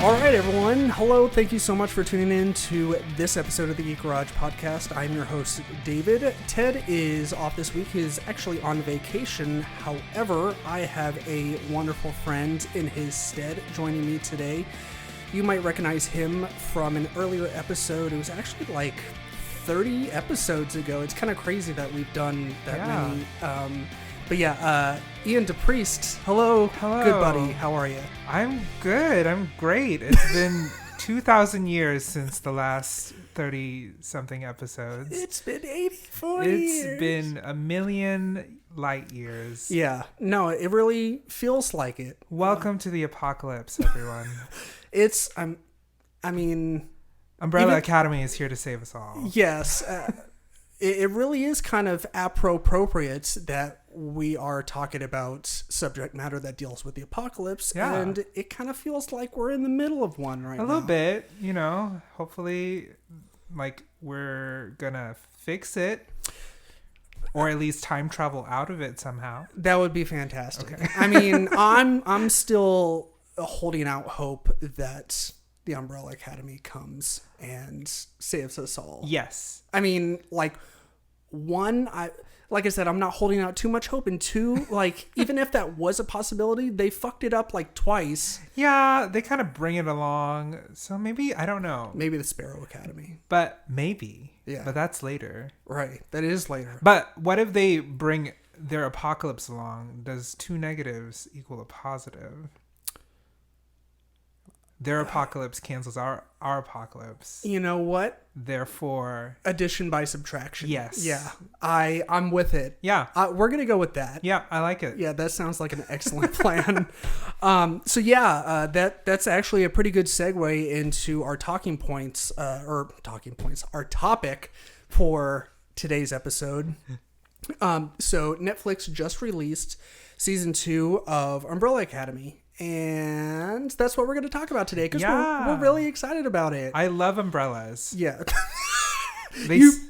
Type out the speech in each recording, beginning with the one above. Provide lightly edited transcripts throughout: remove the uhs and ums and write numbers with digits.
All right, everyone. Hello. Thank you so much for tuning in to this episode of the Geek Garage podcast. I'm your host, David. Ted is off this week. He's actually on vacation. However, I have a wonderful friend in his stead joining me today. You might recognize him from an earlier episode. It was actually like 30 episodes ago. It's kind of crazy that we've done that many. But yeah, Ian DePriest. Hello. Hello. Good buddy. How are you? I'm good. I'm great. It's been 2,000 years since the last 30-something episodes. It's been 84 years. It's been a million light years. Yeah. No, it really feels like it. Welcome to the apocalypse, everyone. Umbrella Academy is here to save us all. Yes. It really is kind of appropriate that we are talking about subject matter that deals with the apocalypse, and it kind of feels like we're in the middle of one right now. A little bit, hopefully, like, we're gonna fix it, or at least time travel out of it somehow. That would be fantastic. Okay. I mean, I'm still holding out hope that the Umbrella Academy comes and saves us all. Yes. I mean, like I said, I'm not holding out too much hope. And two, like, even if that was a possibility, they fucked it up like twice. Yeah, they kind of bring it along. So maybe, I don't know. Maybe the Sparrow Academy. But maybe. Yeah. But that's later. Right. That is later. But what if they bring their apocalypse along? Does two negatives equal a positive? Their apocalypse cancels our apocalypse. You know what? Therefore, addition by subtraction. Yes. Yeah. I'm with it. Yeah. We're gonna go with that. Yeah, I like it. Yeah, that sounds like an excellent plan. That's actually a pretty good segue into our talking points, our topic for today's episode. So Netflix just released season 2 of Umbrella Academy. And that's what we're going to talk about today because we're really excited about it. I love umbrellas. Yeah.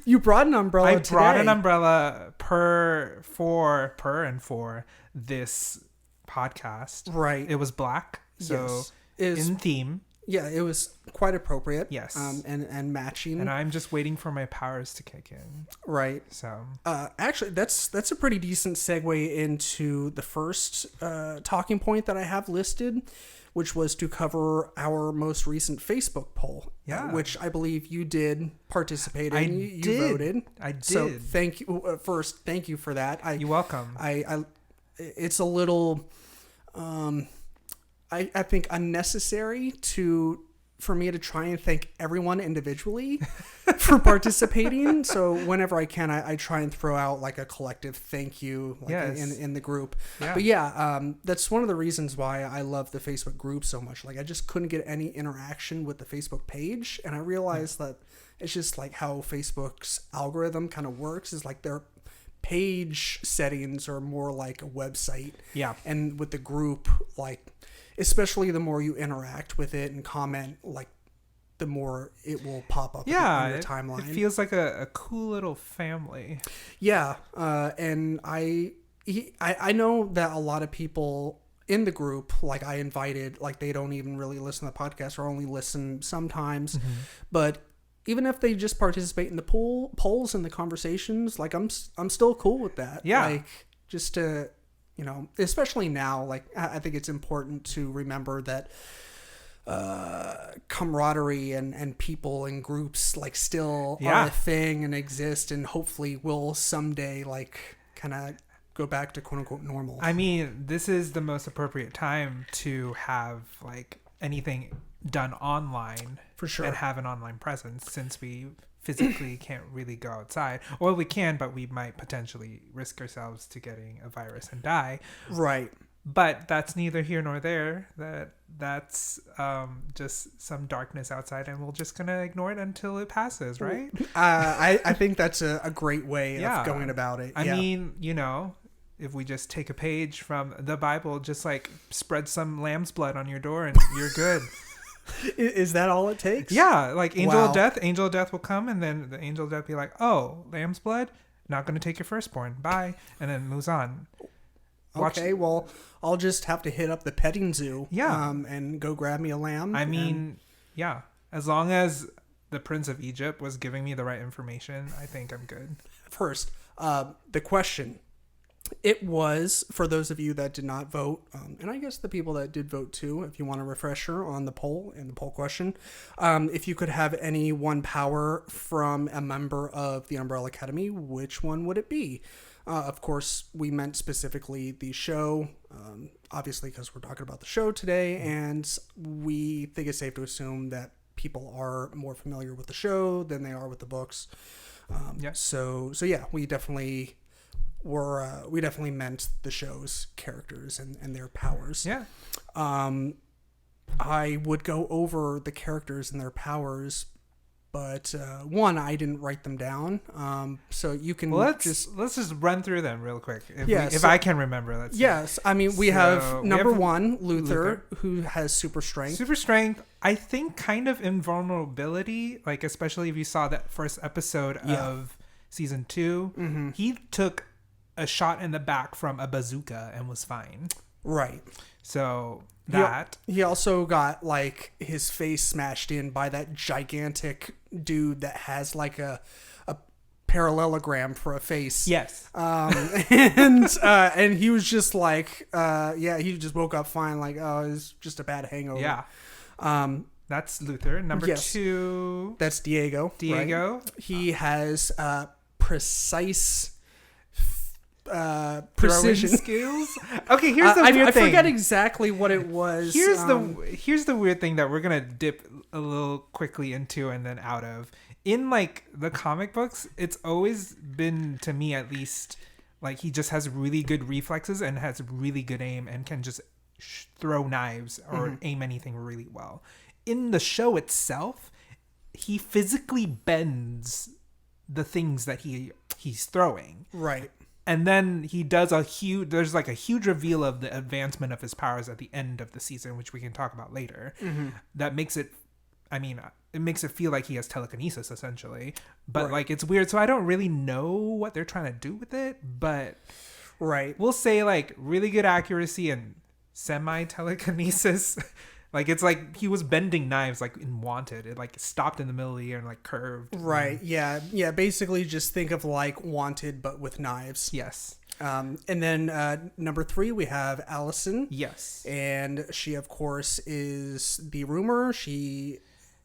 You brought an umbrella today. I brought an umbrella for this podcast. Right. It was black, so yes. In theme. Yeah, it was quite appropriate. Yes. And matching. And I'm just waiting for my powers to kick in. Right. So. Actually, that's a pretty decent segue into the first talking point that I have listed, which was to cover our most recent Facebook poll. Yeah. Which I believe you did participate in. I You did. voted. I did. So thank you. First, thank you for that. You're welcome. It's a little... I think unnecessary for me to try and thank everyone individually for participating. So whenever I can, I try and throw out like a collective thank you in the group. Yeah. But that's one of the reasons why I love the Facebook group so much. Like I just couldn't get any interaction with the Facebook page. And I realized that it's just like how Facebook's algorithm kind of works is like their page settings are more like a website. Yeah. And with the group, like, especially the more you interact with it and comment, like the more it will pop up on your timeline. It feels like a cool little family. Yeah. And I know that a lot of people in the group, like I invited, like they don't even really listen to the podcast or only listen sometimes. Mm-hmm. But even if they just participate in the polls and the conversations, like I'm still cool with that. Yeah. Like just to... especially now, like I think it's important to remember that camaraderie and people and groups like still are a thing and exist and hopefully will someday like kind of go back to quote unquote normal. I mean, this is the most appropriate time to have like anything done online for sure and have an online presence since we physically can't really go outside, or we can, but we might potentially risk ourselves to getting a virus and die. Right. But that's neither here nor there. That's just some darkness outside, and we're just gonna ignore it until it passes, right? I think that's a great way of going about it. I mean, if we just take a page from the Bible, just like spread some lamb's blood on your door, and you're good. Is that all it takes? Yeah, like angel of death will come, and then the angel of death be like, oh, lamb's blood, not going to take your firstborn, bye, and then moves on. Okay, well, I'll just have to hit up the petting zoo. Yeah. And go grab me a lamb. I mean, yeah. As long as the Prince of Egypt was giving me the right information, I think I'm good. First, the question. It was, for those of you that did not vote, and I guess the people that did vote too, if you want a refresher on the poll and the poll question, if you could have any one power from a member of the Umbrella Academy, which one would it be? Of course, we meant specifically the show, obviously because we're talking about the show today, and we think it's safe to assume that people are more familiar with the show than they are with the books. So yeah, we definitely meant the show's characters and their powers. Yeah. I would go over the characters and their powers, but I didn't write them down. So you can let's just run through them real quick. If so, I can remember, let's see. Yes, I mean we have number one, Luther, who has super strength. Super strength. I think kind of invulnerability, like especially if you saw that first episode of season 2, mm-hmm. he took a shot in the back from a bazooka and was fine. Right. So he also got like his face smashed in by that gigantic dude that has like a parallelogram for a face. Yes. And he was just like he just woke up fine, like, oh, it's just a bad hangover. Yeah. That's Luther. Number 2. That's Diego. Right? He has precise precision skills. Okay, here's the weird thing. I forget exactly what it was. Here's the weird thing that we're gonna dip a little quickly into and then out of. In like the comic books, it's always been, to me at least, like he just has really good reflexes and has really good aim and can just throw knives or aim anything really well. In the show itself, he physically bends the things that he's throwing. Right. And then he does there's like a huge reveal of the advancement of his powers at the end of the season, which we can talk about later. Mm-hmm. That makes it, it makes it feel like he has telekinesis essentially, but like it's weird. So I don't really know what they're trying to do with it, but we'll say like really good accuracy and semi telekinesis. Like it's like he was bending knives like in Wanted. It like stopped in the middle of the air and like curved. Right. Yeah. Basically, just think of like Wanted but with knives. Yes. And then number 3 we have Allison. Yes. And she of course is the rumor. She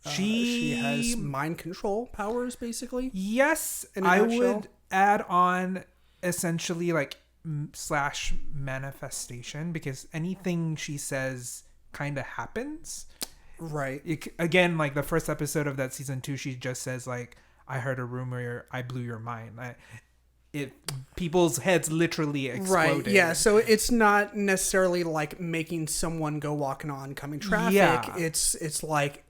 has mind control powers basically. Yes. I would add on essentially like / manifestation, because anything she says kind of happens. Right. Again, like the first episode of that season 2, she just says like, I heard a rumor, I blew your mind. People's heads literally exploded. Right. Yeah. So it's not necessarily like making someone go walking on oncoming traffic. Yeah. It's like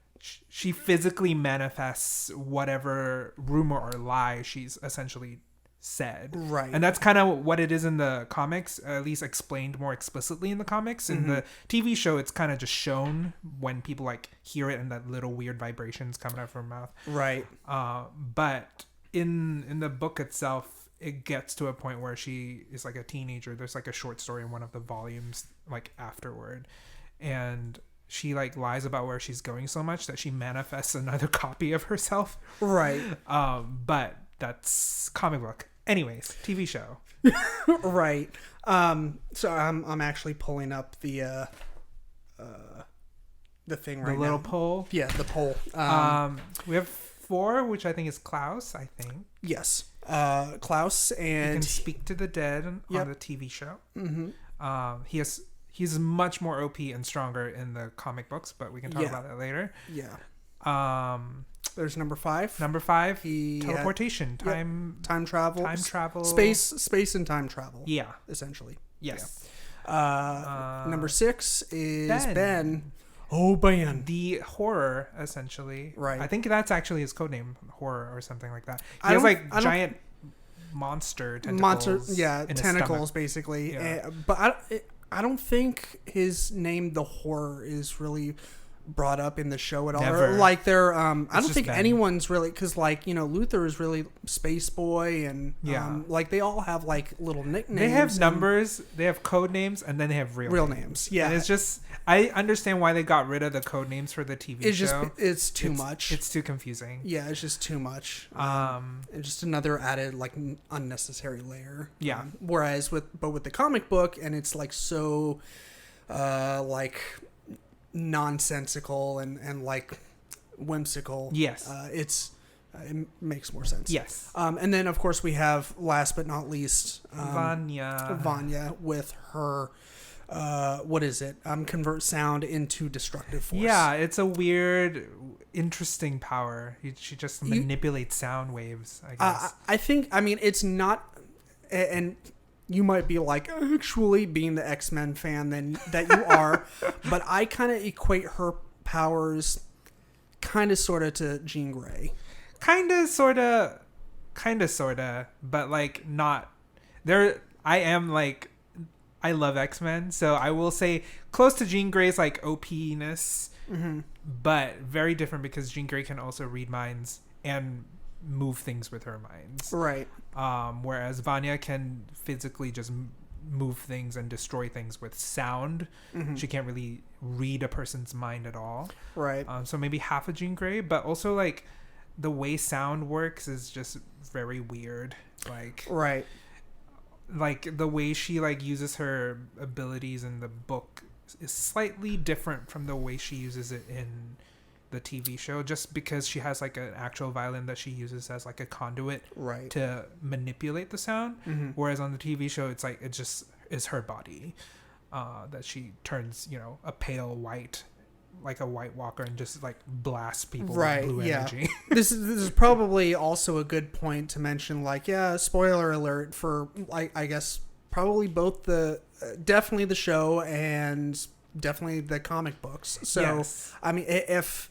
she physically manifests whatever rumor or lie she's essentially said. Right. And that's kind of what it is in the comics, at least explained more explicitly in the comics. In the TV show, it's kind of just shown when people like hear it and that little weird vibrations coming out from her mouth. Right. But in the book itself, it gets to a point where she is like a teenager. There's like a short story in one of the volumes like afterward, and she like lies about where she's going so much that she manifests another copy of herself. Right. But that's comic book. Anyways, TV show. Right. So I'm actually pulling up the thing right now. The little poll. Yeah, the poll. We have 4, which I think is Klaus. I think. Yes. Klaus, and he can speak to the dead on the TV show. Mm-hmm. He's much more OP and stronger in the comic books, but we can talk about that later. Yeah. There's number 5. Number 5, teleportation, time travel, space and time travel. Yeah, essentially. Yes. Yeah. Number 6 is Ben. Oh, Ben. The horror, essentially. Right. I think that's actually his codename, horror or something like that. He has like giant monster tentacles. Tentacles basically. Yeah. But I don't think his name, the horror, is really brought up in the show at all. Never. Or, like they're I don't think Ben. anyone's really, because like, you know, Luther is really Space Boy, and like they all have like little nicknames. They have numbers, they have code names, and then they have real names. Yeah, and it's just, I understand why they got rid of the code names for the TV show. It's too much. It's too confusing. Yeah, it's just too much. And just another added like unnecessary layer. Yeah. Whereas with the comic book, and it's like so like nonsensical and like whimsical. Yes. It makes more sense. Yes. And then of course we have, last but not least, Vanya with her what is it? Convert sound into destructive force. Yeah, it's a weird, interesting power. She just manipulates sound waves, I guess. I think, I mean, it's not, and you might be like, actually, being the X-Men fan that you are, but I kind of equate her powers kind of sort of to Jean Grey. Kind of, sort of, but like not. There, I am like, I love X-Men, so I will say close to Jean Grey's like OP-ness, but very different because Jean Grey can also read minds and move things with her minds. Right. Whereas Vanya can physically just move things and destroy things with sound. She can't really read a person's mind at all. Right. So maybe half of Jean Grey, but also like the way sound works is just very weird. Like, right. Like the way she like uses her abilities in the book is slightly different from the way she uses it in the TV show, just because she has like an actual violin that she uses as like a conduit to manipulate the sound. Whereas on the TV show, it's like, it just is her body that she turns, you know, a pale white, like a White Walker, and just like blasts people with blue energy. This is probably also a good point to mention, like, spoiler alert for, like, I guess probably both the definitely the show and definitely the comic books. So yes. I mean, if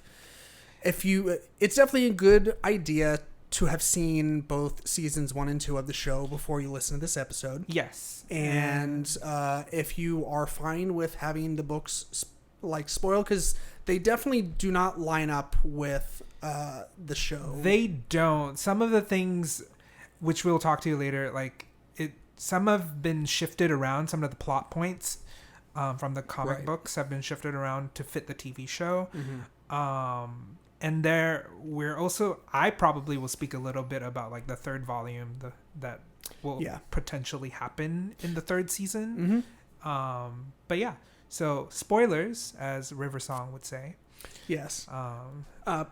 you, it's definitely a good idea to have seen both seasons 1 and 2 of the show before you listen to this episode. Yes. And if you are fine with having the books like spoiled, because they definitely do not line up with the show. They don't. Some of the things, which we'll talk to you later, like some have been shifted around. Some of the plot points from the comic books have been shifted around to fit the TV show. And we're also, I probably will speak a little bit about like the third volume that will potentially happen in the third season. But yeah. So, spoilers, as River Song would say. Yes. But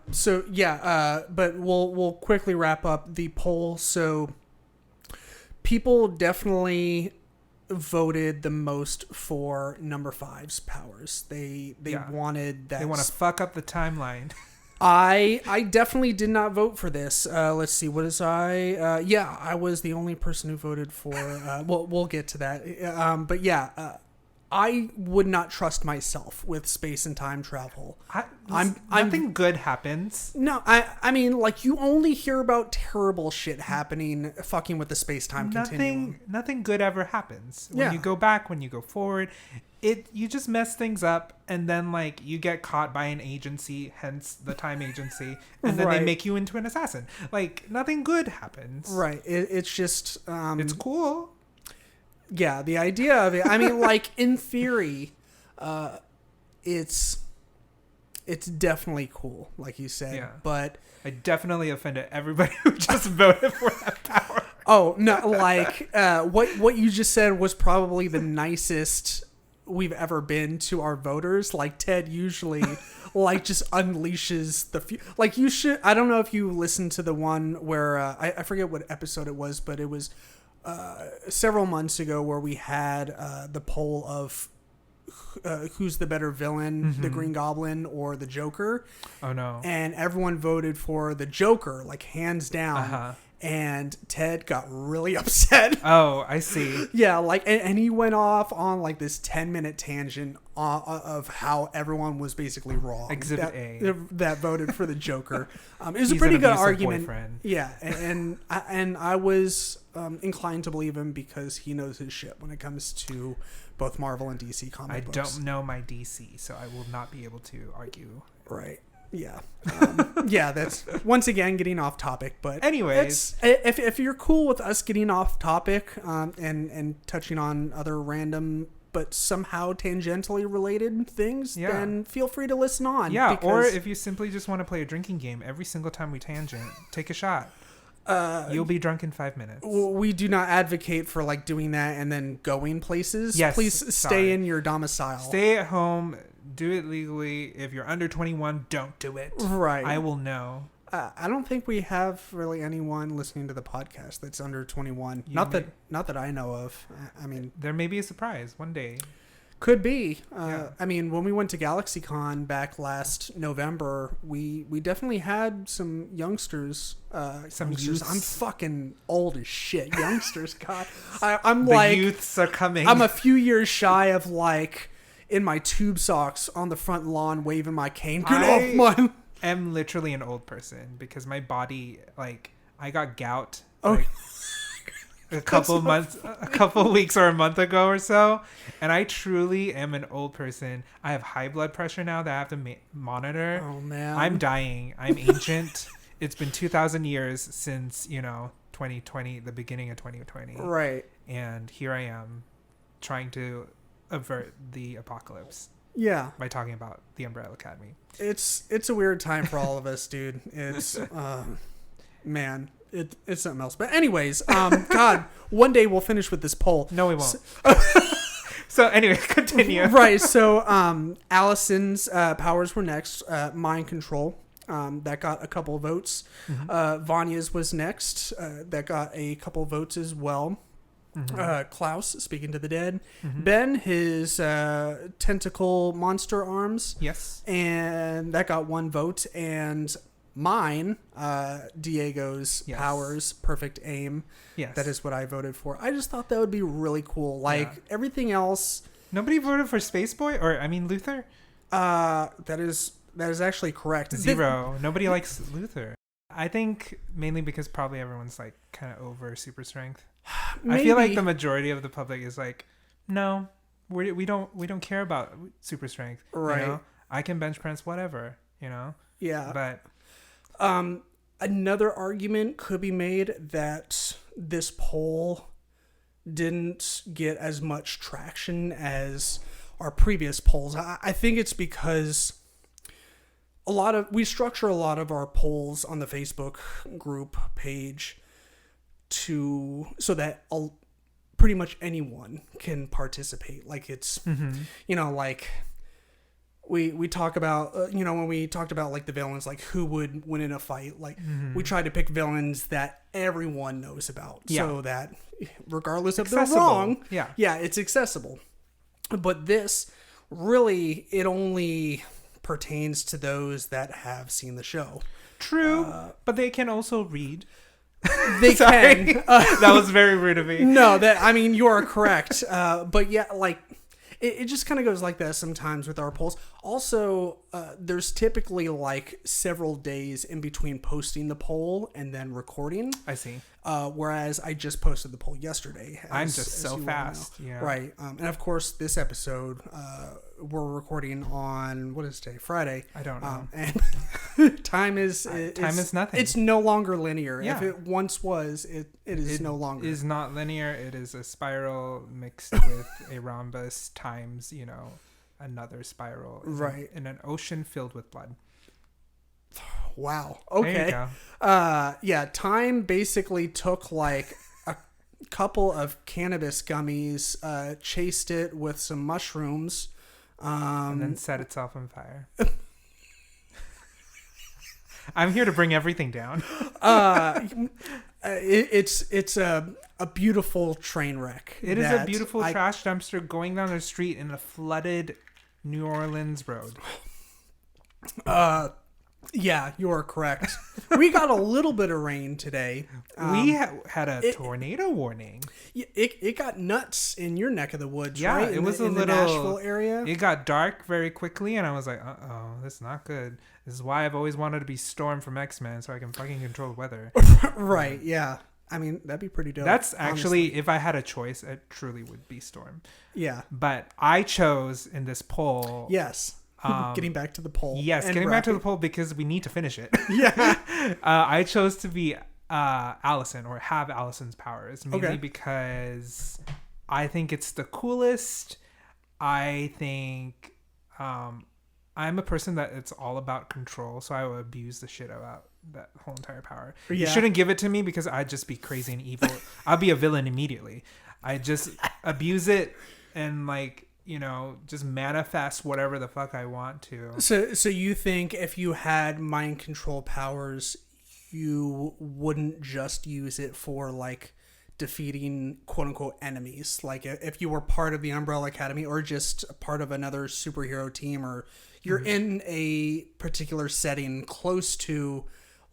we'll quickly wrap up the poll. So, people definitely voted the most for number 5's powers. They wanted that. They want to fuck up the timeline. I definitely did not vote for this. Let's see. What is I? I was the only person who voted for. We'll get to that. But yeah. I would not trust myself with space and time travel. Nothing good happens. No, I mean, like, you only hear about terrible shit happening, fucking with the space-time continuum. Nothing good ever happens. When you go back, when you go forward, you just mess things up, and then, like, you get caught by an agency, hence the time agency, and then they make you into an assassin. Like, nothing good happens. Right. It's just... it's cool. Yeah, the idea of it. I mean, like, in theory, it's definitely cool, like you said. Yeah. But I definitely offended everybody who just voted for that power. Oh no! Like, what you just said was probably the nicest we've ever been to our voters. Like, Ted usually like just unleashes the like, you should. I don't know if you listened to the one where I forget what episode it was, but it was. Several months ago, where we had the poll of who's the better villain, the Green Goblin or the Joker. Oh no! And everyone voted for the Joker, like, hands down. and Ted got really upset. Oh, I see. Yeah, like, and he went off on like this 10-minute tangent of how everyone was basically wrong. Exhibit A. That voted for the Joker. It was a pretty good argument. Boyfriend. Yeah, and I was inclined to believe him because he knows his shit when it comes to both Marvel and DC comic books. I don't know my DC, so I will not be able to argue. Right. Yeah. Yeah, that's once again getting off topic, but anyways, if you're cool with us getting off topic and touching on other random but somehow tangentially related things, then feel free to listen on. Yeah, or if you simply just want to play a drinking game every single time we tangent, take a shot. You'll be drunk in 5 minutes. We do not advocate for like doing that and then going places. Yes, please stay in your domicile. Stay at home. Do it legally. If you're under 21, don't do it. Right. I will know. I don't think we have really anyone listening to the podcast that's under 21. Not that I know of. I mean, there may be a surprise one day. Could be. I mean, when we went to GalaxyCon back last November, we definitely had some youngsters. Some youngsters. youths. I'm fucking old as shit. Youngsters, God. I'm the like... youths are coming. I'm a few years shy of like in my tube socks on the front lawn waving my cane. Get off my... I'm literally an old person because my body, like, I got gout a couple weeks or a month ago or so, and I truly am an old person. I have high blood pressure now that I have to monitor. Oh man, I'm dying. I'm ancient. It's been 2,000 years since 2020, the beginning of 2020. Right, and here I am trying to avert the apocalypse. Yeah, by talking about the Umbrella Academy. It's a weird time for all of us, dude. It's man, it's something else. But anyways, God, one day we'll finish with this poll. No, we won't. So anyway, continue. Right. So Allison's powers were next. Mind control. That got a couple of votes. Mm-hmm. Vanya's was next. That got a couple of votes as well. Mm-hmm. Klaus, speaking to the dead. Mm-hmm. Ben, his tentacle monster arms. Yes. And that got 1 vote. And mine, Diego's powers, perfect aim. Yes. That is what I voted for. I just thought that would be really cool. Like, everything else... Nobody voted for Space Boy? Luther? That is actually correct. 0. Nobody likes Luther. I think mainly because probably everyone's like kind of over super strength. Maybe. I feel like the majority of the public is like, no, we don't care about super strength. Right. I can bench press whatever. Yeah. But another argument could be made that this poll didn't get as much traction as our previous polls. I think it's because we structure a lot of our polls on the Facebook group page so that pretty much anyone can participate. Like it's, like we talk about, when we talked about like the villains, like who would win in a fight, like we try to pick villains that everyone knows about so that regardless if they're wrong, it's accessible. But this really, it only pertains to those that have seen the show. True, but they can also read. They can. That was very rude of me. No, you are correct. But yeah, like it just kind of goes like that sometimes with our polls. Also, there's typically like several days in between posting the poll and then recording. I see. Whereas I just posted the poll yesterday. I'm just so fast. Yeah. Right. And of course, this episode, we're recording on, what is today? Friday. I don't know. And time is nothing. It's no longer linear. Yeah. If it once was, it is no longer. It is not linear. It is a spiral mixed with a rhombus times, another spiral. Right. In an ocean filled with blood. Wow. Okay. There you go. Yeah, time basically took like a couple of cannabis gummies, chased it with some mushrooms, and then set itself on fire. I'm here to bring everything down. It's a beautiful train wreck. It is a beautiful trash dumpster going down the street in a flooded New Orleans road. Yeah, you are correct. We got a little bit of rain today. We had a tornado warning. It got nuts in your neck of the woods, yeah, right? It was in the Nashville area. It got dark very quickly, and I was like, "Uh-oh, this is not good." This is why I've always wanted to be Storm from X-Men, so I can fucking control the weather. Right? Yeah. I mean, that'd be pretty dope. That's actually, honestly. if I had a choice, it truly would be Storm. Yeah. But I chose in this poll. Yes. Getting back to the poll. Yes, getting back to the poll because we need to finish it. Yeah. I chose to be Allison, or have Allison's powers, mainly because I think it's the coolest. I think I'm a person that it's all about control, so I will abuse the shit about that whole entire power. Yeah. You shouldn't give it to me because I'd just be crazy and evil. I'll be a villain immediately. I just abuse it and just manifest whatever the fuck I want to. So you think if you had mind control powers, you wouldn't just use it for defeating quote unquote enemies? Like if you were part of the Umbrella Academy or just part of another superhero team, or you're in a particular setting close to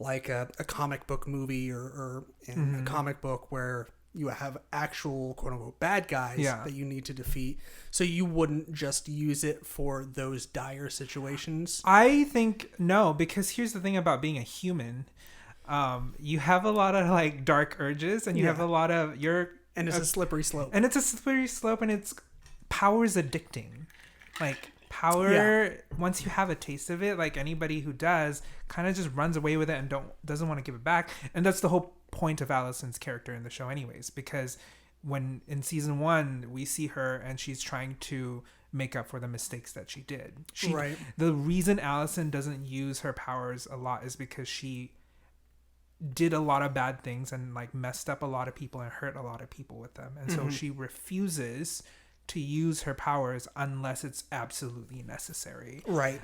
a comic book movie or in a comic book where you have actual quote unquote bad guys that you need to defeat. So you wouldn't just use it for those dire situations? I think no, because here's the thing about being a human. You have a lot of dark urges, and you have a lot of and it's a slippery slope. And it's power's addicting. Power, once you have a taste of it, anybody who does, kind of just runs away with it and doesn't want to give it back. And that's the whole point of Allison's character in the show anyways, because when in season 1 we see her and she's trying to make up for the mistakes that she did. The reason Allison doesn't use her powers a lot is because she did a lot of bad things and messed up a lot of people and hurt a lot of people with them. And so she refuses to use her powers unless it's absolutely necessary. Right.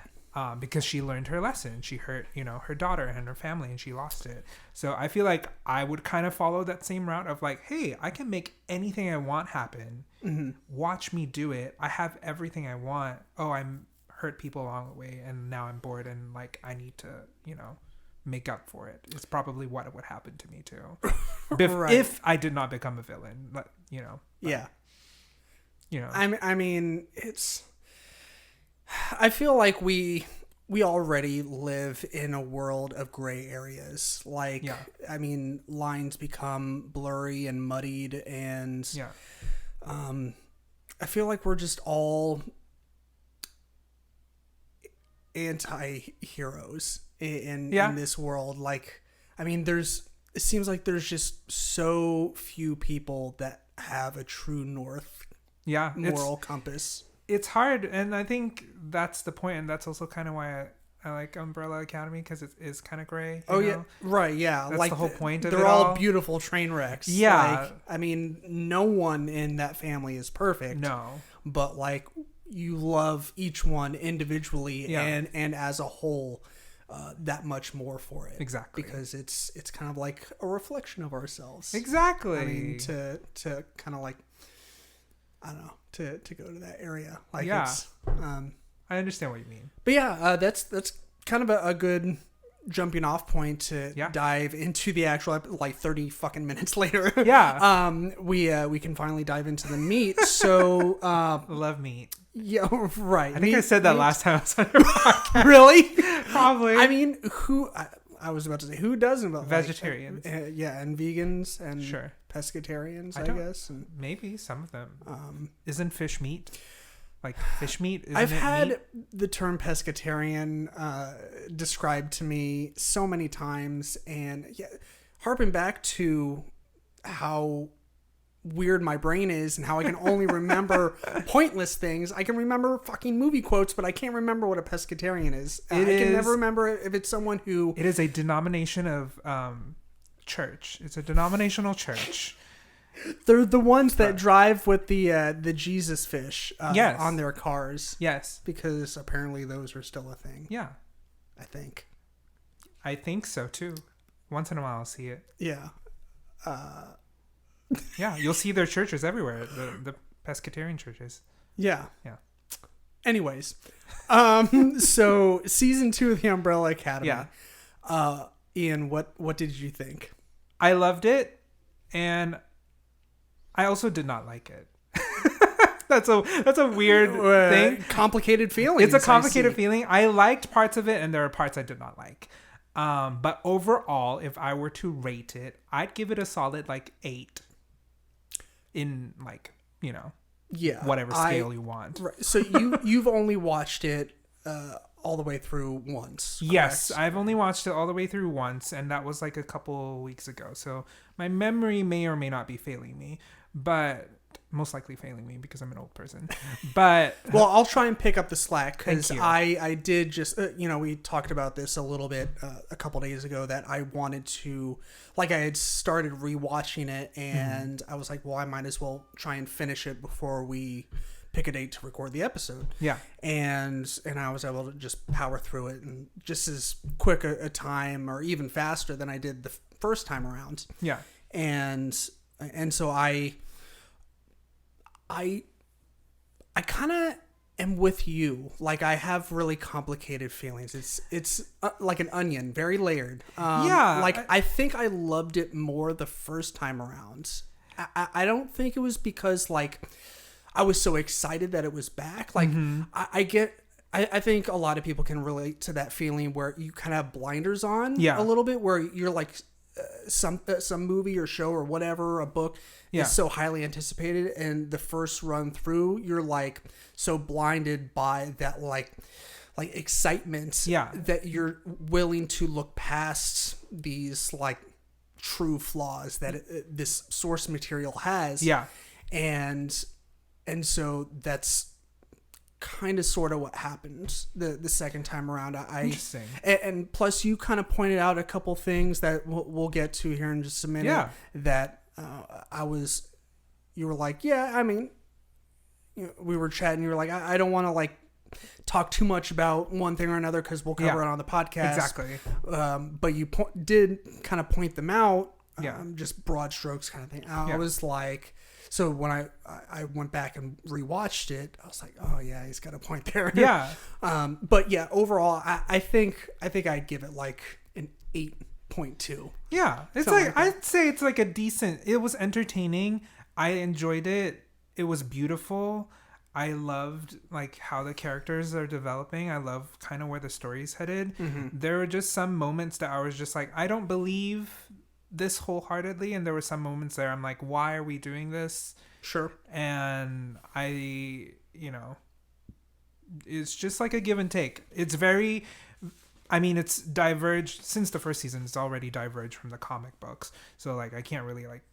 Because she learned her lesson. She hurt, her daughter and her family, and she lost it. So I feel like I would kind of follow that same route of hey, I can make anything I want happen. Mm-hmm. Watch me do it. I have everything I want. Oh, I'm hurt people along the way, and now I'm bored, and I need to, make up for it. It's probably what would happen to me too. If I did not become a villain, yeah. I mean, it's. I feel like we already live in a world of gray areas. I mean, lines become blurry and muddied, and I feel like we're just all anti-heroes in this world. I mean, it seems like there's just so few people that have a true north. Moral compass. It's hard, and I think that's the point, and that's also kind of why I like Umbrella Academy, because it is kind of gray. Yeah, right, yeah. That's the whole point of it. They're all beautiful train wrecks. Yeah. I mean, no one in that family is perfect. No. But you love each one individually and as a whole that much more for it. Exactly. Because it's kind of like a reflection of ourselves. Exactly. I mean, to kind of I don't know, to go to that area. It's, I understand what you mean. But yeah, that's kind of a good jumping off point to dive into the actual 30 fucking minutes later. Yeah. We can finally dive into the meat. So love meat. Yeah, right. I think I said that last time I was on your podcast. Really? Probably. I mean, I was about to say, who doesn't? But vegetarians. And vegans and sure. pescatarians, I guess. And maybe some of them. Isn't fish meat? Fish meat? I've had the term pescatarian described to me so many times, and harping back to how weird my brain is and how I can only remember pointless things. I can remember fucking movie quotes, but I can't remember what a pescatarian is. I can never remember if it's someone who... It is a denomination of church. It's a denominational church. They're the ones that drive with the Jesus fish on their cars. Yes. Because apparently those are still a thing. Yeah. I think so too. Once in a while I'll see it. Yeah. Yeah, you'll see their churches everywhere. The pescatarian churches. Yeah. Yeah. Anyways, so season 2 of the Umbrella Academy. Yeah. Ian, what did you think? I loved it, and I also did not like it. That's a weird thing. Complicated feeling. It's a complicated feeling. I liked parts of it, and there are parts I did not like. But overall, if I were to rate it, I'd give it a solid like 8. In like, you know, whatever scale you want. Right. So you've only watched it all the way through once. Correct? Yes, I've only watched it all the way through once, and that was like a couple weeks ago. So my memory may or may not be failing me, but most likely failing me because I'm an old person. But well, I'll try and pick up the slack because I did just we talked about this a little bit a couple days ago that I wanted to, like, I had started rewatching it and I was like, well, I might as well try and finish it before we pick a date to record the episode. Yeah. And I was able to just power through it in just as quick a time or even faster than I did the first time around. Yeah. And so I kind of am with you. Like, I have really complicated feelings. It's like an onion, very layered. I think I loved it more the first time around. I don't think it was because like I was so excited that it was back. Like I think a lot of people can relate to that feeling where you kind of have blinders on a little bit, where you're like some movie or show or whatever, a book is so highly anticipated, and the first run through you're like so blinded by that like excitement that you're willing to look past these like true flaws that this source material has. And so that's kind of sort of what happened the second time around. Interesting. And plus you kind of pointed out a couple things that we'll get to here in just a minute that you were like, I mean, we were chatting, you were like, I don't want to like talk too much about one thing or another because we'll cover it on the podcast. Exactly. But you did kind of point them out, just broad strokes kind of thing. I was like, so when I went back and rewatched it, I was like, oh yeah, he's got a point there. Yeah. But yeah, overall, I think I'd give it like an 8.2. Yeah. It's like I'd say it's like a decent. It was entertaining. I enjoyed it. It was beautiful. I loved like how the characters are developing. I love kind of where the story's headed. There were just some moments that I was just like, I don't believe this wholeheartedly, and there were some moments there I'm like, why are we doing this? Sure. And it's just like a give and take. It's very, I mean, it's diverged since the first season. It's already diverged from the comic books, so like I can't really like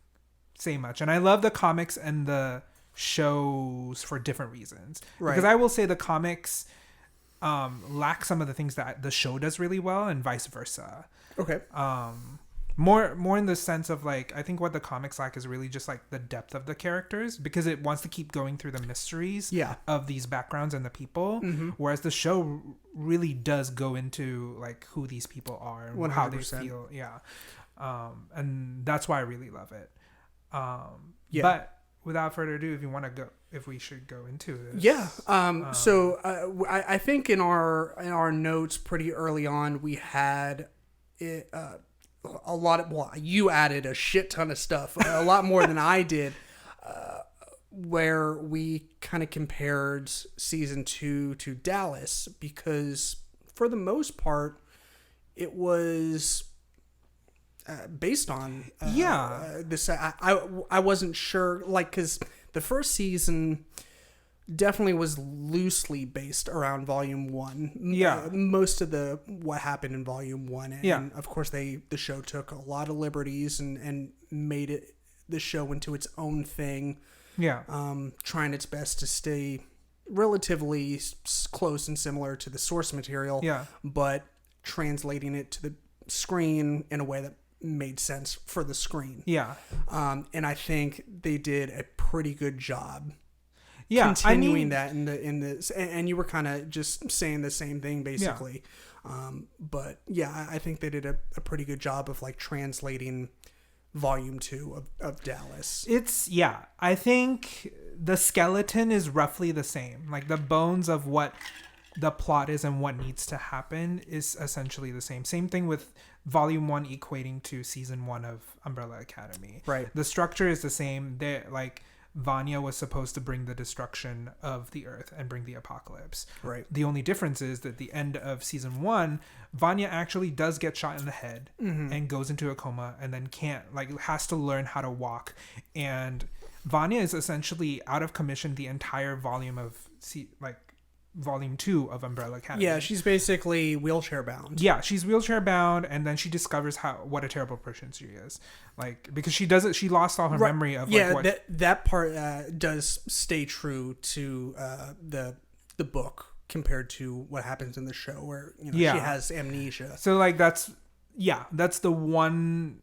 say much. And I love the comics and the shows for different reasons, because I will say the comics lack some of the things that the show does really well, and vice versa. Okay. More in the sense of like, I think what the comics lack is really just like the depth of the characters, because it wants to keep going through the mysteries of these backgrounds and the people, whereas the show really does go into like who these people are and 100%. How they feel. And that's why I really love it. But without further ado, if we should go into this. So I think in our notes pretty early on, we had it, a lot of, well, you added a shit ton of stuff, a lot more than I did, where we kind of compared season 2 to Dallas, because for the most part it was based on this. I wasn't sure, like, because the first season definitely was loosely based around volume 1. Most of what happened in volume 1, and of course the show took a lot of liberties and made the show into its own thing, trying its best to stay relatively close and similar to the source material, but translating it to the screen in a way that made sense for the screen. And I think they did a pretty good job continuing that in the and you were kind of just saying the same thing basically. But I think they did a pretty good job of like translating volume 2 of Dallas. I think the skeleton is roughly the same. Like the bones of what the plot is and what needs to happen is essentially the same. Same thing with volume 1 equating to season 1 of Umbrella Academy. Right. The structure is the same. Vanya was supposed to bring the destruction of the earth and bring the apocalypse. Right. The only difference is that at the end of season 1, Vanya actually does get shot in the head and goes into a coma and then has to learn how to walk. And Vanya is essentially out of commission the entire volume of volume 2 of Umbrella Academy. Yeah, she's basically wheelchair bound. Yeah, she's wheelchair bound, and then she discovers what a terrible person she is. Because she lost all her memory of that part does stay true to the book compared to what happens in the show where she has amnesia. So that's the one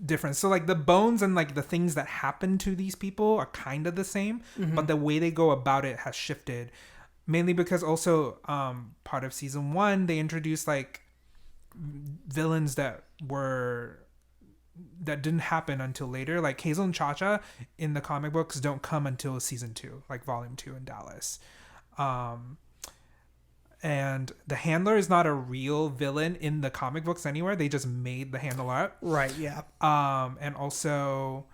difference. So the bones and the things that happen to these people are kind of the same, but the way they go about it has shifted. Mainly because also part of season 1 they introduced villains that didn't happen until later. Like Hazel and Cha-Cha in the comic books don't come until season 2, volume 2 in Dallas. And the Handler is not a real villain in the comic books anywhere. They just made the Handler up. Right, yeah. And also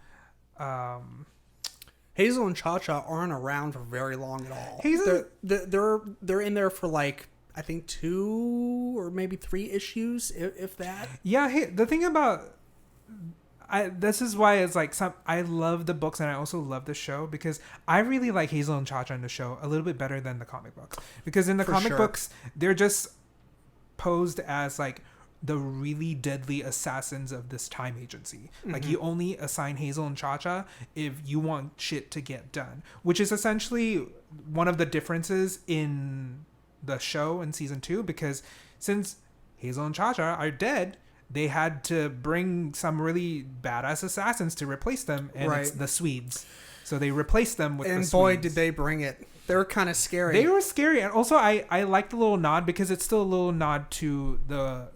Hazel and Cha-Cha aren't around for very long at all. Hazel, they're in there for I think 2 or maybe 3 issues, if that. Yeah, the thing about this is why it's I love the books and I also love the show because I really like Hazel and Cha-Cha in the show a little bit better than the comic books, because in the comic books they're just posed as the really deadly assassins of this time agency. You only assign Hazel and Cha-Cha if you want shit to get done, which is essentially one of the differences in the show in season 2, because since Hazel and Cha-Cha are dead, they had to bring some really badass assassins to replace them, and it's the Swedes. So they replaced them with the Swedes. And boy, did they bring it. They were kind of scary. They were scary. And also, I like the little nod because it's still a little nod to the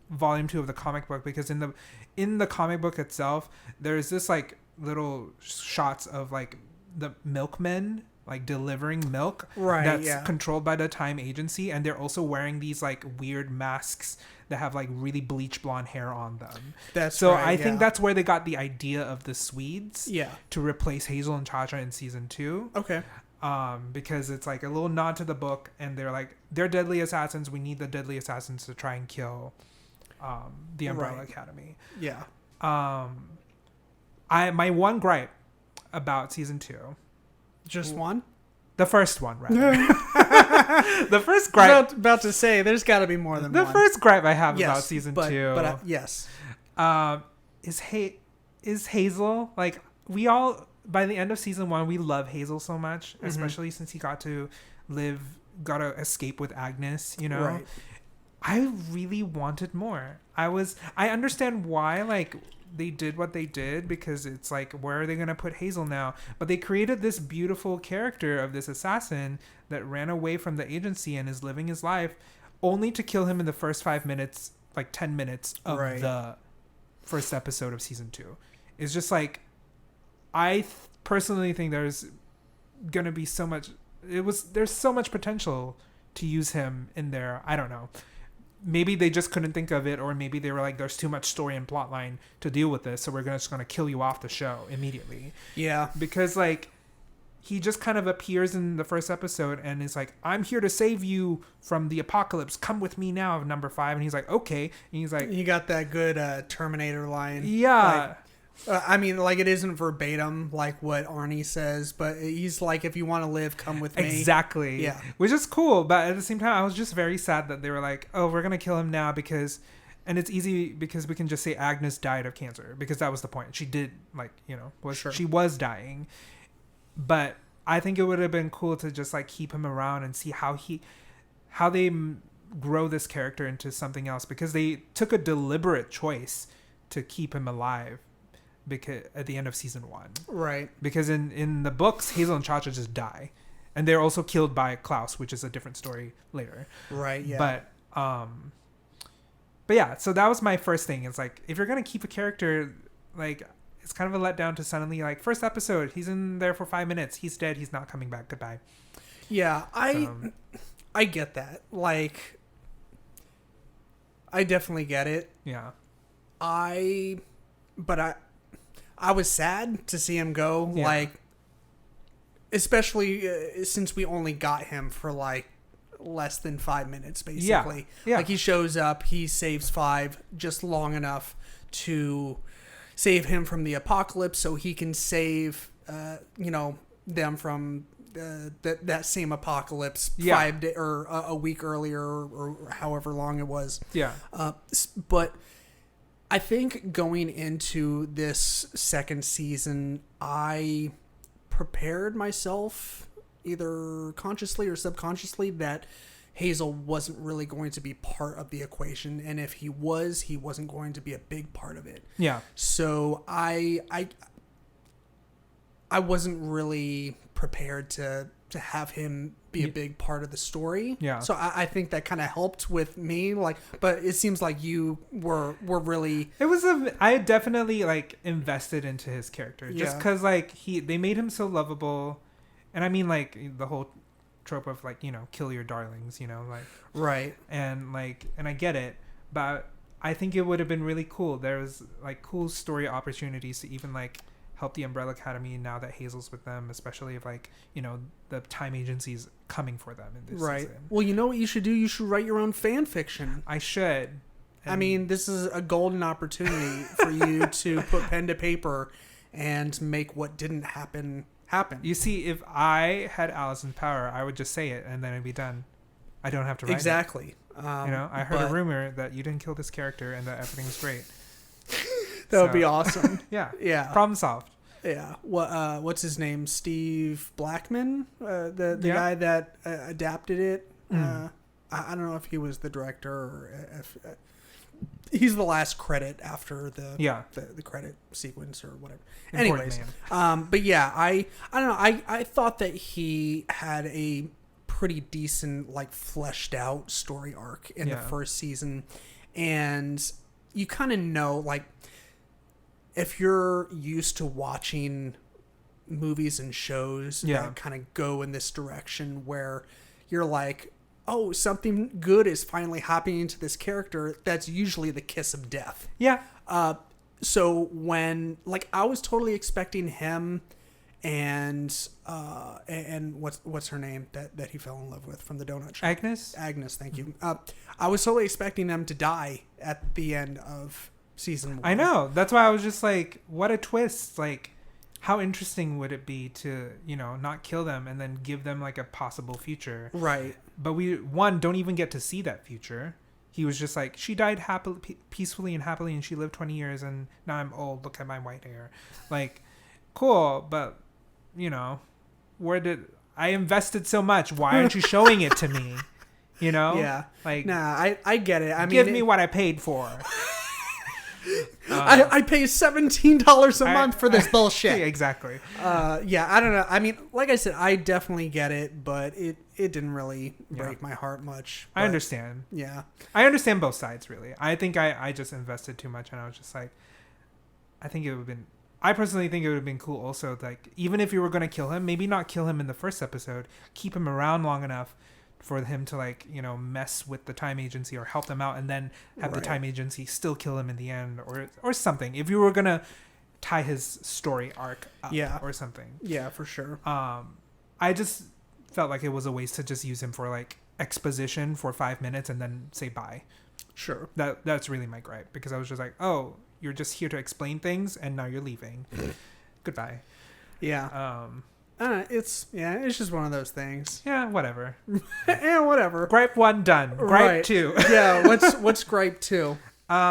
volume 2 of the comic book, because in the comic book itself there's this little shots of the milkmen delivering milk that's controlled by the time agency, and they're also wearing these weird masks that have really bleach blonde hair on them. I think that's where they got the idea of the Swedes to replace Hazel and Cha-Cha in season 2. Okay. Because it's a little nod to the book, and they're deadly assassins. We need the deadly assassins to try and kill the Umbrella Academy. Yeah. My one gripe about season 2. Just one? The first one, rather. The first gripe. About to say, there's got to be more than one. The first gripe I have about season 2. Yes. Is Hazel, we all, by the end of season 1, we love Hazel so much, especially since he got to escape with Agnes, Right. I really wanted more. I understand why they did what they did, because it's where are they going to put Hazel now? But they created this beautiful character of this assassin that ran away from the agency and is living his life, only to kill him in the first 5 minutes, 10 minutes of the first episode of season 2. It's just I personally think there's going to be so much, there's so much potential to use him in there. I don't know. Maybe they just couldn't think of it, or maybe they were there's too much story and plot line to deal with this, so we're just going to kill you off the show immediately. Yeah. Because, he just kind of appears in the first episode and is I'm here to save you from the apocalypse. Come with me now, number 5. And he's okay. And he's he got that good Terminator line. Yeah. It isn't verbatim what Arnie says, but he's if you want to live, come with me. Exactly. Yeah. Which is cool, but at the same time, I was just very sad that they were oh, we're going to kill him now because... And it's easy because we can just say Agnes died of cancer, because that was the point. She did, she was dying. But I think it would have been cool to just keep him around and see how they grow this character into something else, because they took a deliberate choice to keep him alive. Because at the end of season 1, right? Because in the books, Hazel and Cha-Cha just die, and they're also killed by Klaus, which is a different story later. Right. Yeah. But yeah, so that was my first thing. It's if you're gonna keep a character, it's kind of a letdown to suddenly like first episode he's in there for 5 minutes, he's dead, he's not coming back, goodbye. Yeah, I get that. Like, I definitely get it. Yeah. But I was sad to see him go. Yeah. Like, especially since we only got him for like less than 5 minutes, basically. Yeah. Like, he shows up, he saves 5 just long enough to save him from the apocalypse, so he can save, them from that same apocalypse 5 days or a week earlier or however long it was. Yeah. But I think going into this second season, I prepared myself either consciously or subconsciously that Hazel wasn't really going to be part of the equation, and if he wasn't going to be a big part of it. Yeah. So I wasn't really prepared to have him be a big part of the story. Yeah. So I think that kind of helped with me. Like, but it seems like you were really. I definitely like invested into his character just because like they made him so lovable, and I mean like the whole trope of like, kill your darlings, like right. And I get it, but I think it would have been really cool. There's like cool story opportunities to even like help the Umbrella Academy now that Hazel's with them, especially if like, the time agency's coming for them in this season. Well, you know what you should do? You should write your own fan fiction. I should. I mean, this is a golden opportunity for you to put pen to paper and make what didn't happen. You see, if I had Allison's power, I would just say it and then it'd be done. I don't have to write exactly. it. I heard a rumor that you didn't kill this character and that everything was great. That would be awesome. Yeah. Problem solved. Yeah. What's his name? Steve Blackman, the guy that adapted it. I don't know if he was the director or if he's the last credit after the credit sequence or whatever. Anyways, but yeah, I don't know. I thought that he had a pretty decent, like, fleshed out story arc in the first season, and you kind of know, like, if you're used to watching movies and shows that kind of go in this direction where you're like, oh, something good is finally happening to this character, that's usually the kiss of death. Yeah. So when, like, I was totally expecting him and what's her name that he fell in love with from the donut shop? Agnes, thank you. I was totally expecting them to die at the end of season 1. I know. That's why I was just like, what a twist. Like, how interesting would it be to, not kill them and then give them like a possible future. Right. But we don't even get to see that future. He was just like, she died peacefully and happily and she lived 20 years and now I'm old. Look at my white hair. Like, cool. But, where did I invested so much? Why aren't you showing it to me? Yeah. Like, nah, I get it. I mean, give me what I paid for. I pay $17 a month for this bullshit. Exactly. Yeah, I don't know. I mean, like I said, I definitely get it, but it didn't really break my heart much. But, I understand. Yeah. I understand both sides, really. I think I just invested too much, and I was just like, I personally think it would have been cool also, like, even if you were going to kill him, maybe not kill him in the first episode, keep him around long enough for him to, like, mess with the time agency or help them out, and then have the time agency still kill him in the end, or something. If you were gonna tie his story arc up, or something. Yeah, for sure. I just felt like it was a waste to just use him for like exposition for 5 minutes and then say bye. Sure. That's really my gripe, because I was just like, oh, you're just here to explain things and now you're leaving. Goodbye. Yeah. It's just one of those things. Yeah, whatever. Whatever. Gripe 1 done. Gripe 2. Yeah, what's gripe 2?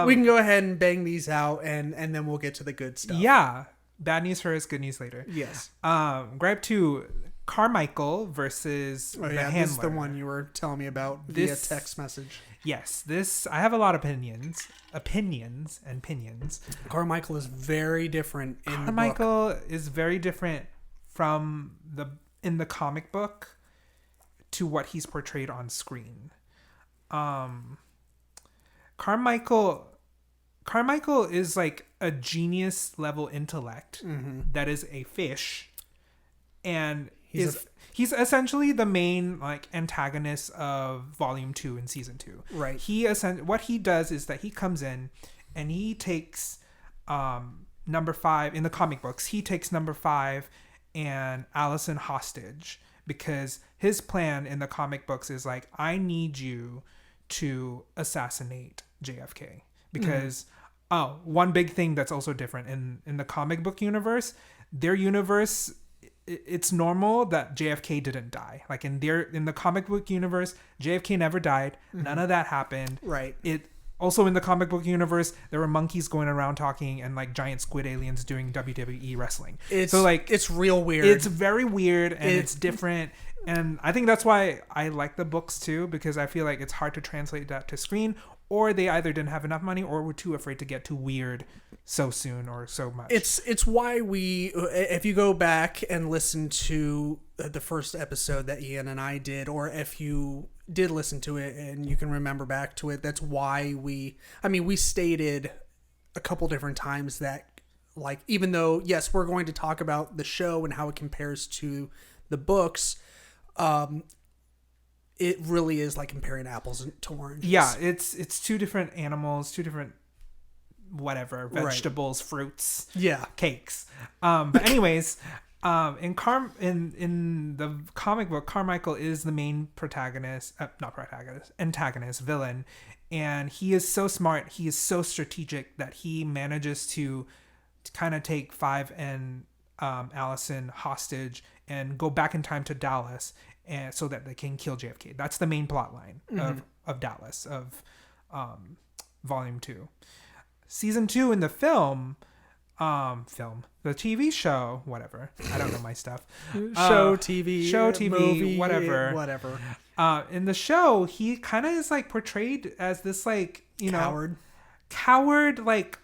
We can go ahead and bang these out and then we'll get to the good stuff. Yeah. Bad news first, good news later. Yes. Gripe 2, Carmichael versus the handler. This is the one you were telling me about via text message. Yes, I have a lot of opinions. Carmichael is very different in the book. Carmichael is very different from in the comic book to what he's portrayed on screen. Carmichael Carmichael is like a genius level intellect that is a fish, and he's essentially the main like antagonist of Volume 2 in Season 2. Right. What he does is that he comes in and he takes number 5 in the comic books. He takes number 5 and Allison hostage because his plan in the comic books is like, I need you to assassinate JFK because one big thing that's also different in the comic book universe, their universe, it's normal that JFK didn't die. Like in the comic book universe, JFK never died. None of that happened. Right. Also in the comic book universe, there were monkeys going around talking and like giant squid aliens doing WWE wrestling. It's real weird. It's very weird and it's different. And I think that's why I like the books too, because I feel like it's hard to translate that to screen, or they either didn't have enough money or were too afraid to get too weird so soon or so much. It's why if you go back and listen to the first episode that Ian and I did, or if you did listen to it and you can remember back to it, that's why we stated a couple different times that, like, even though, yes, we're going to talk about the show and how it compares to the books, it really is like comparing apples to oranges. Yeah, it's two different animals, two different whatever, vegetables, right. Fruits, cakes. But anyways, in the comic book, Carmichael is the main antagonist, villain, and he is so smart, he is so strategic that he manages to kind of take 5 and Allison hostage and go back in time to Dallas, and so that they can kill JFK. That's the main plot line of Dallas, of Volume 2. Season 2 in the the TV show, whatever. I don't know my stuff. Show, TV, movie, whatever. In the show, he kind of is like portrayed as this like, coward, like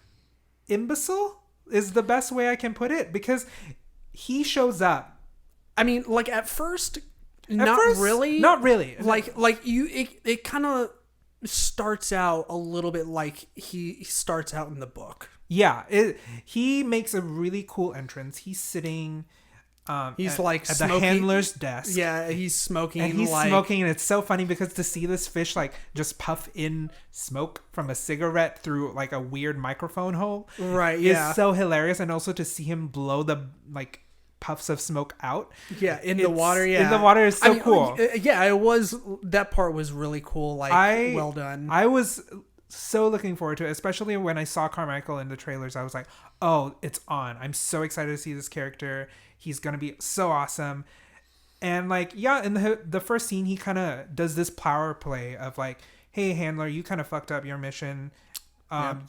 imbecile is the best way I can put it, because he shows up. I mean, like at first, not really. Like it kind of starts out a little bit like he starts out in the book. Yeah, he makes a really cool entrance. He's sitting he's at the handler's desk. Yeah, he's smoking. And he's smoking, and it's so funny because to see this fish like just puff in smoke from a cigarette through like a weird microphone hole. Right, yeah. Is so hilarious. And also to see him blow the like puffs of smoke out. Yeah, in the water, yeah. In the water is so cool. Yeah, that part was really cool. Like, well done. I was so looking forward to it, especially when I saw Carmichael in the trailers. I was like, oh, it's on. I'm so excited to see this character. He's going to be so awesome. And like, yeah, in the first scene, he kind of does this power play of like, hey, handler, you kind of fucked up your mission.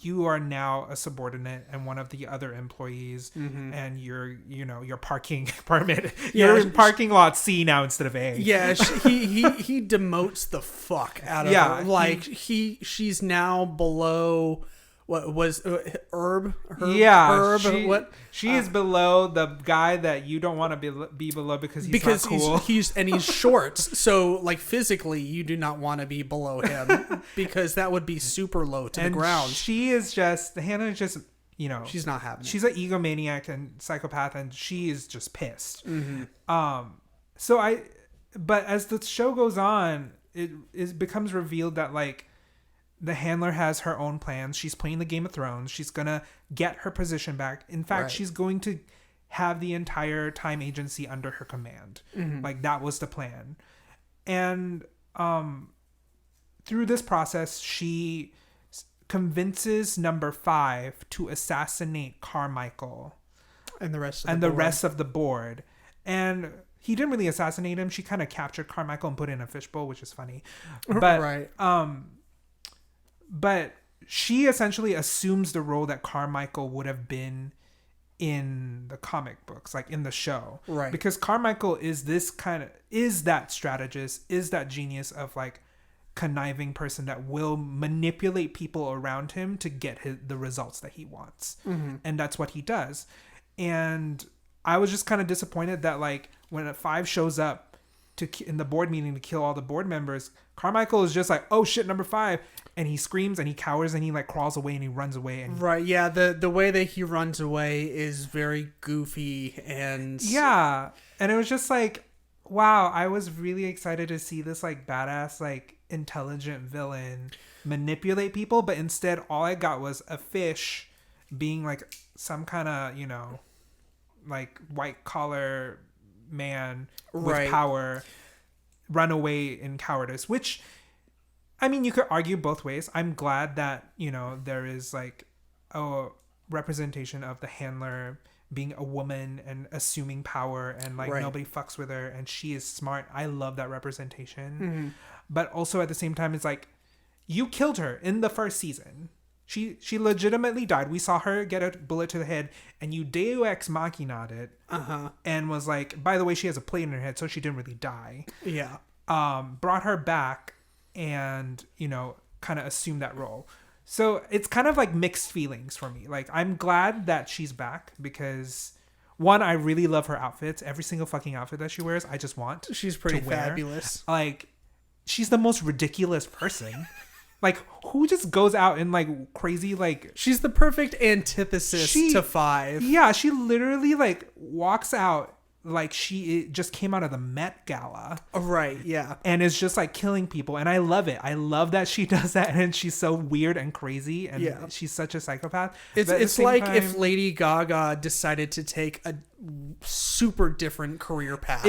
You are now a subordinate and one of the other employees, and your parking permit. You're in parking lot C now instead of A. Yeah, he demotes the fuck out of her. Like she's now below. What was Herb? Yeah, Herb. She is below the guy that you don't want to be below because not cool. he's short. So like physically, you do not want to be below him because that would be super low to the ground. She is just Hannah. Is just she's not having. She's an egomaniac and psychopath, and she is just pissed. But as the show goes on, it becomes revealed that like, the handler has her own plans. She's playing the Game of Thrones. She's going to get her position back. In fact, she's going to have the entire time agency under her command. Like, that was the plan. And through this process, she convinces number 5 to assassinate Carmichael. And the rest of the board. And he didn't really assassinate him. She kind of captured Carmichael and put him in a fishbowl, which is funny. But, But she essentially assumes the role that Carmichael would have been in the comic books, like in the show. Right. Because Carmichael is that strategist, is that genius of like conniving person that will manipulate people around him to get the results that he wants. And that's what he does. And I was just kind of disappointed that like when 5 shows up in the board meeting to kill all the board members, Carmichael is just like, oh shit, number 5, and he screams and he cowers and he like crawls away and he runs away. And right, yeah, the way that he runs away is very goofy and yeah, and it was just like, wow, I was really excited to see this like badass like intelligent villain manipulate people, but instead all I got was a fish being like some kind of, you know, like white collar man with power run away in cowardice, which I mean, you could argue both ways. I'm glad that, you know, there is like a representation of the handler being a woman and assuming power and like nobody fucks with her and she is smart. I love that representation. But also at the same time, it's like, you killed her in the first season. She legitimately died. We saw her get a bullet to the head, and you Deus Ex Machina'd it, and was like, by the way, she has a plate in her head, so she didn't really die. Yeah. Brought her back, and you know, kind of assumed that role. So it's kind of like mixed feelings for me. Like, I'm glad that she's back because, one, I really love her outfits. Every single fucking outfit that she wears, I just want. She's pretty fabulous. Like, she's the most ridiculous person. Like, who just goes out in, like, crazy, like... She's the perfect antithesis to 5. Yeah, she literally, like, walks out like she just came out of the Met Gala. Right, yeah. And is just, like, killing people. And I love it. I love that she does that. And she's so weird and crazy. And she's such a psychopath. It's like if Lady Gaga decided to take a super different career path.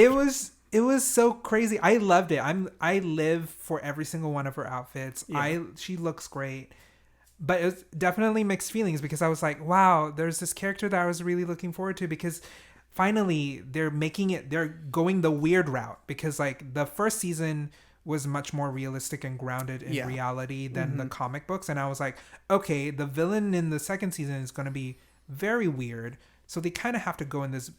It was so crazy. I loved it. I live for every single one of her outfits. Yeah. She looks great. But it's definitely mixed feelings because I was like, wow, there's this character that I was really looking forward to because finally they're going the weird route because like the first season was much more realistic and grounded in reality than the comic books. And I was like, okay, the villain in the second season is going to be very weird. So they kind of have to go in this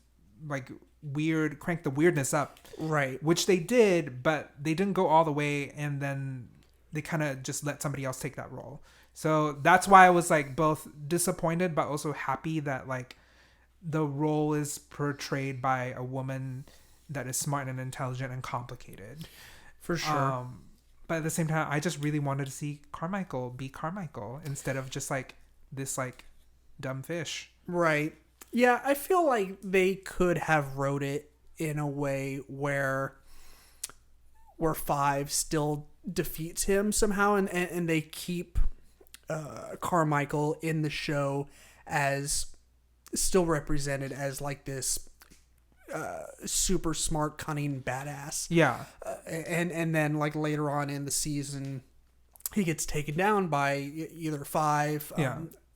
like weird, crank the weirdness up, right? Which they did, but they didn't go all the way, and then they kind of just let somebody else take that role. So that's why I was like both disappointed but also happy that like the role is portrayed by a woman that is smart and intelligent and complicated, for sure. But at the same time, I just really wanted to see Carmichael be Carmichael instead of just like this like dumb fish, right? Yeah, I feel like they could have wrote it in a way where 5 still defeats him somehow, and they keep Carmichael in the show as still represented as like this super smart, cunning badass. Yeah, and then like later on in the season, he gets taken down by either 5.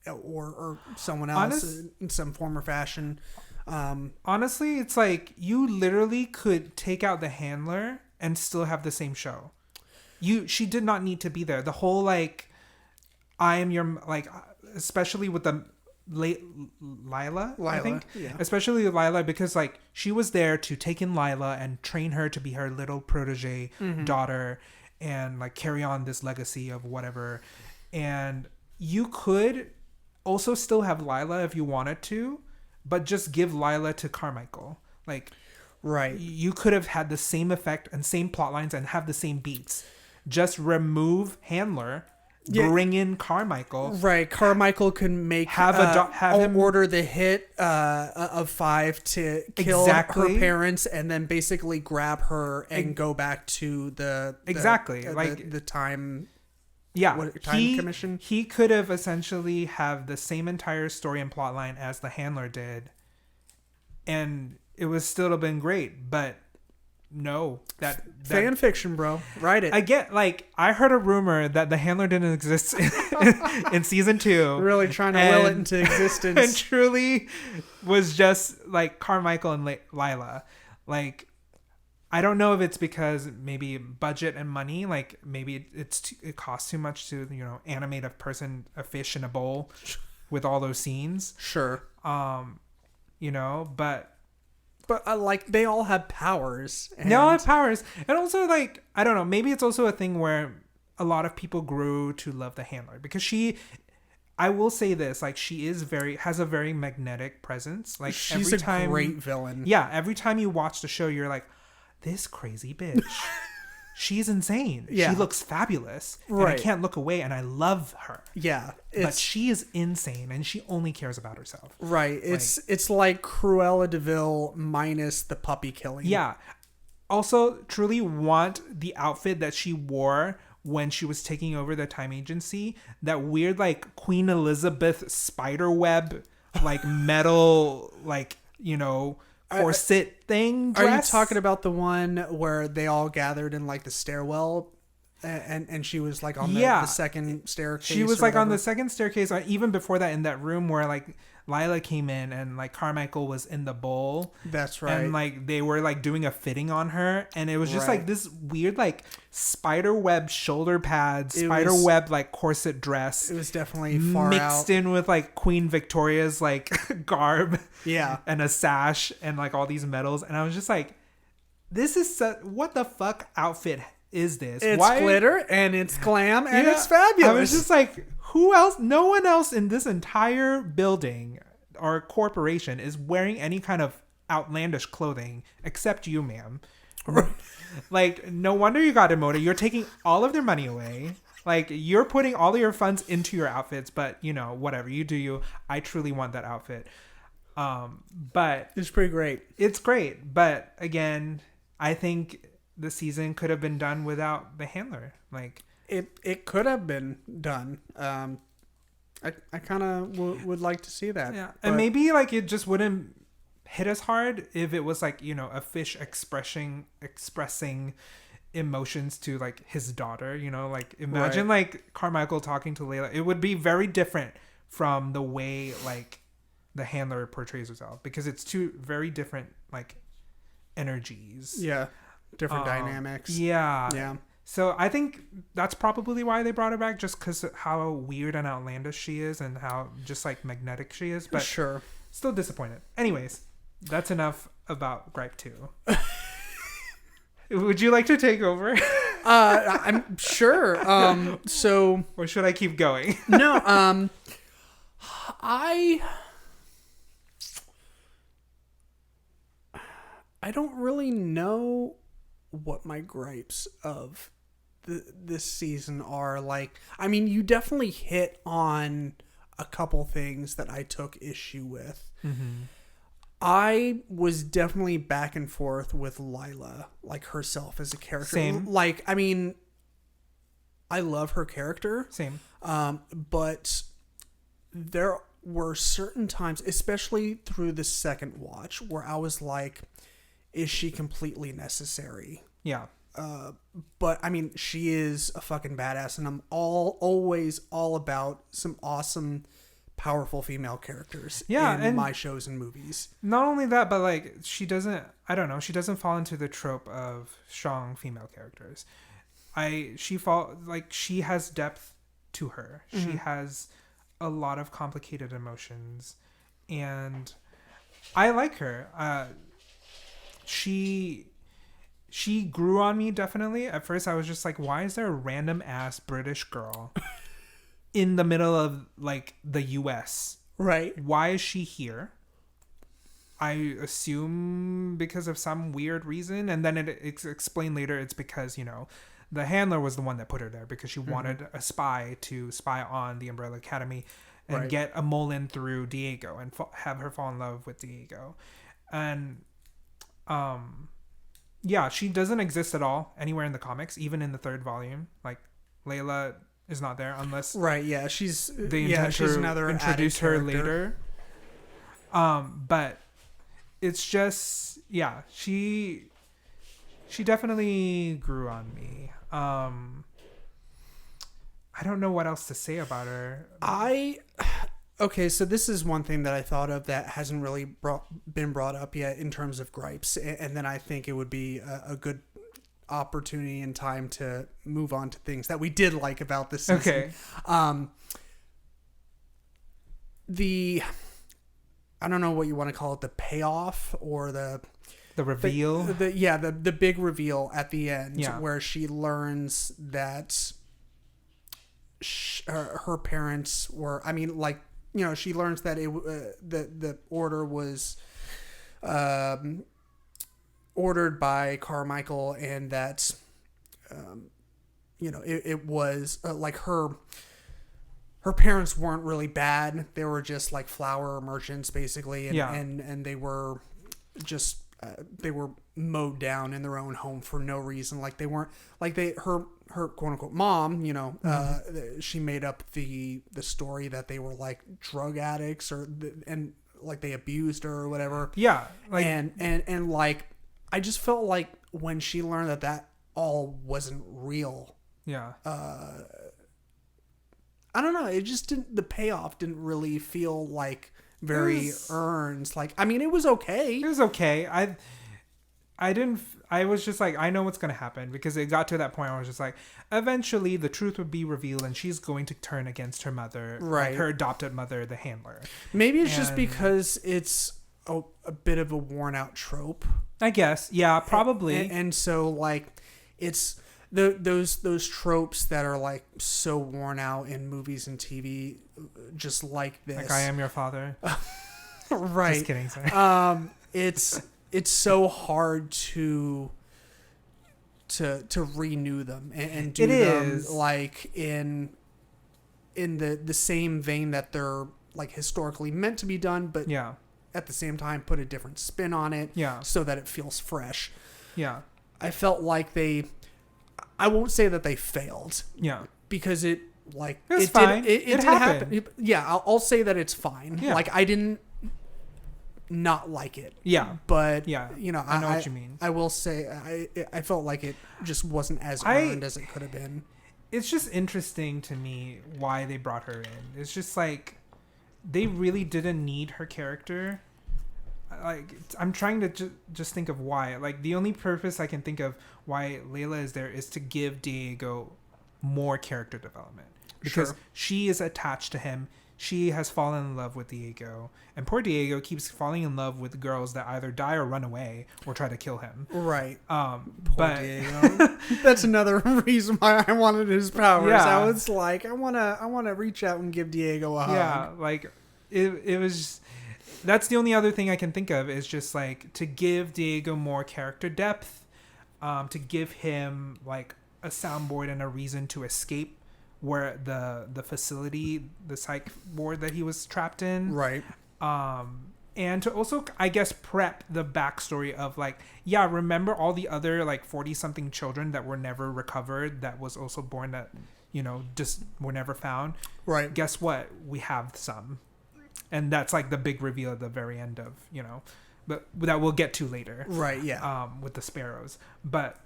Or someone else in some form or fashion. Honestly, it's like you literally could take out the handler and still have the same show. She did not need to be there. The whole like, I am your like, especially with the Lila, I think, especially Lila because like she was there to take in Lila and train her to be her little protege daughter and like carry on this legacy of whatever. And you could also still have Lila if you wanted to, but just give Lila to Carmichael. Like, right. You could have had the same effect and same plot lines and have the same beats. Just remove Handler, bring in Carmichael. Right. Carmichael can make have him order the hit of 5 to kill her parents and then basically grab her and go back to the time. Yeah, time commission. He could have essentially have the same entire story and plot line as the handler did, and it would still have been great. But no, that fan fiction, bro. Write it. I get like I heard a rumor that the handler didn't exist in season 2. Really trying to will it into existence, and truly was just like Carmichael and Lila, like. I don't know if it's because maybe budget and money, like maybe it costs too much to, you know, animate a fish in a bowl with all those scenes. Sure. You know, but like they all have powers. They all have powers. And also like, I don't know, maybe it's also a thing where a lot of people grew to love the handler because I will say this, like she has a very magnetic presence. Like she's a great villain. Yeah. Every time you watch the show, you're like, this crazy bitch. She's insane. Yeah. She looks fabulous. Right. And I can't look away, and I love her. Yeah. But she is insane, and she only cares about herself. Right. It's like Cruella de Vil minus the puppy killing. Yeah. Also, truly want the outfit that she wore when she was taking over the time agency. That weird, like, Queen Elizabeth spiderweb, like, metal, like, you know... corset thing dress. Are you talking about the one where they all gathered in like the stairwell and she was like on the second staircase? She was like on the second staircase, or even before that, in that room where like Lila came in and like Carmichael was in the bowl. That's right. And like they were like doing a fitting on her, and it was just like this weird like spider web shoulder pads, spider web like corset dress. It was definitely far mixed in with like Queen Victoria's like garb. Yeah. And a sash and like all these medals, and I was just like, this is what the fuck outfit is this? It's glitter and it's glam and it's fabulous. I was just like, who else? No one else in this entire building or corporation is wearing any kind of outlandish clothing except you, ma'am. Like, no wonder you got demoted. You're taking all of their money away. Like, you're putting all of your funds into your outfits, but you know, whatever, you do you. I truly want that outfit. But it's pretty great. It's great, but again, I think the season could have been done without the handler. Like it could have been done. I kind of would like to see that. Yeah, and maybe like it just wouldn't hit as hard if it was like, you know, a fish expressing emotions to like his daughter. You know, like imagine like Carmichael talking to Layla. It would be very different from the way like the handler portrays herself, because it's two very different like energies. Yeah. Different dynamics. Yeah. Yeah. So I think that's probably why they brought her back, just because how weird and outlandish she is and how just like magnetic she is. But sure. Still disappointed. Anyways, that's enough about Gripe 2. Would you like to take over? I'm sure. So, or should I keep going? No. I don't really know what my gripes of this season are. Like, I mean, you definitely hit on a couple things that I took issue with. Mm-hmm. I was definitely back and forth with Lila, like herself as a character. Same. Like, I mean, I love her character. Same. But there were certain times, especially through the second watch, where I was like, is she completely necessary? Yeah. But I mean, she is a fucking badass, and I'm always all about some awesome, powerful female characters in my shows and movies. Not only that, but like she doesn't fall into the trope of strong female characters. She has depth to her. Mm-hmm. She has a lot of complicated emotions, and I like her. She grew on me, definitely. At first, I was just like, why is there a random ass British girl in the middle of like the US? Right. Why is she here? I assume because of some weird reason, and then it's explained later it's because, you know, the handler was the one that put her there because she wanted a spy to spy on the Umbrella Academy and get a mole-in through Diego and have her fall in love with Diego. And yeah, she doesn't exist at all anywhere in the comics, even in the third volume. Like, Layla is not there unless she's another introduce her later. But it's just she definitely grew on me. I don't know what else to say about her. Okay, so this is one thing that I thought of that hasn't really been brought up yet in terms of gripes, and then I think it would be a good opportunity and time to move on to things that we did like about this season. Okay. I don't know what you want to call it, the payoff or the reveal. The big reveal at the end, where she learns that her parents were, I mean, like, you know, she learns that the order was ordered by Carmichael, and that it was like her parents weren't really bad. They were just like flower merchants basically, and they were just they were mowed down in their own home for no reason. Like they weren't like her quote unquote mom, she made up the story that they were like drug addicts and like they abused her or whatever. Yeah. Like, and like I just felt like when she learned that all wasn't real. Yeah. I don't know. It just didn't. The payoff didn't really feel like very earned. Like, I mean, it was okay. It was okay. I was just like, I know what's going to happen, because it got to that point where I was just like, eventually the truth would be revealed and she's going to turn against her mother, right? Like her adopted mother, the handler. Maybe it's just because it's a bit of a worn out trope, I guess. Yeah, probably. And so like it's those tropes that are like so worn out in movies and TV, just like this. Like I Am Your Father. Right. Just kidding. Sorry. It's so hard to renew them and do them like in the same vein that they're like historically meant to be done, but at the same time put a different spin on it, so that it feels fresh. Yeah, I felt like I won't say that they failed. Yeah, because it fine. It did happen. Yeah, I'll say that it's fine. Yeah. Like I didn't not like it. Yeah. But I know what you mean. I will say I felt like it just wasn't as earned as it could have been. It's just interesting to me why they brought her in. It's just like they really didn't need her character. Like I'm trying to just think of why. Like the only purpose I can think of why Layla is there is to give Diego more character development, because she is attached to him. She has fallen in love with Diego, and poor Diego keeps falling in love with girls that either die or run away or try to kill him. Right. Poor Diego. That's another reason why I wanted his powers. Yeah. I was like, I want to reach out and give Diego a hug. Yeah, like it was. That's the only other thing I can think of, is just like to give Diego more character depth, to give him like a soundboard and a reason to escape where the facility, the psych ward that he was trapped in. Right. And to also, I guess, prep the backstory of like, remember all the other like 40-something children that were never recovered, that was also born that, just were never found. Right. Guess what? We have some. And that's like the big reveal at the very end of, but that we'll get to later. Right. Yeah. With the sparrows. But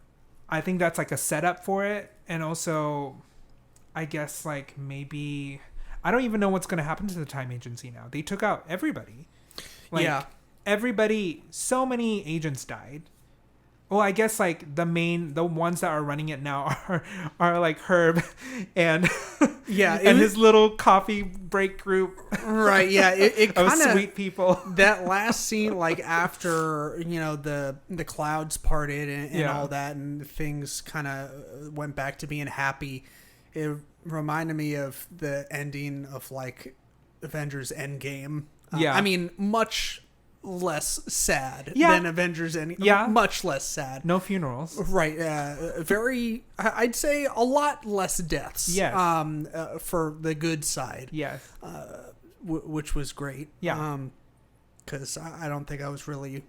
I think that's like a setup for it. And also, I guess like maybe I don't even know what's going to happen to the time agency now. They took out everybody. Like, everybody, so many agents died. Well, I guess like the ones that are running it now are like Herb and and his little coffee break group. Right. Yeah. It kind of sweet people. That last scene, like after the clouds parted and all that, and things kind of went back to being happy. It reminded me of the ending of like Avengers Endgame. I mean, much less sad than Avengers Endgame. Much less sad. No funerals. Right. Very, I'd say a lot less deaths. Yes. For the good side. Yes. Which was great. Yeah. Because I don't think I was really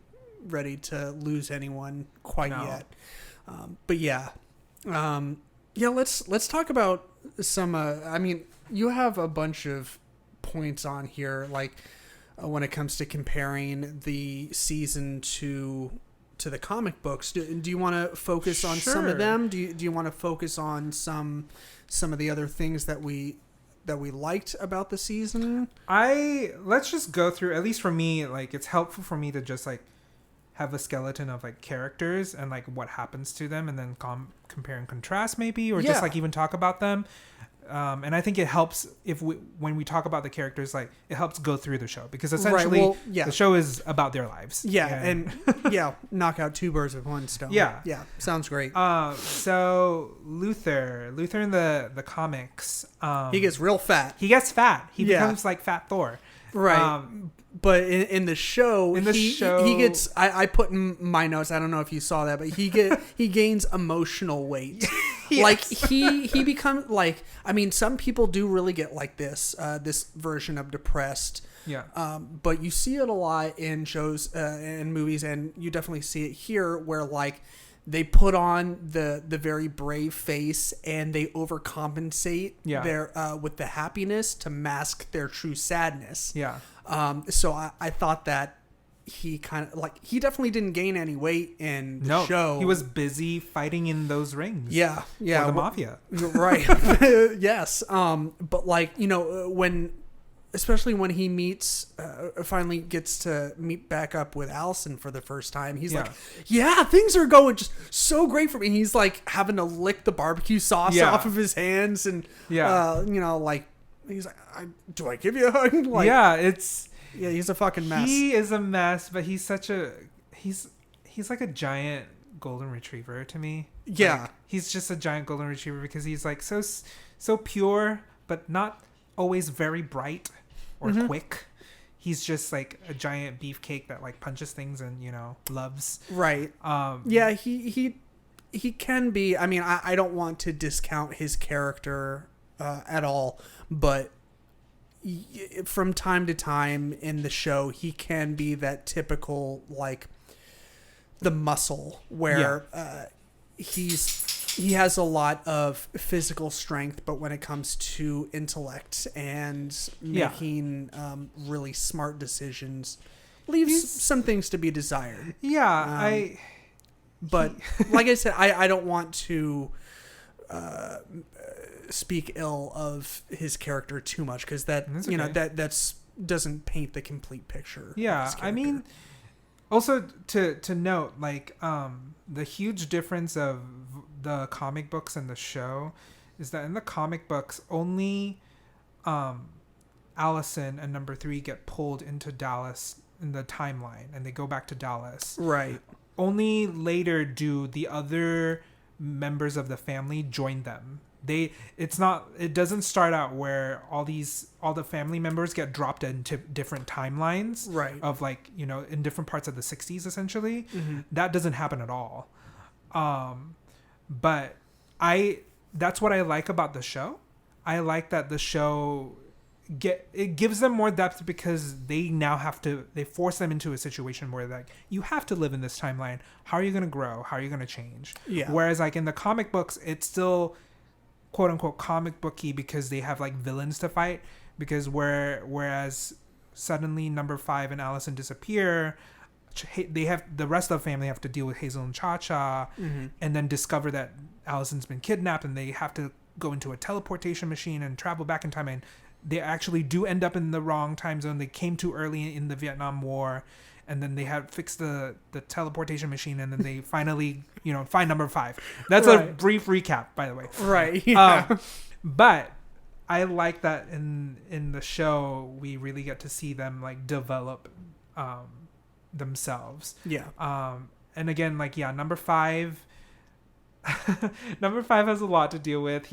ready to lose anyone quite yet. But yeah. Let's talk about some. I mean, you have a bunch of points on here, like when it comes to comparing the season to the comic books. Do you want to focus on some of them? Do you want to focus on some of the other things that we liked about the season? Let's just go through. At least for me, like it's helpful for me to just like have a skeleton of like characters and like what happens to them, and then compare and contrast maybe, or just like even talk about them. And I think it helps when we talk about the characters, like it helps go through the show, because essentially the show is about their lives. Yeah. And knock out two birds with one stone. Yeah. Yeah. Sounds great. So Luther in the comics, he gets real fat. He becomes like Fat Thor. Right. But in the show, he gets. I put in my notes. I don't know if you saw that, but he gains emotional weight. Yes. Like he becomes like. I mean, some people do really get like this version of depressed. Yeah. But you see it a lot in shows and movies, and you definitely see it here, where like they put on the very brave face and they overcompensate their with the happiness to mask their true sadness. Yeah. So I thought that he kind of like he definitely didn't gain any weight in the show. He was busy fighting in those rings. Yeah. For the mafia. Right. Yes. But like, you know, especially when he meets, finally gets to meet back up with Allison for the first time. He's like, yeah, things are going just so great for me. He's like having to lick the barbecue sauce off of his hands. And, you know, like, he's like, do I give you a hug? Like, he's a fucking mess. He is a mess, but he's such a, he's like a giant golden retriever to me. Yeah. Like, he's just a giant golden retriever because he's like so pure, but not always very bright or quick. He's just like a giant beefcake that like punches things and, you know, loves. Right. Yeah, he can be. I mean, I don't want to discount his character at all, but from time to time in the show, he can be that typical like the muscle where he has a lot of physical strength, but when it comes to intellect and making really smart decisions, leaves some things to be desired. Yeah, But like I said, I don't want to speak ill of his character too much because you know that's doesn't paint the complete picture. Yeah, I mean, also to note like the huge difference of the comic books and the show is that in the comic books only Allison and number 3 get pulled into Dallas in the timeline and they go back to Dallas. Right. Only later do the other members of the family join them. It doesn't start out where all the family members get dropped into different timelines, right, of like, you know, in different parts of the 60s essentially. That doesn't happen at all. But that's what I like about the show. I like that the show it gives them more depth because they force them into a situation where like you have to live in this timeline. How are you going to grow? How are you going to change? Yeah. Whereas like in the comic books, it's still quote unquote comic booky because they have like villains to fight. Because whereas suddenly number 5 and Allison disappear, they have the rest of the family have to deal with Hazel and Cha-Cha, and then discover that Allison's been kidnapped, and they have to go into a teleportation machine and travel back in time, and they actually do end up in the wrong time zone. They came too early in the Vietnam War, and then they had fixed the teleportation machine, and then they finally, you know, find number 5. That's a brief recap, by the way. Right. Yeah. But I like that in the show we really get to see them like develop themselves. Yeah. And again, like, yeah, number 5 number 5 has a lot to deal with.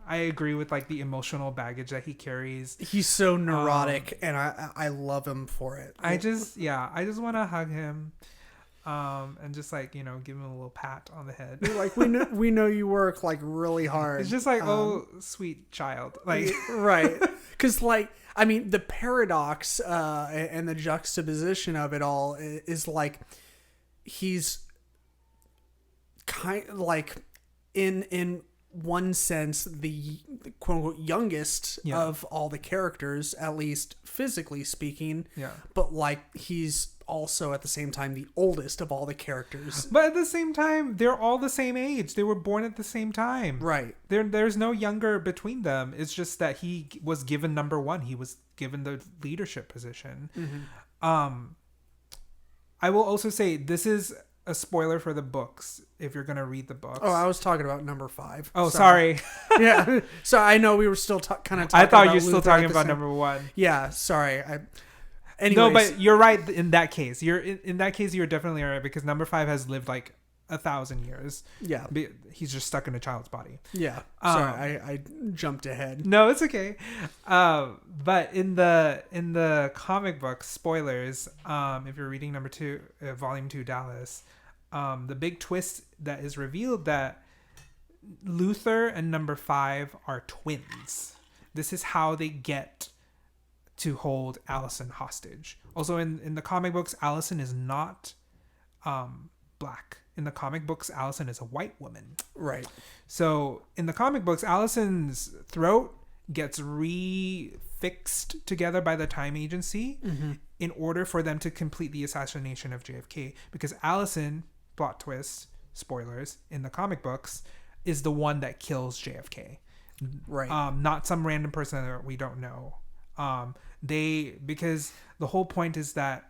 I agree with like the emotional baggage that he carries. He's so neurotic, and I love him for it. I just want to hug him, and just like, you know, give him a little pat on the head. Like, we know you work like really hard. It's just like, oh, sweet child, like right, because like, I mean, the paradox and the juxtaposition of it all is like he's kind of like in one sense the quote unquote youngest of all the characters, at least physically speaking. Yeah. But like he's also at the same time the oldest of all the characters. But at the same time, they're all the same age. They were born at the same time. Right. There's no younger between them. It's just that he was given number 1. He was given the leadership position. I will also say this is a spoiler for the books if you're gonna read the books. Oh, I was talking about number 5. Oh, sorry. Yeah. So I know we were still kind of talking I thought about you were still Luther talking about number 1. Yeah, sorry. Anyways. No, but you're right in that case. In that case you're definitely right, because number 5 has lived like 1,000 years. Yeah. He's just stuck in a child's body. Yeah. Sorry, I jumped ahead. No, it's okay. But in the comic book, spoilers, if you're reading number 2, volume 2, Dallas, the big twist that is revealed that Luther and number 5 are twins. This is how they get to hold Allison hostage. Also, in the comic books, Allison is not black. In the comic books, Allison is a white woman. Right. So in the comic books, Allison's throat gets refixed together by the Time Agency in order for them to complete the assassination of JFK. Because Allison, plot twist, spoilers, in the comic books, is the one that kills JFK. Right. Not some random person that we don't know. Because the whole point is that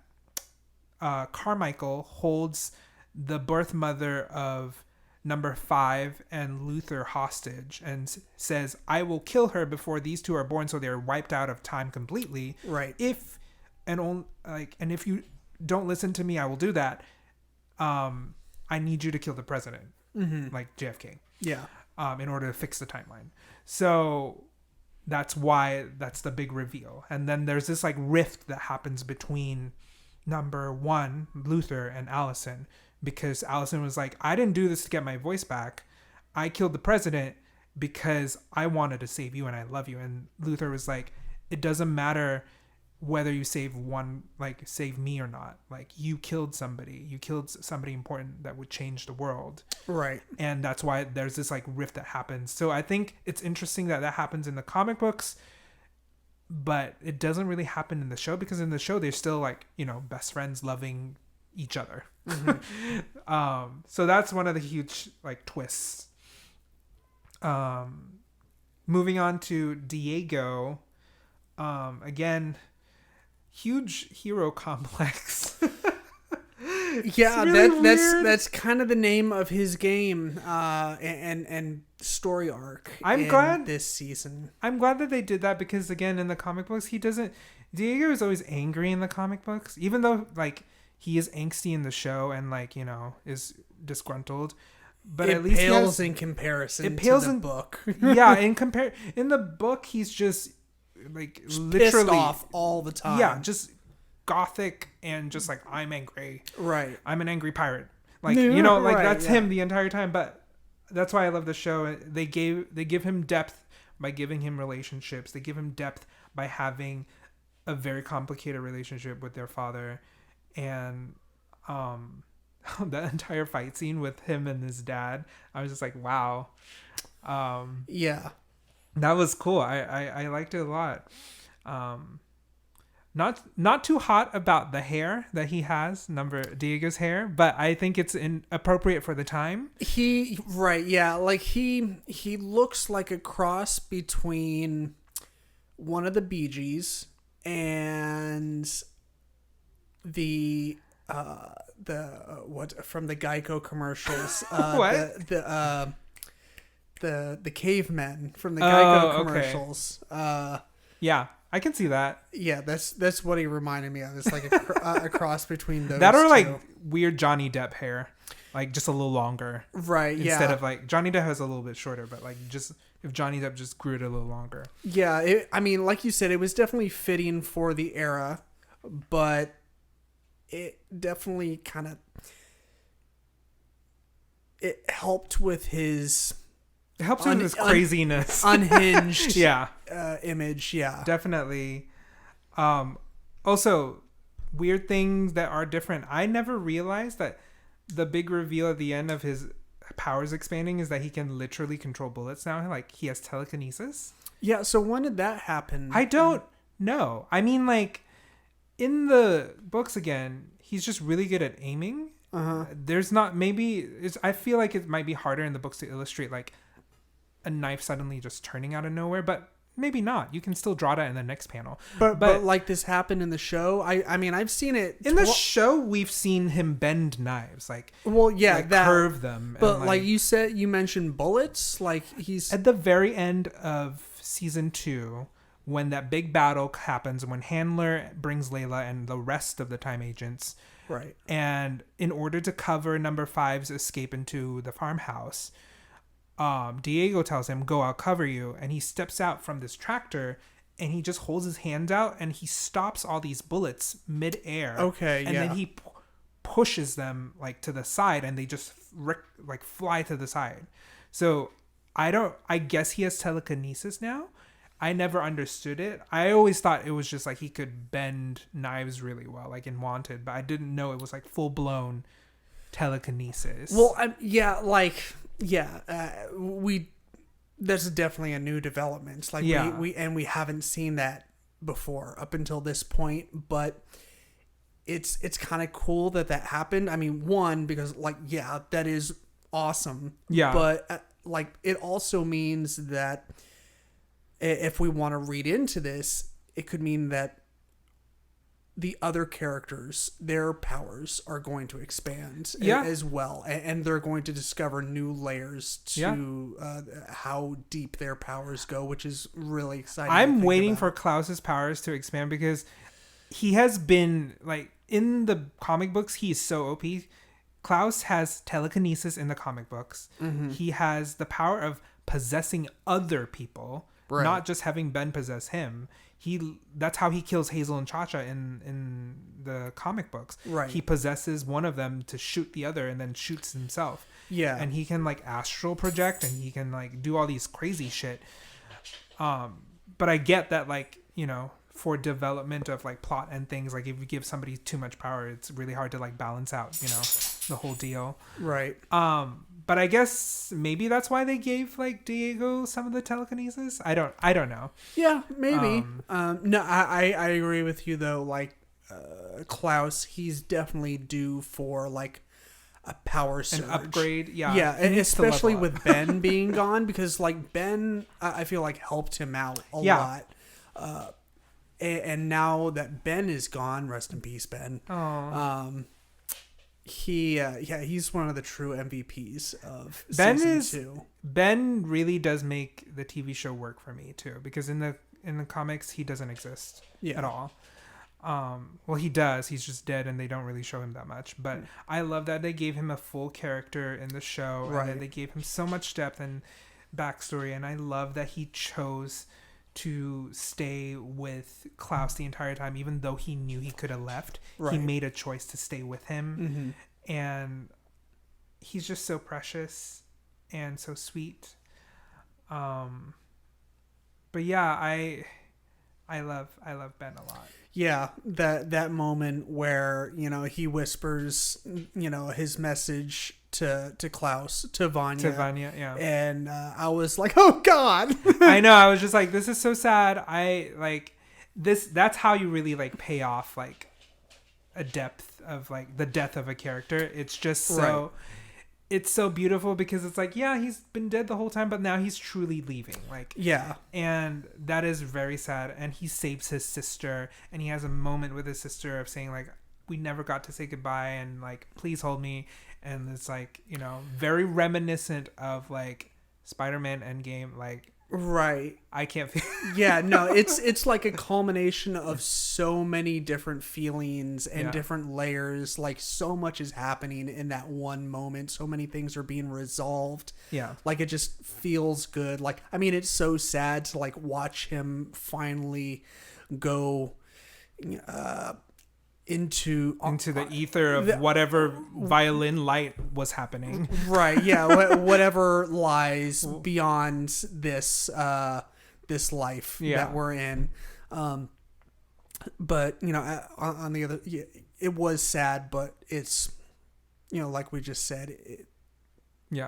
Carmichael holds the birth mother of number 5 and Luther hostage and says, I will kill her before these two are born, so they're wiped out of time completely. Right. If you don't listen to me, I will do that. I need you to kill the president, like JFK. Yeah. In order to fix the timeline. So that's why that's the big reveal. And then there's this like rift that happens between number 1, Luther, and Allison, because Allison was like, I didn't do this to get my voice back. I killed the president because I wanted to save you and I love you. And Luther was like, it doesn't matter whether you save me or not. Like, you killed somebody important that would change the world. Right. And that's why there's this like rift that happens. So I think it's interesting that happens in the comic books, but it doesn't really happen in the show, because in the show they're still like, best friends loving each other. So that's one of the huge like twists. Moving on to Diego, again, huge hero complex. Yeah, really that's kind of the name of his game, and story arc. I'm glad this season. I'm glad that they did that, because again, in the comic books, Diego is always angry in the comic books, even though like he is angsty in the show and like is disgruntled. But it at least pales in comparison to the book. Yeah, in the book, he's just like literally pissed off all the time. Yeah, just gothic and just like, I'm angry. Right. I'm an angry pirate. Like, right, that's him the entire time. But that's why I love the show. They give him depth by giving him relationships. They give him depth by having a very complicated relationship with their father. And that entire fight scene with him and his dad, I was just like, wow. Yeah. That was cool. I liked it a lot. Not too hot about the hair that he has, Diego's hair, but I think it's appropriate for the time. Like he looks like a cross between one of the Bee Gees and the from the Geico commercials. What? The cavemen from the Geico commercials. Okay. Yeah, I can see that. Yeah, that's what he reminded me of. It's like a cross between those that or two. Like weird Johnny Depp hair, like just a little longer. Right. Instead of like Johnny Depp has a little bit shorter, but like just if Johnny Depp just grew it a little longer. Yeah, I mean, like you said, it was definitely fitting for the era, but it definitely it helped with his. It helps with his craziness, unhinged, yeah, image, yeah, definitely. Also, weird things that are different. I never realized that the big reveal at the end of his powers expanding is that he can literally control bullets now. Like, he has telekinesis. Yeah. So when did that happen? I don't know. I mean, like in the books, again, he's just really good at aiming. There's not I feel like it might be harder in the books to illustrate like a knife suddenly just turning out of nowhere, but maybe not. You can still draw that in the next panel. But like this happened in the show. I mean, I've seen it in the show. We've seen him bend knives, curve them. But like you said, you mentioned bullets. Like he's at the very end of season 2, when that big battle happens, when Handler brings Layla and the rest of the Time Agents Right. And in order to cover number 5's escape into the farmhouse, Diego tells him, go, I'll cover you. And he steps out from this tractor and he just holds his hands out and he stops all these bullets mid-air. Okay, and then he pushes them like to the side and they just like fly to the side. So I guess he has telekinesis now. I never understood it. I always thought it was just like he could bend knives really well, like in Wanted, but I didn't know it was like full-blown telekinesis. Well, there's definitely a new development. Like we haven't seen that before up until this point, but it's kind of cool that happened. I mean, one, because that is awesome. Yeah. But it also means that if we want to read into this, it could mean that the other characters, their powers are going to expand as well. And they're going to discover new layers to how deep their powers go, which is really exciting. I'm waiting for Klaus's powers to expand because he has been, like, in the comic books, he's so OP. Klaus has telekinesis in the comic books. Mm-hmm. He has the power of possessing other people, not just having Ben possess him. That's how he kills Hazel and Cha-Cha in the comic books. Right. He possesses one of them to shoot the other and then shoots himself. Yeah. And he can like astral project and he can like do all these crazy shit. But I get that, like, you know, for development of like plot and things, like if you give somebody too much power, it's really hard to like balance out, you know, the whole deal. Right. But I guess maybe that's why they gave like Diego some of the telekinesis. I don't know. Yeah, maybe. No, I agree with you though. Like Klaus, he's definitely due for like a power surge, an upgrade. Yeah, yeah, and especially with Ben being gone, because like Ben, I feel like helped him out a lot. And now that Ben is gone, rest in peace, Ben. He's one of the true MVPs of season 2. Ben really does make the TV show work for me too, because in the comics he doesn't exist at all. Well, he does. He's just dead, and they don't really show him that much. But I love that they gave him a full character in the show, and that they gave him so much depth and backstory. And I love that he chose to stay with Klaus the entire time, even though he knew he could have left. He made a choice to stay with him, and he's just so precious and so sweet. But yeah, I love Ben a lot. Yeah, that moment where, you know, he whispers, you know, his message to Klaus, to Vanya, yeah. And I was like, oh God. I know. I was just like, this is so sad. I like this. That's how you really like pay off like a depth of like the death of a character. It's just so it's so beautiful, because it's like, yeah, he's been dead the whole time, but now he's truly leaving. Like, yeah. And that is very sad. And he saves his sister, and he has a moment with his sister of saying like, we never got to say goodbye, and like, please hold me. And it's like, you know, very reminiscent of like Spider-Man Endgame. Like, right. I can't feel. Yeah, no, it's like a culmination of so many different feelings and different layers. Like, so much is happening in that one moment. So many things are being resolved. Yeah. Like, it just feels good. Like, I mean, it's so sad to like watch him finally go into the ether of whatever violin light was happening. Right. Yeah. Whatever lies beyond this this life that we're in. But, you know, on the other, it was sad, but it's, you know, like we just said,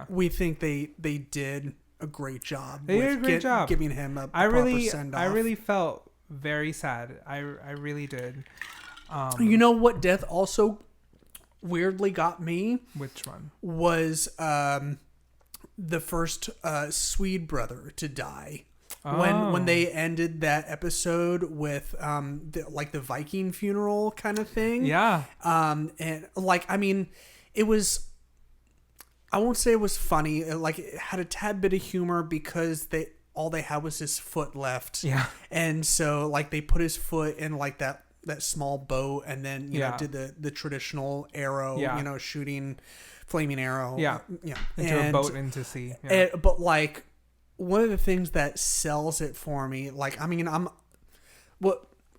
we think they did a great job. They did a great job giving him a proper send-off. I really felt very sad. I really did. You know what death also weirdly got me? Which one? Was the first Swede brother to die. When they ended that episode with the Viking funeral kind of thing. Yeah. And like, I mean, it was, I won't say it was funny. Like, it had a tad bit of humor because all they had was his foot left. Yeah. And so like they put his foot in like that, that small boat, and then you know did the traditional arrow, you know, shooting flaming arrow, into a boat into sea. Yeah. But like one of the things that sells it for me, like I mean,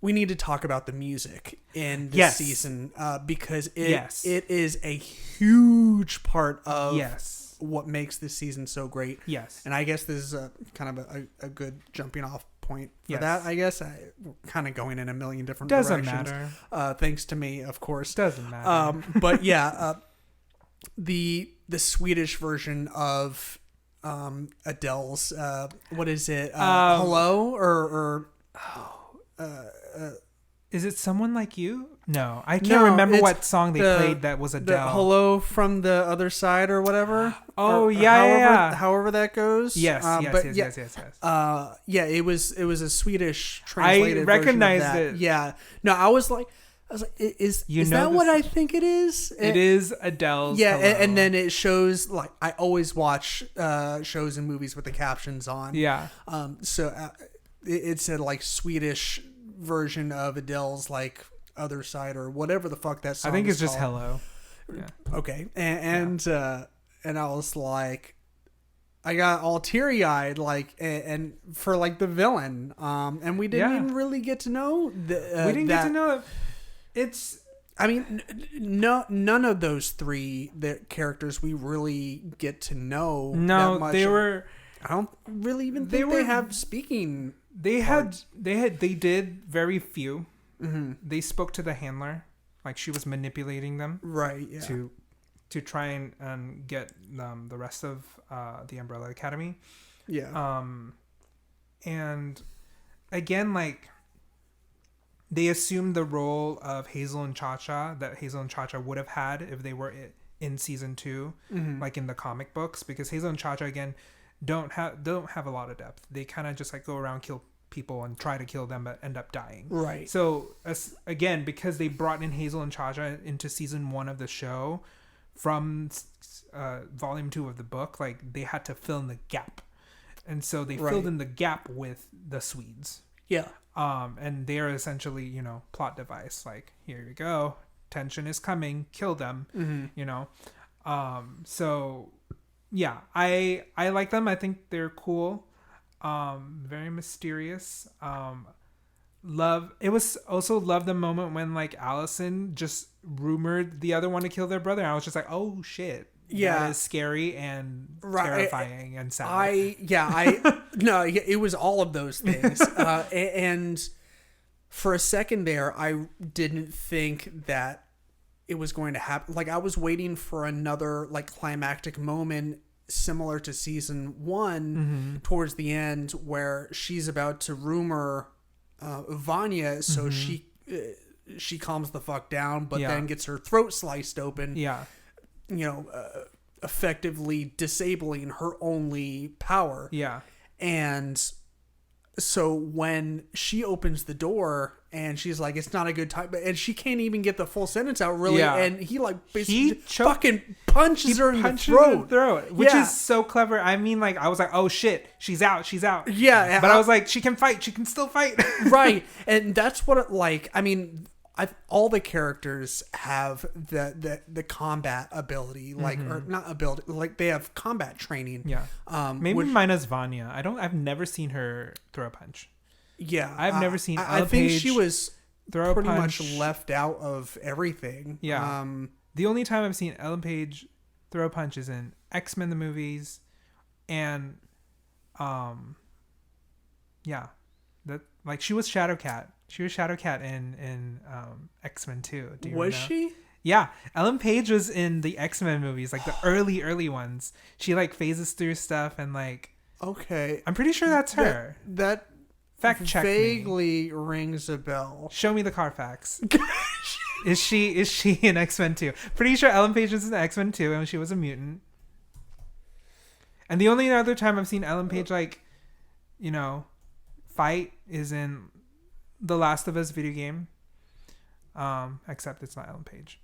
we need to talk about the music in this season because it is a huge part of what makes this season so great. Yes, and I guess this is a kind of a good jumping off point for that. I guess we're kind of going in a million different directions. Doesn't matter. Thanks to me, of course. Doesn't matter. But yeah, the Swedish version of Adele's what is it? Hello or is it Someone Like You? No, I can't remember what song they played that was Adele. The Hello from the Other Side or whatever. Oh, yeah. However that goes. Yes. Yeah, it was a Swedish translated I recognized version of that. it. Yeah. No, I was like, is that what I think it is? It is Adele's. Yeah, and then it shows, like, I always watch shows and movies with the captions on. Yeah. So it said, like, Swedish version of Adele's, like, Other Side or whatever the fuck that song is. I think it's just called. Hello. Yeah. Okay. And I was like, I got all teary-eyed, like, and for, like, the villain. And we didn't even really get to know we didn't get to know it's... I mean, none of those three characters we really get to know that much. They were... I don't really even think they have speaking... They did very few. Mm-hmm. They spoke to the handler, like she was manipulating them, right? Yeah. To try and get the rest of the Umbrella Academy. Yeah. And again, like they assumed the role of Hazel and Cha-Cha that Hazel and Cha-Cha would have had if they were in season 2, like in the comic books, because Hazel and Cha-Cha again don't have a lot of depth. They kind of just like go around, kill people and try to kill them but end up dying. Right. So again, because they brought in Hazel and Cha-Cha into season 1 of the show from volume 2 of the book, like they had to fill in the gap. And so they filled in the gap with the Swedes. Yeah. And they're essentially, you know, plot device. Like, here you go. Tension is coming. Kill them. You know. So yeah, I like them. I think they're cool. Very mysterious. It was also love the moment when like Allison just rumored the other one to kill their brother. And I was just like, oh shit. Yeah. That is scary and terrifying and sad. It was all of those things. And for a second there, I didn't think that it was going to happen. Like I was waiting for another like climactic moment similar to season 1 towards the end where she's about to rumor Vanya, so she calms the fuck down, but then gets her throat sliced open. Yeah, you know, effectively disabling her only power. Yeah, and so when she opens the door and she's like, it's not a good time, and she can't even get the full sentence out really, and he like basically fucking punches her in the throat. Which is so clever. I mean, like, I was like, oh shit, she's out. Yeah. But I was like, she can still fight. Right. And that's what I mean, all the characters have the combat ability, like, or not ability, like they have combat training. Yeah. Maybe minus Vanya. I've never seen her throw a punch. Yeah. I've never seen I think she was pretty much left out of everything. Yeah. The only time I've seen Ellen Page throw a punch is in X-Men the movies, and that like she was Shadowcat. She was Shadowcat in X-Men 2. Do you was know? she? Yeah, Ellen Page was in the X-Men movies, like the early ones. She like phases through stuff and like. Okay. I'm pretty sure that's her. That fact check vaguely rings a bell. Show me the Carfax. Is she in X-Men 2? Pretty sure Ellen Page was in X-Men 2 and she was a mutant. And the only other time I've seen Ellen Page like, you know, fight is in the Last of Us video game. Except it's not Ellen Page.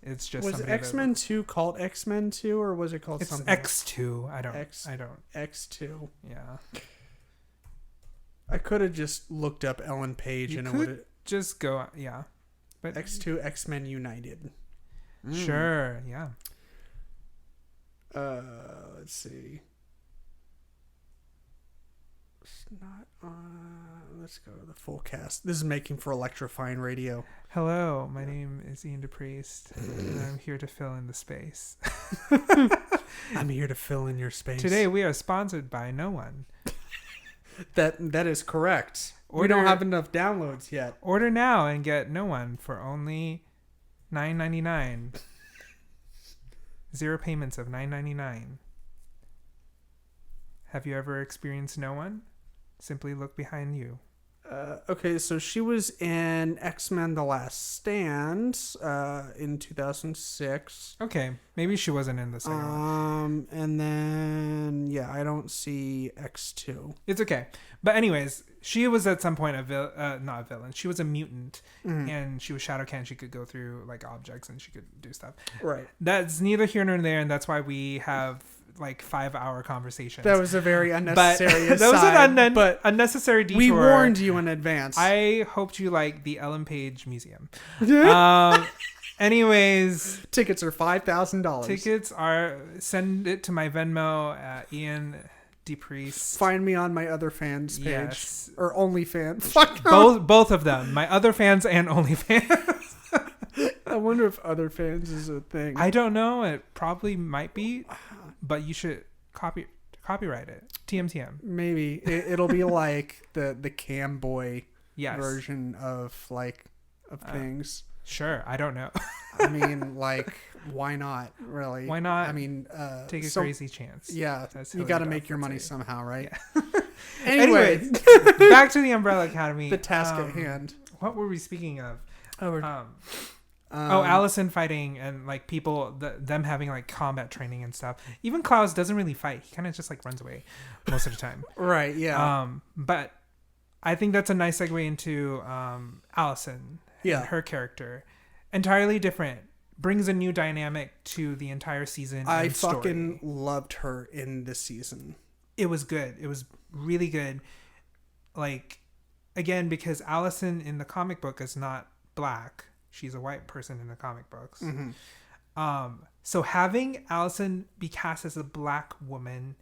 It's just was X-Men 2 called X-Men 2 or was it called something? It's X2. I don't. X2. Yeah. I could have just looked up Ellen Page and it would have just go, yeah. But X2 X-Men United. Sure, yeah. Let's see. It's not let's go to the full cast. This is making for electrifying radio. Hello, my name is Ian DePriest, and I'm here to fill in the space. I'm here to fill in your space. Today we are sponsored by no one. That is correct. We don't have enough downloads yet. Order now and get no one for only $9.99. 0 payments of $9.99. Have you ever experienced no one? Simply look behind you. Okay, so she was in X-Men: The Last Stand in 2006. Okay, maybe she wasn't in the second one. And then I don't see X2. It's okay, but anyways, she was at some point not a villain. She was a mutant, and she was Shadow Can. She could go through like objects and she could do stuff. Right. That's neither here nor there, and that's why we have like 5-hour conversations. That was a very unnecessary that was an unnecessary detour. We warned you in advance. I hoped you liked the Ellen Page Museum. Anyways, tickets are $5,000. Tickets are, send it to my Venmo at Ian DePriest. Find me on my other fans page. Yes. Or OnlyFans. Both of them. My other fans and OnlyFans. I wonder if other fans is a thing. I don't know. It probably might be, but you should copyright it. TM. Maybe it'll be like the cam boy version of things. Sure, I don't know. I mean, why not? Really? Why not? I mean, take a crazy chance. Yeah, you got to make your money somehow, right? Yeah. Anyway, back to the Umbrella Academy. The task at hand. What were we speaking of? Oh, Allison fighting and like people, them having like combat training and stuff. Even Klaus doesn't really fight. He kind of just like runs away most of the time. Right. Yeah. But I think that's a nice segue into Allison. Yeah. And her character, entirely different, brings a new dynamic to the entire season. I fucking loved her in this season. It was good. It was really good. Like, again, because Allison in the comic book is not black. She's a white person in the comic books. Mm-hmm. So having Allison be cast as a black woman,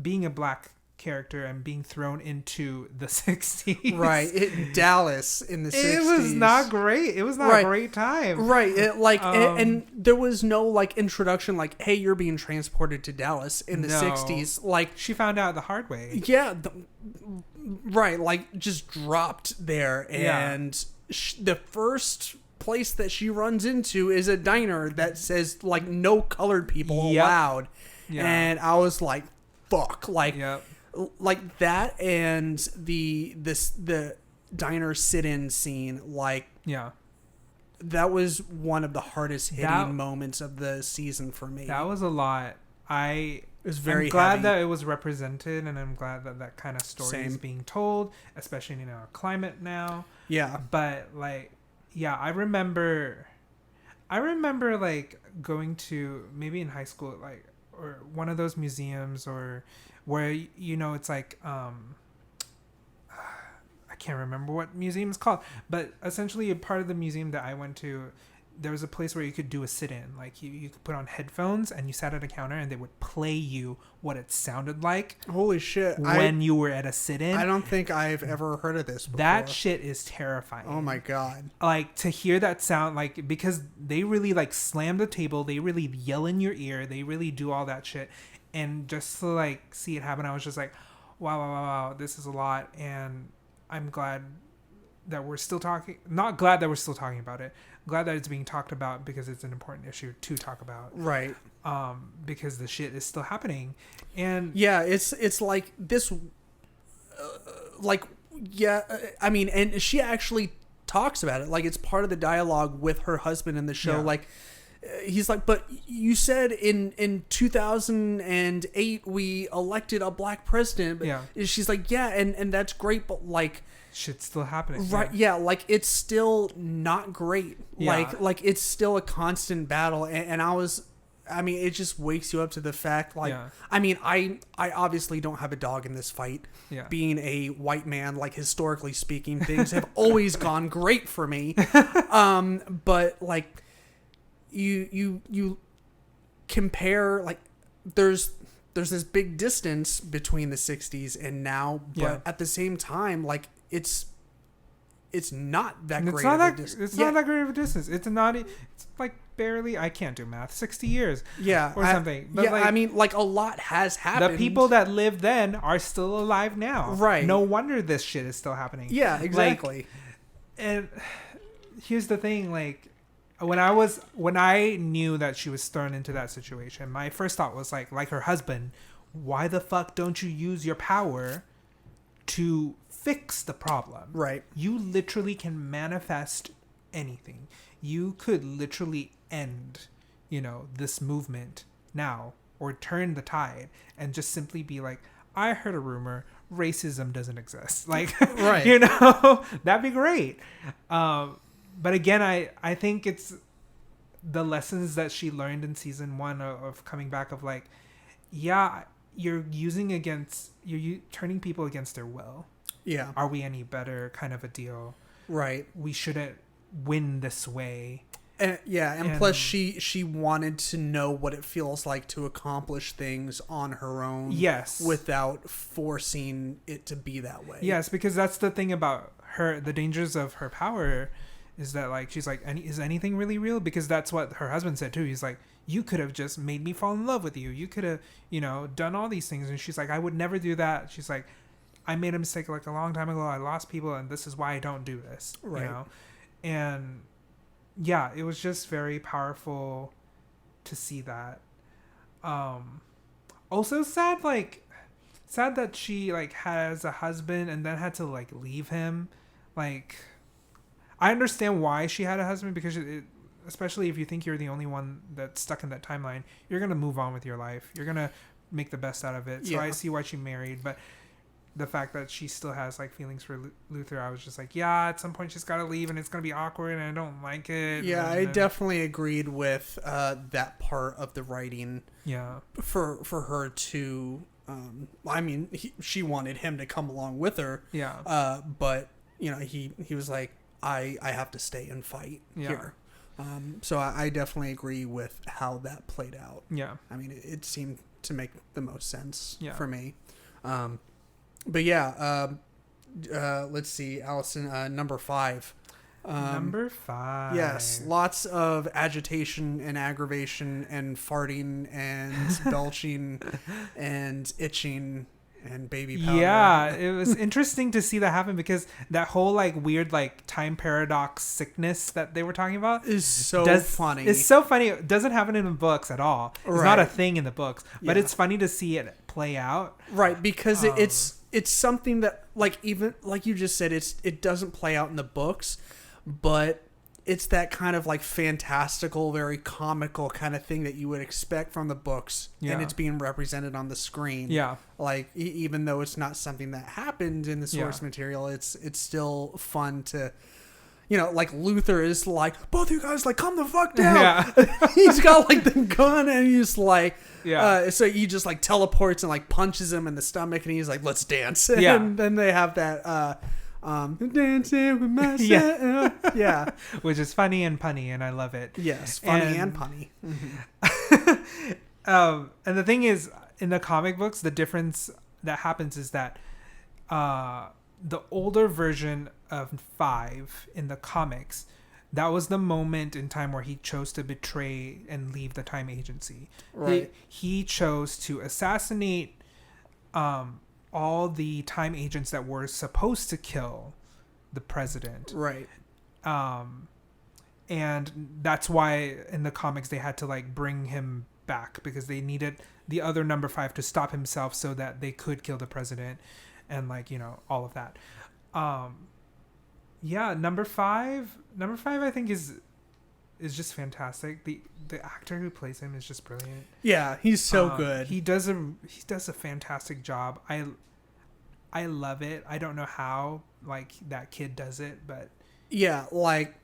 being a black character and being thrown into the 60s. Right. Dallas in the 60s. It was not great. It was not a great time. Right. And there was no like introduction like, hey, you're being transported to Dallas in the 60s. Like, she found out the hard way. Yeah. Right. Like, just dropped there. And the first place that she runs into is a diner that says like no colored people allowed. Yeah. And I was like, fuck. Like, like that, and the diner sit-in scene, like, that was one of the hardest hitting moments of the season for me. That was a lot. I'm very glad heavy. that it was represented, and I'm glad that that kind of story is being told, especially in our climate now. Yeah. But like, I remember like going to, maybe in high school, like, or one of those museums, or where, you know, it's like, I can't remember what museum it's called, but essentially a part of the museum that I went to, there was a place where you could do a sit-in. Like, you could put on headphones and you sat at a counter and they would play you what it sounded like. Holy shit. When you were at a sit-in. I don't think I've ever heard of this before. That shit is terrifying. Oh my God. Like, to hear that sound, like, because they really like slam the table, they really yell in your ear, they really do all that shit. And just to like see it happen, I was just like, wow, this is a lot. And I'm glad that we're still talking, not glad that we're still talking about it. I'm glad that it's being talked about, because it's an important issue to talk about. Right. Because the shit is still happening. And yeah, it's like this, I mean, and she actually talks about it. Like, it's part of the dialogue with her husband in the show. Yeah. Like, he's like, but you said in 2008 we elected a black president. Yeah. She's like, yeah, and that's great, but like, shit's still happening. Right. Yeah. Like, it's still not great. Yeah. Like it's still a constant battle. And I was, I mean, it just wakes you up to the fact, like, I mean, I obviously don't have a dog in this fight. Yeah. Being a white man, like, historically speaking, things have always gone great for me. But, like, you compare, like, there's this big distance between the 60s and now, but at the same time, like, it's not that great of a distance. It's not that great of a distance. It's like barely, I can't do math, 60 years. Yeah. Or something. But I mean, like, a lot has happened. The people that lived then are still alive now. Right. No wonder this shit is still happening. Yeah, exactly. Like, and here's the thing, like, when I knew that she was thrown into that situation, my first thought was like her husband, why the fuck don't you use your power to fix the problem? Right. You literally can manifest anything. You could literally end, this movement now, or turn the tide and just simply be like, I heard a rumor, racism doesn't exist. Like, right. That'd be great. But again, I think it's the lessons that she learned in season 1 of coming back of like, yeah, you're turning people against their will. Yeah. Are we any better kind of a deal? Right. We shouldn't win this way. And plus she wanted to know what it feels like to accomplish things on her own. Yes. Without forcing it to be that way. Yes, because that's the thing about her, the dangers of her power is that, like, she's like, is anything really real? Because that's what her husband said too. He's like, you could have just made me fall in love with you. You could have, done all these things. And she's like, I would never do that. She's like, I made a mistake like a long time ago. I lost people, and this is why I don't do this. Right. And yeah, it was just very powerful to see that. Also sad that she like has a husband and then had to like leave him. Like, I understand why she had a husband, because especially if you think you're the only one that's stuck in that timeline, you're going to move on with your life. You're going to make the best out of it. So I see why she married, but the fact that she still has like feelings for Luther, I was just like, yeah, at some point she's got to leave and it's going to be awkward and I don't like it. Yeah, I definitely agreed with that part of the writing. Yeah. For her to, I mean, she wanted him to come along with her. Yeah. But, he was like, I have to stay and fight here. So I definitely agree with how that played out. Yeah. I mean, it seemed to make the most sense for me. But yeah, let's see, Allison, number 5. Number 5. Yes, lots of agitation and aggravation and farting and belching and itching and baby powder. Yeah, it was interesting to see that happen, because that whole like weird like time paradox sickness that they were talking about is so funny. It's so funny. It doesn't happen in the books at all. It's not a thing in the books, but it's funny to see it play out. Right, because it's something that, like, even like you just said, it doesn't play out in the books, but it's that kind of like fantastical, very comical kind of thing that you would expect from the books, and it's being represented on the screen. Yeah, like even though it's not something that happened in the source material, it's still fun to, like Luther is like, both of you guys, like, calm the fuck down. Yeah. He's got like the gun and he's like, so he just like teleports and like punches him in the stomach and he's like, let's dance. Yeah. And then they have that, dancing with myself. Yeah. Which is funny and punny, and I love it. Yes, funny and punny. Mm-hmm. And the thing is, in the comic books, the difference that happens is that the older version of 5 in the comics, that was the moment in time where he chose to betray and leave the time agency. Right. He chose to assassinate all the time agents that were supposed to kill the president. Right. And that's why in the comics they had to like bring him back, because they needed the other number 5 to stop himself so that they could kill the president, and like, all of that. Number 5 I think is just fantastic. The actor who plays him is just brilliant. Yeah, he's so good. He does a fantastic job. I love it. I don't know how like that kid does it, but yeah, like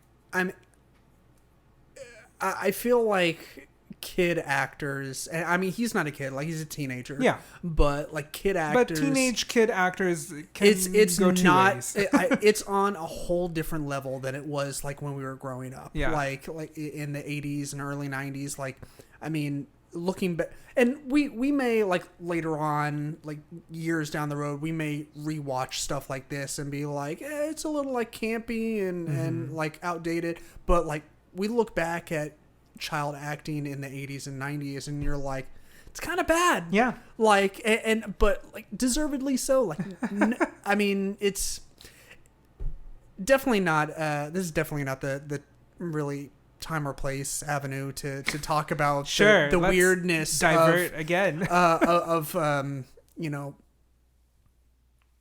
I feel like kid actors, and I mean he's not a kid, like he's a teenager, yeah, but like kid actors, but teenage kid actors can it's go not ways. It's on a whole different level than it was like when we were growing up, yeah, like in the 80s and early 90s. Like I mean, looking back, and we may like later on, like years down the road, we may rewatch stuff like this and be like, it's a little like campy and like outdated, but like we look back at child acting in the 80s and 90s and you're like, it's kind of bad, yeah, like and but like deservedly so, like I mean it's definitely not this is definitely not the really time or place avenue to talk about sure, the weirdness divert again of you know,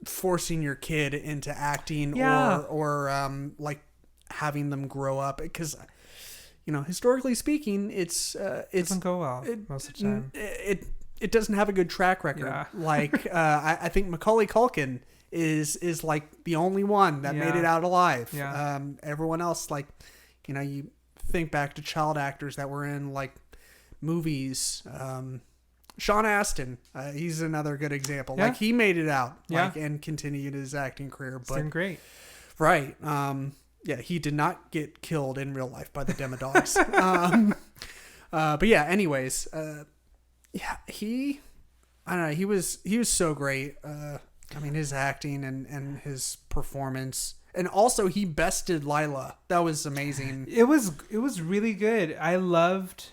forcing your kid into acting, yeah, or like having them grow up, because you know, historically speaking, it doesn't go well most of the time. It doesn't have a good track record. Yeah. Like I think Macaulay Culkin is like the only one that made it out alive. Yeah. Everyone else, like, you know, you think back to child actors that were in like movies. Sean Astin, he's another good example. Yeah. Like he made it out, Yeah. like, and continued his acting career. It's doing great. Right. Yeah, he did not get killed in real life by the Demodogs. But yeah, anyways, yeah, I don't know, he was so great. I mean, his acting and his performance, and also he bested Lila. That was amazing. It was really good. I loved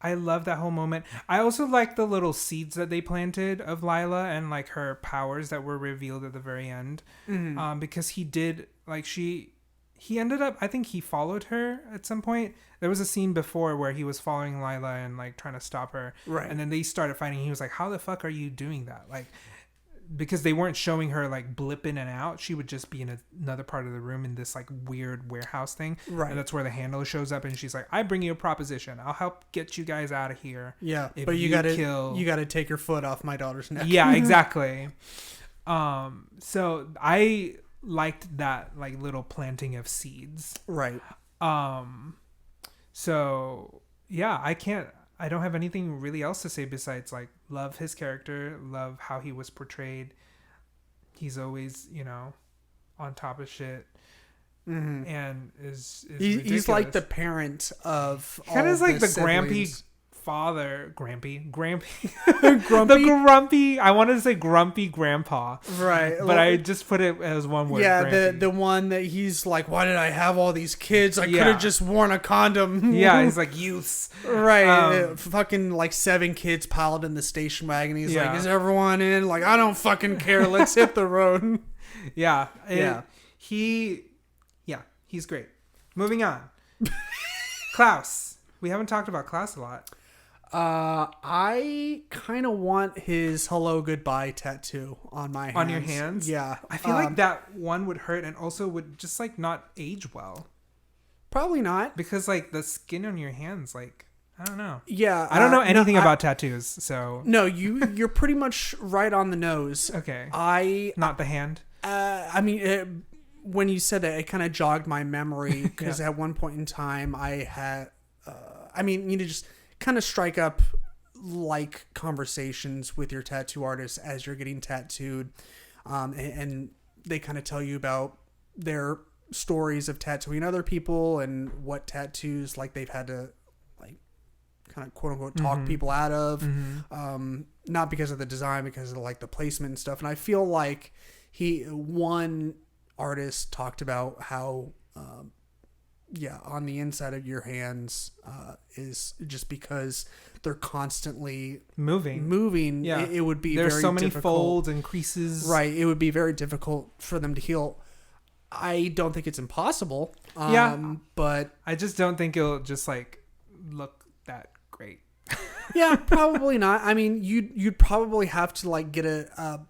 that whole moment. I also liked the little seeds that they planted of Lila and like her powers that were revealed at the very end. Mm-hmm. Because he did, like, he ended up, I think he followed her at some point. There was a scene before where he was following Lila and like trying to stop her. Right. And then they started fighting. He was like, how the fuck are you doing that? Like, because they weren't showing her like blip in and out. She would just be in another part of the room in this like weird warehouse thing. Right. And that's where the handler shows up and she's like, I bring you a proposition. I'll help get you guys out of here. Yeah. But you gotta take your foot off my daughter's neck. Yeah, exactly. So I liked that like little planting of seeds. Right. So yeah, I don't have anything really else to say besides like love his character, love how he was portrayed. He's always, you know, on top of shit, and is he's like the parent of kind of like the siblings. grampy father, grumpy. Grumpy? The grumpy. I wanted to say grumpy grandpa, right? But I just put it as one word. Yeah, grampy. the one that he's like, why did I have all these kids? I could have just worn a condom. Yeah, he's like youths. Right, fucking like 7 kids piled in the station wagon. He's like, is everyone in? Like, I don't fucking care. Let's hit the road. Yeah, yeah. He's great. Moving on. Klaus. We haven't talked about Klaus a lot. I kind of want his hello goodbye tattoo on my hands. On your hands? Yeah. I feel like that one would hurt and also would just like not age well. Probably not. Because like the skin on your hands, like, I don't know. Yeah. I don't know anything about tattoos, so. No, you're pretty much right on the nose. Okay. Not the hand? I mean, when you said that, it kind of jogged my memory because at one point in time I had, just kind of strike up like conversations with your tattoo artist as you're getting tattooed, and they kind of tell you about their stories of tattooing other people and what tattoos like they've had to like kind of quote unquote talk people out of, not because of the design, because of like the placement and stuff. And I feel like one artist talked about how on the inside of your hands is just because they're constantly moving. Yeah, it would be there's very so many difficult. folds and creases. Right, it would be very difficult for them to heal. I don't think it's impossible. But I just don't think it'll just like look that great. Yeah, probably not. I mean, you'd probably have to like get a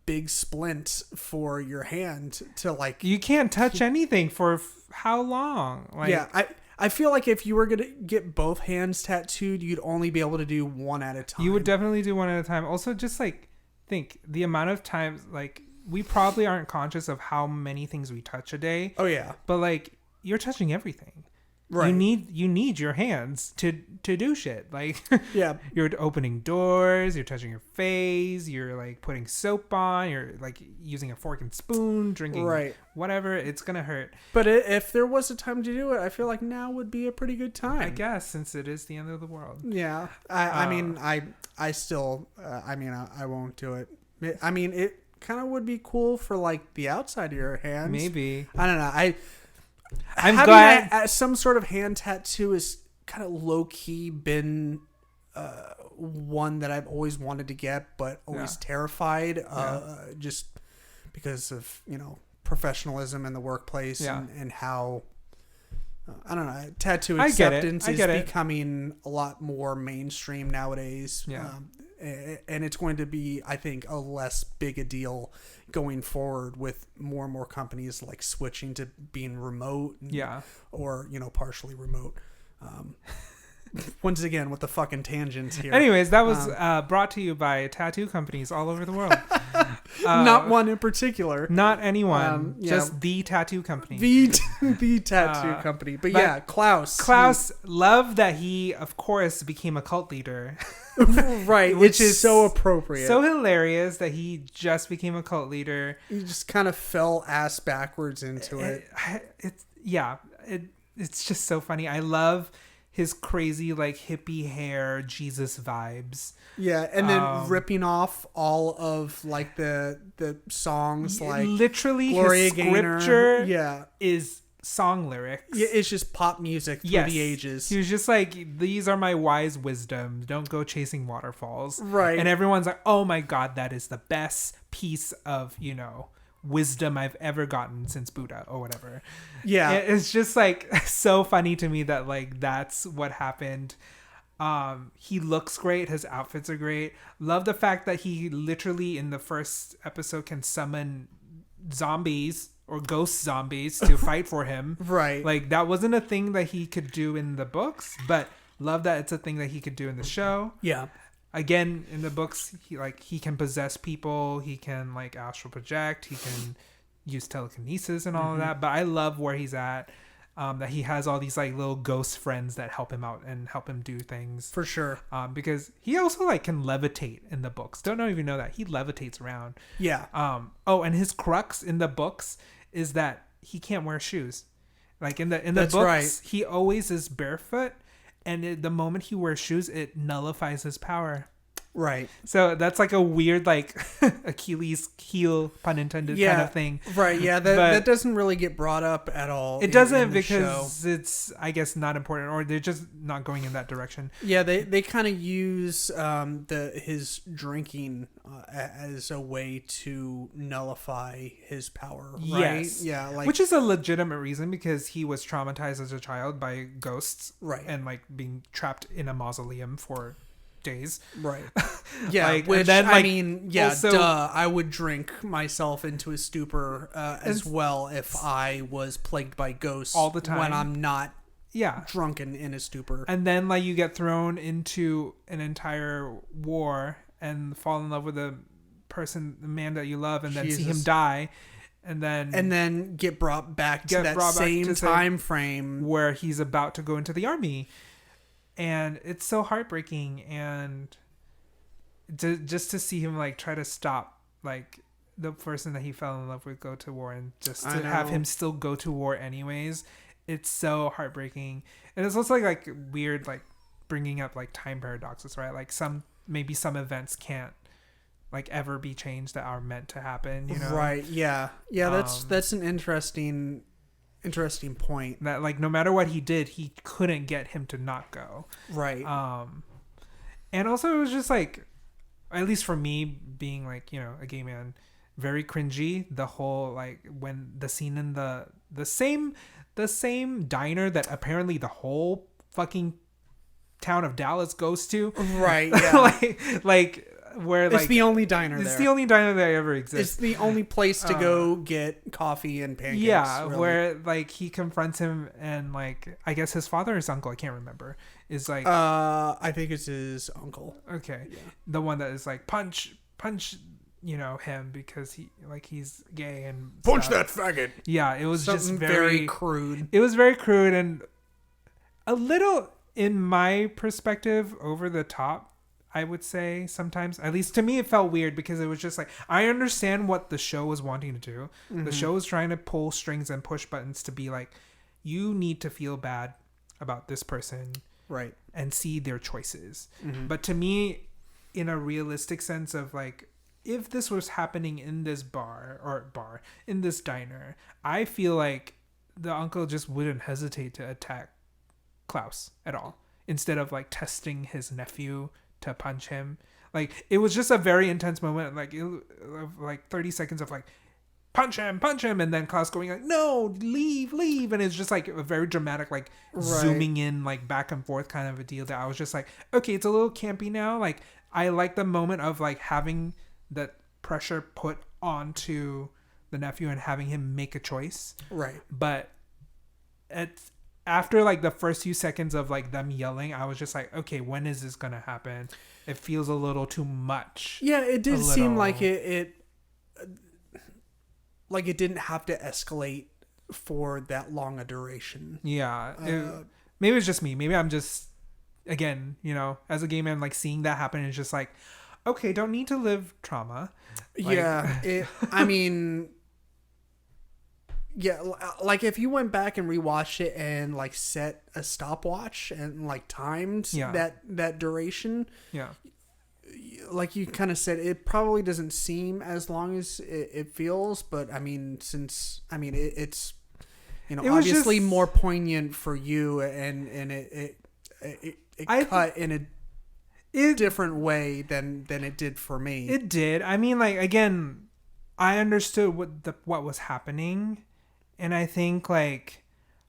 big splint for your hand to like. You can't touch anything for how long? Like, yeah, I feel like if you were gonna get both hands tattooed, you'd only be able to do one at a time. You would definitely do one at a time. Also, just like think the amount of times like we probably aren't conscious of how many things we touch a day. Oh yeah, but like you're touching everything. Right. You need your hands to do shit. Like, yeah, you're opening doors, you're touching your face, you're like putting soap on, you're like using a fork and spoon, drinking whatever. It's gonna hurt. But if there was a time to do it, I feel like now would be a pretty good time. I guess, since it is the end of the world. Yeah. I mean, I still, I won't do it. I mean, it kind of would be cool for like the outside of your hands. Maybe. I don't know. I'm having glad some sort of hand tattoo is kind of low key been one that I've always wanted to get, but always terrified, just because of professionalism in the workplace and how I don't know, tattoo acceptance is becoming a lot more mainstream nowadays. Yeah. And it's going to be, I think, a less big a deal going forward with more and more companies like switching to being remote or partially remote. Once again with the fucking tangents here. Anyways, that was brought to you by tattoo companies all over the world. Not one in particular. Not anyone. Just the tattoo company. The tattoo company. But yeah, Klaus. Love that he, of course, became a cult leader. Right. Which is so appropriate. So hilarious that he just became a cult leader. He just kind of fell ass backwards into it. It's just so funny. I love his crazy like hippie hair Jesus vibes. Yeah, and then ripping off all of like the songs, like literally Gloria his Gaynor. scripture is song lyrics. Yeah, it's just pop music through the ages. He was just like, these are my wise wisdoms. Don't go chasing waterfalls. Right. And everyone's like, oh my God, that is the best piece of, wisdom I've ever gotten since Buddha or whatever. Yeah. It's just like so funny to me that like that's what happened. He looks great. His outfits are great. Love the fact that he literally in the first episode can summon zombies or ghost zombies to fight for him. Right. Like that wasn't a thing that he could do in the books, but love that it's a thing that he could do in the show. Yeah. Again, in the books, he can possess people. He can like astral project. He can use telekinesis and all of that. But I love where he's at. That he has all these like little ghost friends that help him out and help him do things. For sure. Because he also like can levitate in the books. Don't even know that he levitates around. Yeah. And his crux in the books is that he can't wear shoes. Like in the That's books, right. he always is barefoot, and the moment he wears shoes, it nullifies his power. Right. So that's like a weird like Achilles heel, pun intended, kind of thing. Right. Yeah. That doesn't really get brought up at all. It doesn't because it's, I guess, not important, or they're just not going in that direction. Yeah. They kind of use his drinking as a way to nullify his power. Right. Yes. Yeah. Like, which is a legitimate reason because he was traumatized as a child by ghosts. Right. And like being trapped in a mausoleum for days. Right. Yeah. Like, which then, like, I mean, yeah, also, I would drink myself into a stupor as well if I was plagued by ghosts all the time when I'm not drunken in a stupor. And then like you get thrown into an entire war and fall in love with the man that you love, and then see him die. And then get brought back to that same time frame where he's about to go into the army. And it's so heartbreaking, and just to see him like try to stop like the person that he fell in love with go to war, and just to have him still go to war anyways, it's so heartbreaking. And it's also like weird, like bringing up like time paradoxes, right? Like maybe some events can't like ever be changed that are meant to happen, Right. Yeah. That's an interesting point. That like no matter what he did, he couldn't get him to not go. Right. And also it was just like, at least for me being like, a gay man, very cringy. The whole like when the scene in the same diner that apparently the whole fucking town of Dallas goes to. Right. Yeah. like where it's the only diner there. It's the only diner that ever exists. It's the only place to go get coffee and pancakes. Yeah, really. where like he confronts him, and like I guess his father or his uncle, I can't remember, is like I think it's his uncle. Okay. Yeah. The one that is like punch him because he's gay and punch that faggot. Yeah, it was something just very crude. It was very crude, and a little, in my perspective, over the top, I would say sometimes. At least to me, it felt weird because it was just like, I understand what the show was wanting to do. Mm-hmm. The show was trying to pull strings and push buttons to be like, you need to feel bad about this person. Right. And see their choices. Mm-hmm. But to me, in a realistic sense of like, if this was happening in this in this diner, I feel like the uncle just wouldn't hesitate to attack Klaus at all, instead of like testing his nephew to punch him. Like, it was just a very intense moment, like 30 seconds of like, punch him, and then Klaus going like, no, leave, and it's just like a very dramatic, like zooming in, like back and forth kind of a deal that I was just like, okay, it's a little campy now. Like, I like the moment of like having that pressure put onto the nephew and having him make a choice. Right. But after like the first few seconds of like them yelling, I was just like, okay, when is this gonna happen? It feels a little too much. Yeah, it did seem like it didn't have to escalate for that long a duration. Yeah. Maybe it's just me. Maybe I'm just, again, you know, as a gay man, like seeing that happen is just like, okay, don't need to live trauma. Like, yeah. I mean, yeah, like if you went back and rewatched it and like set a stopwatch and like timed that duration. Yeah. Like you kind of said, it probably doesn't seem as long as it feels, but I mean, it's, you know, obviously just more poignant for you, and it cut in a different way than it did for me. It did. I mean, like, again, I understood what was happening, and I think, like,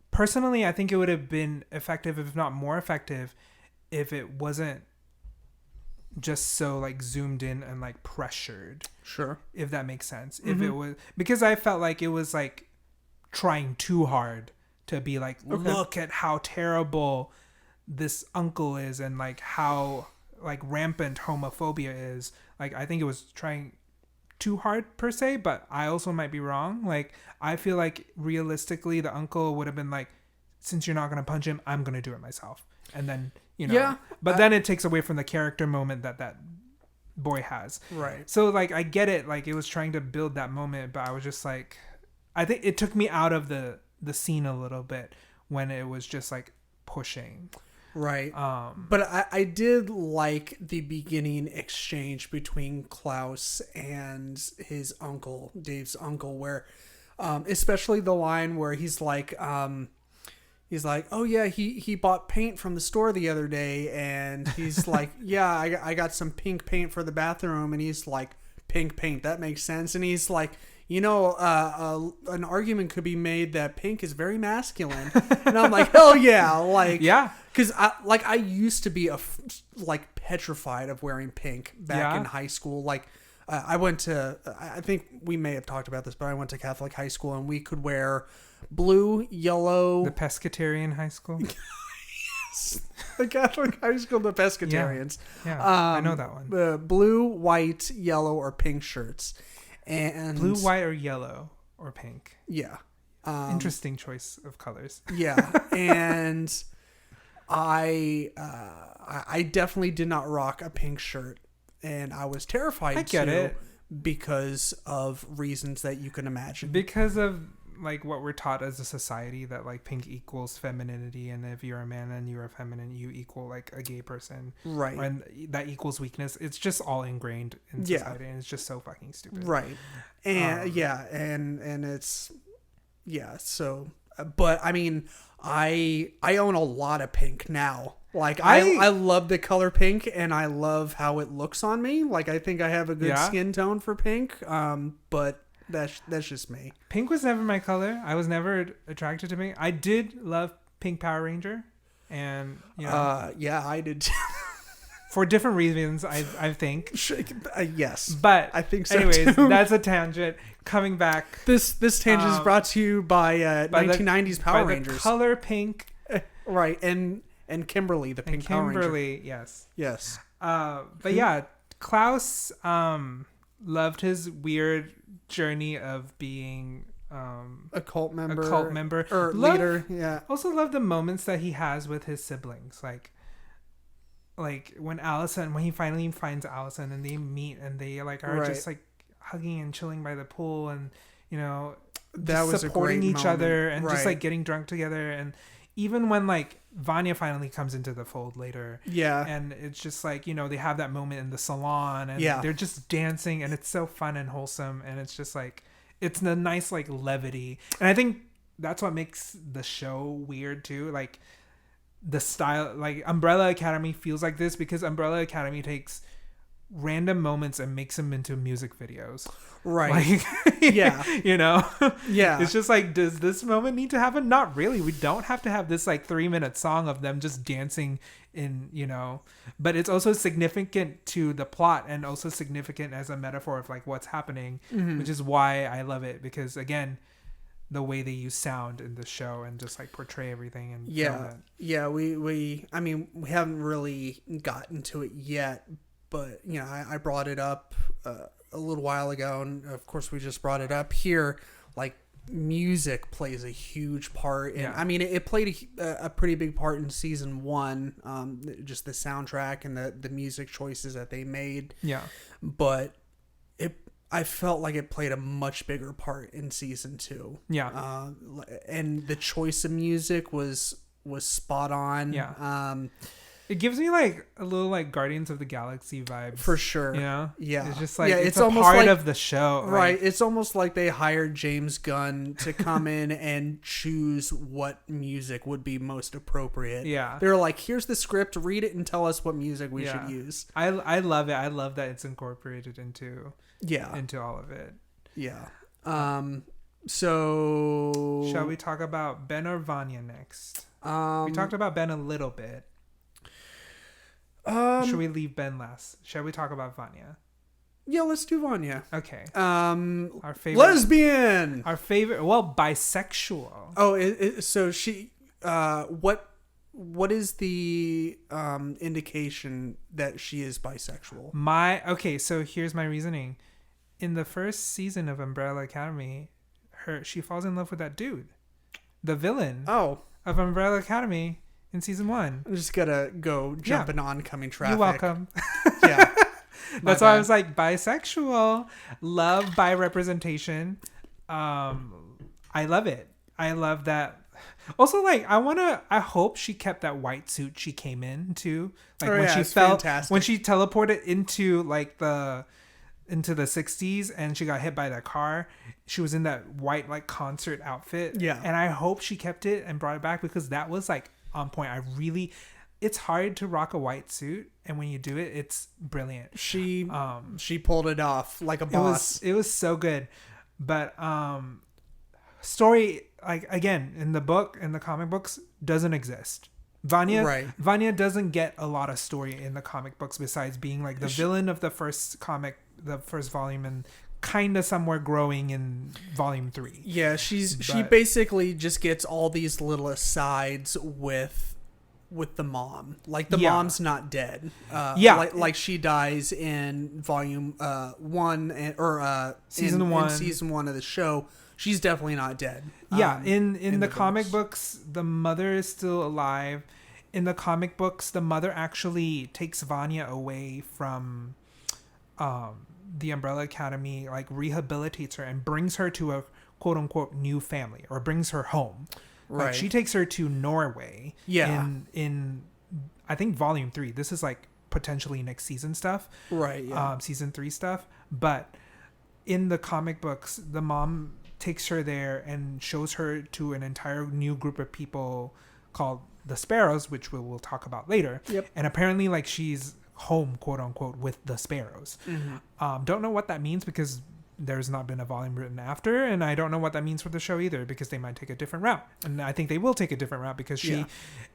personally, I think it would have been effective, if not more effective, if it wasn't just so like zoomed in and like pressured. Sure. If that makes sense. Mm-hmm. If it was, because I felt like it was like trying too hard to be like, look at how terrible this uncle is and like how like rampant homophobia is. Like, I think it was trying too hard per se, but I also might be wrong. Like, I feel like realistically the uncle would have been like, since you're not going to punch him, I'm going to do it myself. And then, you know, yeah, but then it takes away from the character moment that boy has. Right. So like, I get it. Like, it was trying to build that moment, but I was just like, I think it took me out of the scene a little bit when it was just like pushing. Right. But I did like the beginning exchange between Klaus and his uncle, Dave's uncle, where, especially the line where he's like, oh yeah, he bought paint from the store the other day, and he's like, yeah, I got some pink paint for the bathroom, and he's like, pink paint, that makes sense, and he's like, you know, an argument could be made that pink is very masculine, and I'm like, hell yeah, like, yeah, because I used to be like petrified of wearing pink back in high school, like. I went to, I think we may have talked about this, but I went to Catholic high school, and we could wear blue, yellow. The pescatarian high school? Yes. The Catholic high school, the pescatarians. Yeah, I know that one. The blue, white, yellow, or pink shirts. And blue, white, or yellow, or pink. Yeah. Interesting choice of colors. Yeah. And I definitely did not rock a pink shirt. And I was terrified because of reasons that you can imagine. Because of like what we're taught as a society, that like pink equals femininity, and if you're a man and you're a feminine, you equal like a gay person, right? And that equals weakness. It's just all ingrained in society, and it's just so fucking stupid, right? And and it's So, but I mean, I own a lot of pink now. Like, I love the color pink, and I love how it looks on me. Like, I think I have a good skin tone for pink. But that's just me. Pink was never my color. I was never attracted to pink. I did love Pink Power Ranger, and you know, I did too. For different reasons, I think. Yes, but I think so. Anyways, too. That's a tangent. Coming back, this tangent is brought to you by 1990s Power Rangers. The color pink, right? And Kimberly, the pink Power Ranger. Kimberly, yes. But yeah, Klaus loved his weird journey of being a cult member or leader. Yeah. Also love the moments that he has with his siblings, like when he finally finds Allison and they meet and they like are just like hugging and chilling by the pool and that was supporting each moment. other and just like getting drunk together. And even when like Vanya finally comes into the fold later, and it's just like they have that moment in the salon and they're just dancing and it's so fun and wholesome, and it's just like it's a nice like levity. And I think that's what makes the show weird too, like the style. Like Umbrella Academy feels like this because Umbrella Academy takes random moments and makes them into music videos, right? Like, it's just like, does this moment need to happen? Not really. We don't have to have this like 3-minute song of them just dancing in, but it's also significant to the plot and also significant as a metaphor of like what's happening, which is why I love it, because again, the way they use sound in the show and just like portray everything. And we haven't really gotten to it yet, but I brought it up a little while ago, and of course we just brought it up here. Like music plays a huge part, and it played a pretty big part in season 1. Just the soundtrack and the music choices that they made. Yeah, but I felt like it played a much bigger part in season 2. Yeah, and the choice of music was spot on. Yeah. It gives me like a little like Guardians of the Galaxy vibes. For sure. Yeah. It's just like it's almost part like, of the show. Right. Like, it's almost like they hired James Gunn to come in and choose what music would be most appropriate. Yeah. They're like, here's the script, read it and tell us what music we should use. I love it. I love that it's incorporated into all of it. Yeah. So shall we talk about Ben or Vanya next? We talked about Ben a little bit. Should we leave Ben last? Shall we talk about Vanya? Yeah, let's do Vanya. Okay. Our favorite lesbian. Our favorite, bisexual. Oh, so she. What is the indication that she is bisexual? So here's my reasoning. In the first season of Umbrella Academy, she falls in love with that dude, the villain. Of Umbrella Academy. In season 1. I'm just gonna go jumping oncoming traffic. You're welcome. Yeah. That's why I was like, bisexual. Love bi representation. I love it. I love that. Also, like, I hope she kept that white suit she came in to. Like when she teleported into like into the 60s and she got hit by that car, she was in that white like concert outfit. Yeah. And I hope she kept it and brought it back, because that was like on point. It's hard to rock a white suit, and when you do it, it's brilliant. She pulled it off like a boss. It was so good. But story, like, again, in the comic books, doesn't exist. Vanya doesn't get a lot of story in the comic books besides being like the villain of the first comic, the first volume, and kind of somewhere growing in volume 3. Yeah, she basically just gets all these little asides with the mom. Like the mom's not dead. Like she dies in volume 1 or season 1. In season 1 of the show. She's definitely not dead. Yeah, in the comic books, the mother is still alive. In the comic books, the mother actually takes Vanya away from the Umbrella Academy, like rehabilitates her and brings her to a quote unquote new family, or brings her home. Right. Like, she takes her to Norway. Yeah. In I think volume 3. This is like potentially next season stuff. Right. Yeah. Season 3 stuff. But in the comic books, the mom takes her there and shows her to an entire new group of people called the Sparrows, which we'll talk about later. Yep. And apparently, like, she's home, quote unquote, with the Sparrows. Mm-hmm. Don't know what that means, because there's not been a volume written after, and I don't know what that means for the show either, because they might take a different route. And I think they will take a different route, because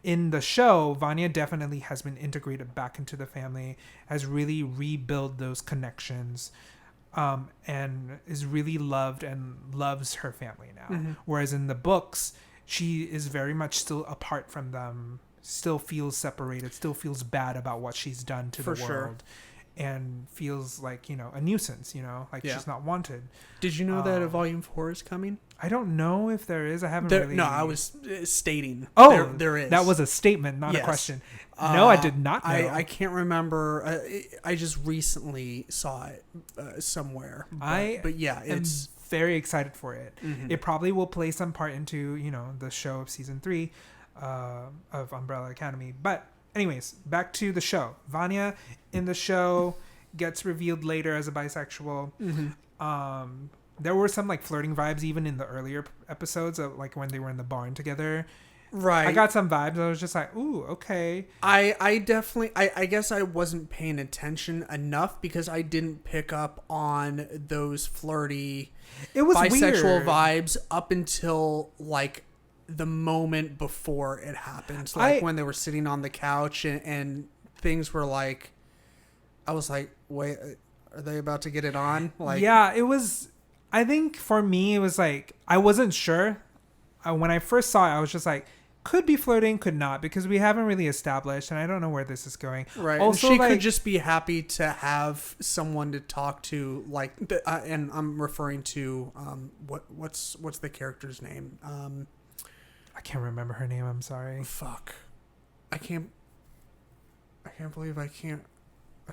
in the show, Vanya definitely has been integrated back into the family, has really rebuilt those connections, and is really loved and loves her family now. Mm-hmm. Whereas in the books, she is very much still apart from them, still feels separated, still feels bad about what she's done to the world. and feels like, you know, a nuisance, you know, like she's not wanted. Did you know that a volume 4 is coming? I don't know if there is. I haven't really. No, I was stating. Oh, there is. That was a statement, not a question. No, I did not know. I can't remember. I just recently saw it somewhere. But yeah, it's very excited for it. Mm-hmm. It probably will play some part into, you know, the show of season 3 of Umbrella Academy. But anyways, back to the show. Vanya in the show gets revealed later as a bisexual. Mm-hmm. There were some like flirting vibes even in the earlier episodes of like when they were in the barn together. Right. I got some vibes. I was just like, ooh, okay. I definitely, I guess I wasn't paying attention enough because I didn't pick up on those flirty bisexual weird vibes up until like the moment before it happened. Like when they were sitting on the couch and things were like, I was like, wait, are they about to get it on? Like, yeah, it was, I think for me, it was like, I wasn't sure. When I first saw it, I was just like, could be flirting, could not, because we haven't really established, and I don't know where this is going. Right. Also, she could just be happy to have someone to talk to, like, and I'm referring to what's the character's name? I can't remember her name. I'm sorry. Fuck. I can't believe I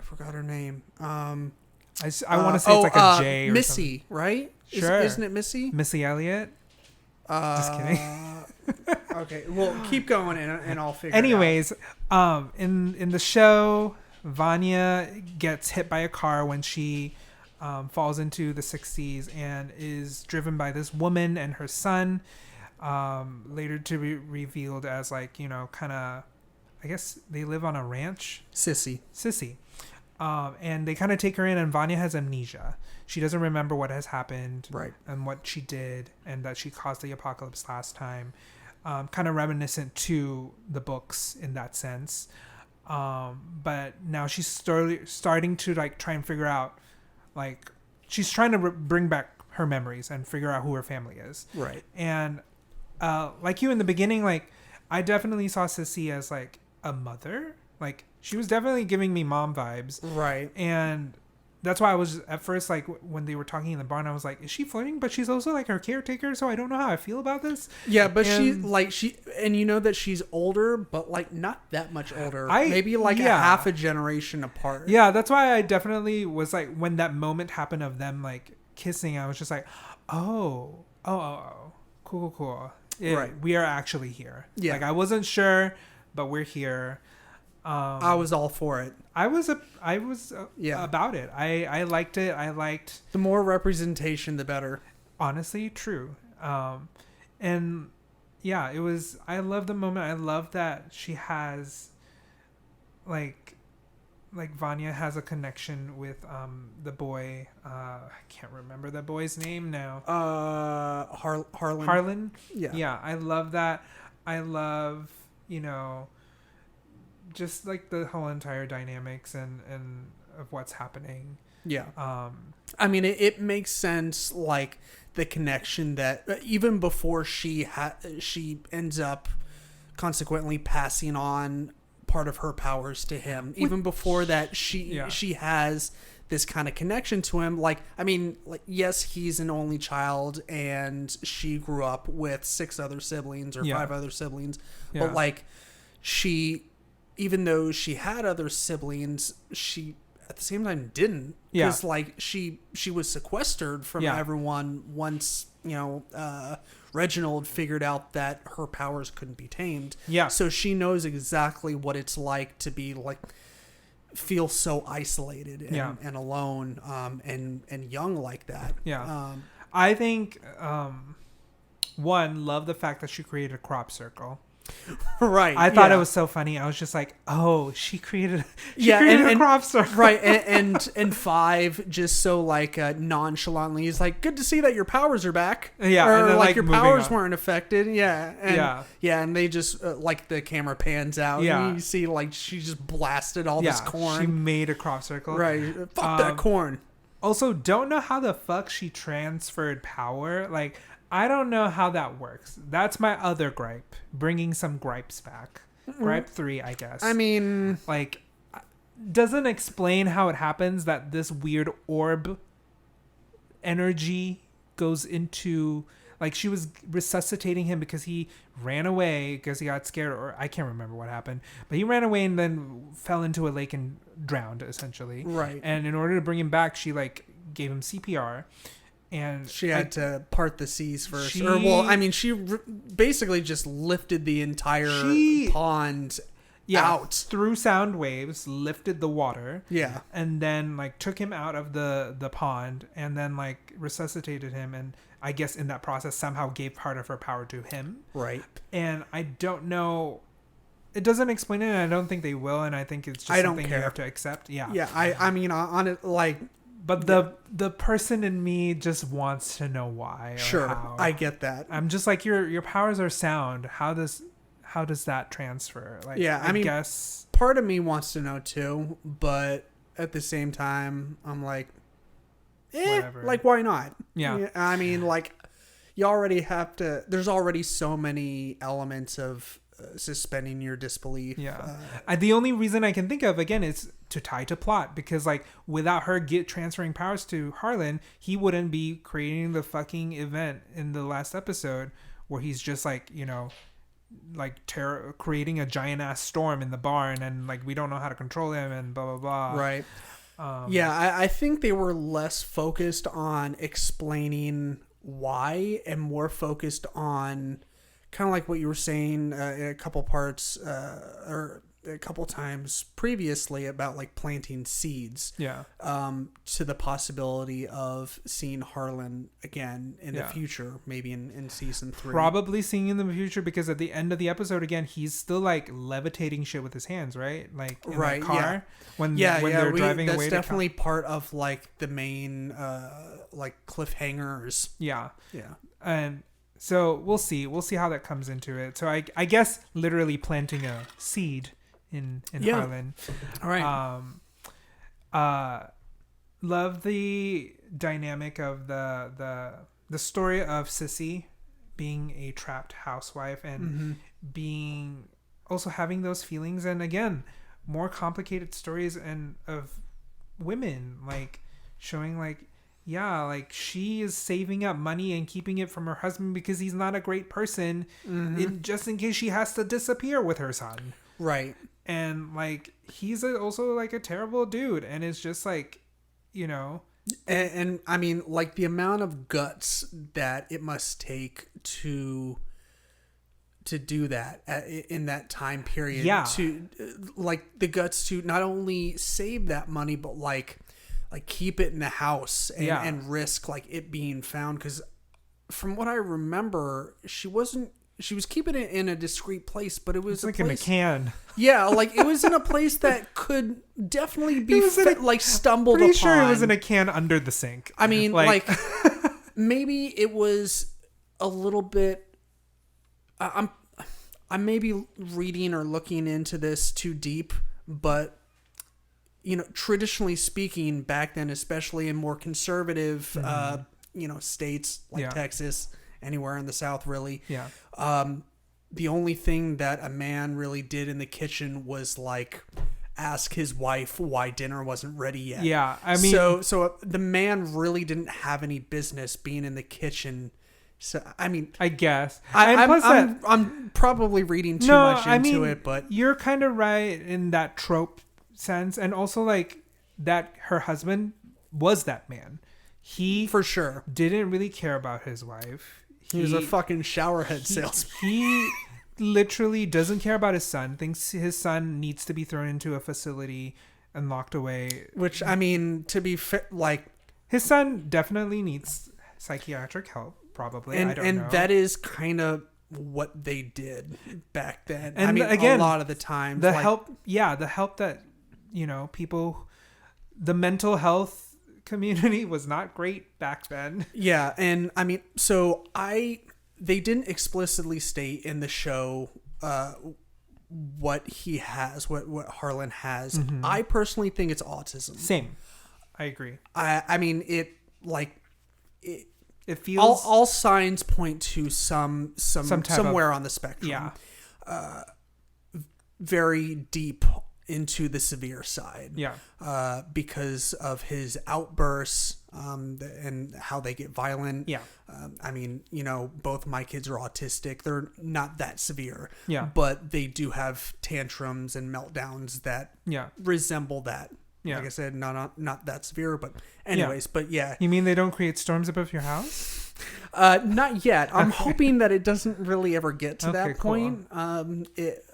forgot her name. I want to say it's like a J or Missy, something. Right? Sure. Isn't it Missy? Missy Elliott? Just kidding. Okay, well, keep going and I'll figure Anyways, it out. In the show, Vanya gets hit by a car when she falls into the 60s and is driven by this woman and her son, later to be revealed as like, you know, kind of, I guess they live on a ranch. Sissy. And they kind of take her in, and Vanya has amnesia. She doesn't remember what has happened, right, and what she did, and that she caused the apocalypse last time. Kind of reminiscent to the books in that sense. But now she's starting to like try and figure out, like, she's trying to bring back her memories and figure out who her family is. Right. And like you in the beginning, like I definitely saw Sissy as like a mother. Like she was definitely giving me mom vibes. Right. And that's why I was at first like when they were talking in the barn, I was like, is she flirting? But she's also like her caretaker, so I don't know how I feel about this. Yeah, but and you know that she's older, but like not that much older. Maybe like a half a generation apart. Yeah, that's why I definitely was like, when that moment happened of them like kissing, I was just like, oh, cool. Right. We are actually here. Yeah. Like I wasn't sure, but we're here. I was all for it. I was about it. I liked it. I liked the more representation, the better. Honestly, true. And yeah, it was. I love the moment. I love that she has, like Vanya has a connection with the boy. I can't remember the boy's name now. Harlan. Harlan. Yeah. Yeah. I love that. I love, you know, just like the whole entire dynamics and of what's happening. Yeah. I mean, it makes sense, like the connection that even before she ends up consequently passing on part of her powers to him. Even before that, she has this kind of connection to him. Like, I mean, like, yes, he's an only child and she grew up with 6 other siblings or 5 other siblings. Yeah. But like even though she had other siblings, she at the same time didn't. Because like she was sequestered from everyone once, you know, Reginald figured out that her powers couldn't be tamed. Yeah. So she knows exactly what it's like to be like, feel so isolated and alone, and young like that. Yeah. I think, love the fact that she created a crop circle. Right. I thought it was so funny. I was just like, oh, she created a crop circle. Right. And 5 just so like nonchalantly is like, good to see that your powers are back. Yeah. Or and then, like your powers weren't affected. Yeah. And, and they just like the camera pans out. Yeah. And you see like she just blasted all this corn. She made a crop circle. Right. Fuck that corn. Also, don't know how the fuck she transferred power. Like, I don't know how that works. That's my other gripe. Bringing some gripes back. Gripe 3, I guess. I mean, like, doesn't explain how it happens that this weird orb energy goes into, like, she was resuscitating him because he ran away because he got scared, or I can't remember what happened, but he ran away and then fell into a lake and drowned, essentially. Right. And in order to bring him back, she like gave him CPR, and she had to part the seas first. She basically just lifted the entire pond out through sound waves, lifted the water, and then like took him out of the pond, and then like resuscitated him, and I guess in that process somehow gave part of her power to him. Right. And I don't know, it doesn't explain it, and I don't think they will, and I think it's just something you have to accept. I mean on it, like, but the person in me just wants to know why. Sure, how. I get that. I'm just like, your powers are sound. How does that transfer? Like, I mean, guess part of me wants to know too, but at the same time, I'm like, whatever. Like, why not? Yeah. I mean, like, you already have to. There's already so many elements of suspending your disbelief. Yeah. The only reason I can think of, again, is to tie to plot, because like without her transferring powers to Harlan, he wouldn't be creating the fucking event in the last episode where he's just like, you know, like creating a giant ass storm in the barn, and like we don't know how to control him, and blah blah blah. Right. I think they were less focused on explaining why and more focused on kind of like what you were saying in a couple parts or a couple times previously about like planting seeds to the possibility of seeing Harlan again in the future, maybe in season 3. Probably seeing in the future, because at the end of the episode, again, he's still like levitating shit with his hands, right? Like in that car when they're driving away. That's definitely part of like the main like cliffhangers. Yeah. And so we'll see how that comes into it. So I guess literally planting a seed in Harlan. All right. Love the dynamic of the story of Sissy being a trapped housewife and being also having those feelings, and again, more complicated stories and of women, like showing like, like she is saving up money and keeping it from her husband because he's not a great person, just in case she has to disappear with her son. Right. And like he's also like a terrible dude, and it's just like, you know, and I mean, like the amount of guts that it must take to do that in that time period. To like the guts to not only save that money, but like keep it in the house and risk like it being found, because from what I remember, she was keeping it in a discreet place, but it was like in a can. Yeah, like it was in a place that could definitely be stumbled upon. Pretty sure it was in a can under the sink. I mean, like maybe it was a little bit. I'm maybe reading or looking into this too deep, but you know, traditionally speaking, back then, especially in more conservative, states like Texas, anywhere in the South, really. The only thing that a man really did in the kitchen was like ask his wife why dinner wasn't ready yet. Yeah, I mean, so the man really didn't have any business being in the kitchen. So I mean, I guess I'm probably reading too much into it, but you're kind of right in that trope sense, and also like that her husband was that man. He for sure didn't really care about his wife. He was a fucking showerhead salesman. He literally doesn't care about his son. Thinks his son needs to be thrown into a facility and locked away. Which, I mean, to be fair, like his son definitely needs psychiatric help, probably. I don't know. And that is kind of what they did back then. And I mean, again, a lot of the time, the help that, you know, people, the mental health community was not great back then. Yeah, and I mean, so they didn't explicitly state in the show what he has, what Harlan has. I personally think it's autism. Same. I agree. I mean, it feels all signs point to somewhere on the spectrum. Yeah. Very deep into the severe side. Yeah. Because of his outbursts and how they get violent. Yeah. I mean, both my kids are autistic. They're not that severe. Yeah. But they do have tantrums and meltdowns that resemble that. Yeah. Like I said, not that severe, but anyways, but yeah. You mean they don't create storms above your house? Not yet. I'm hoping that it doesn't really ever get to that point. Cool.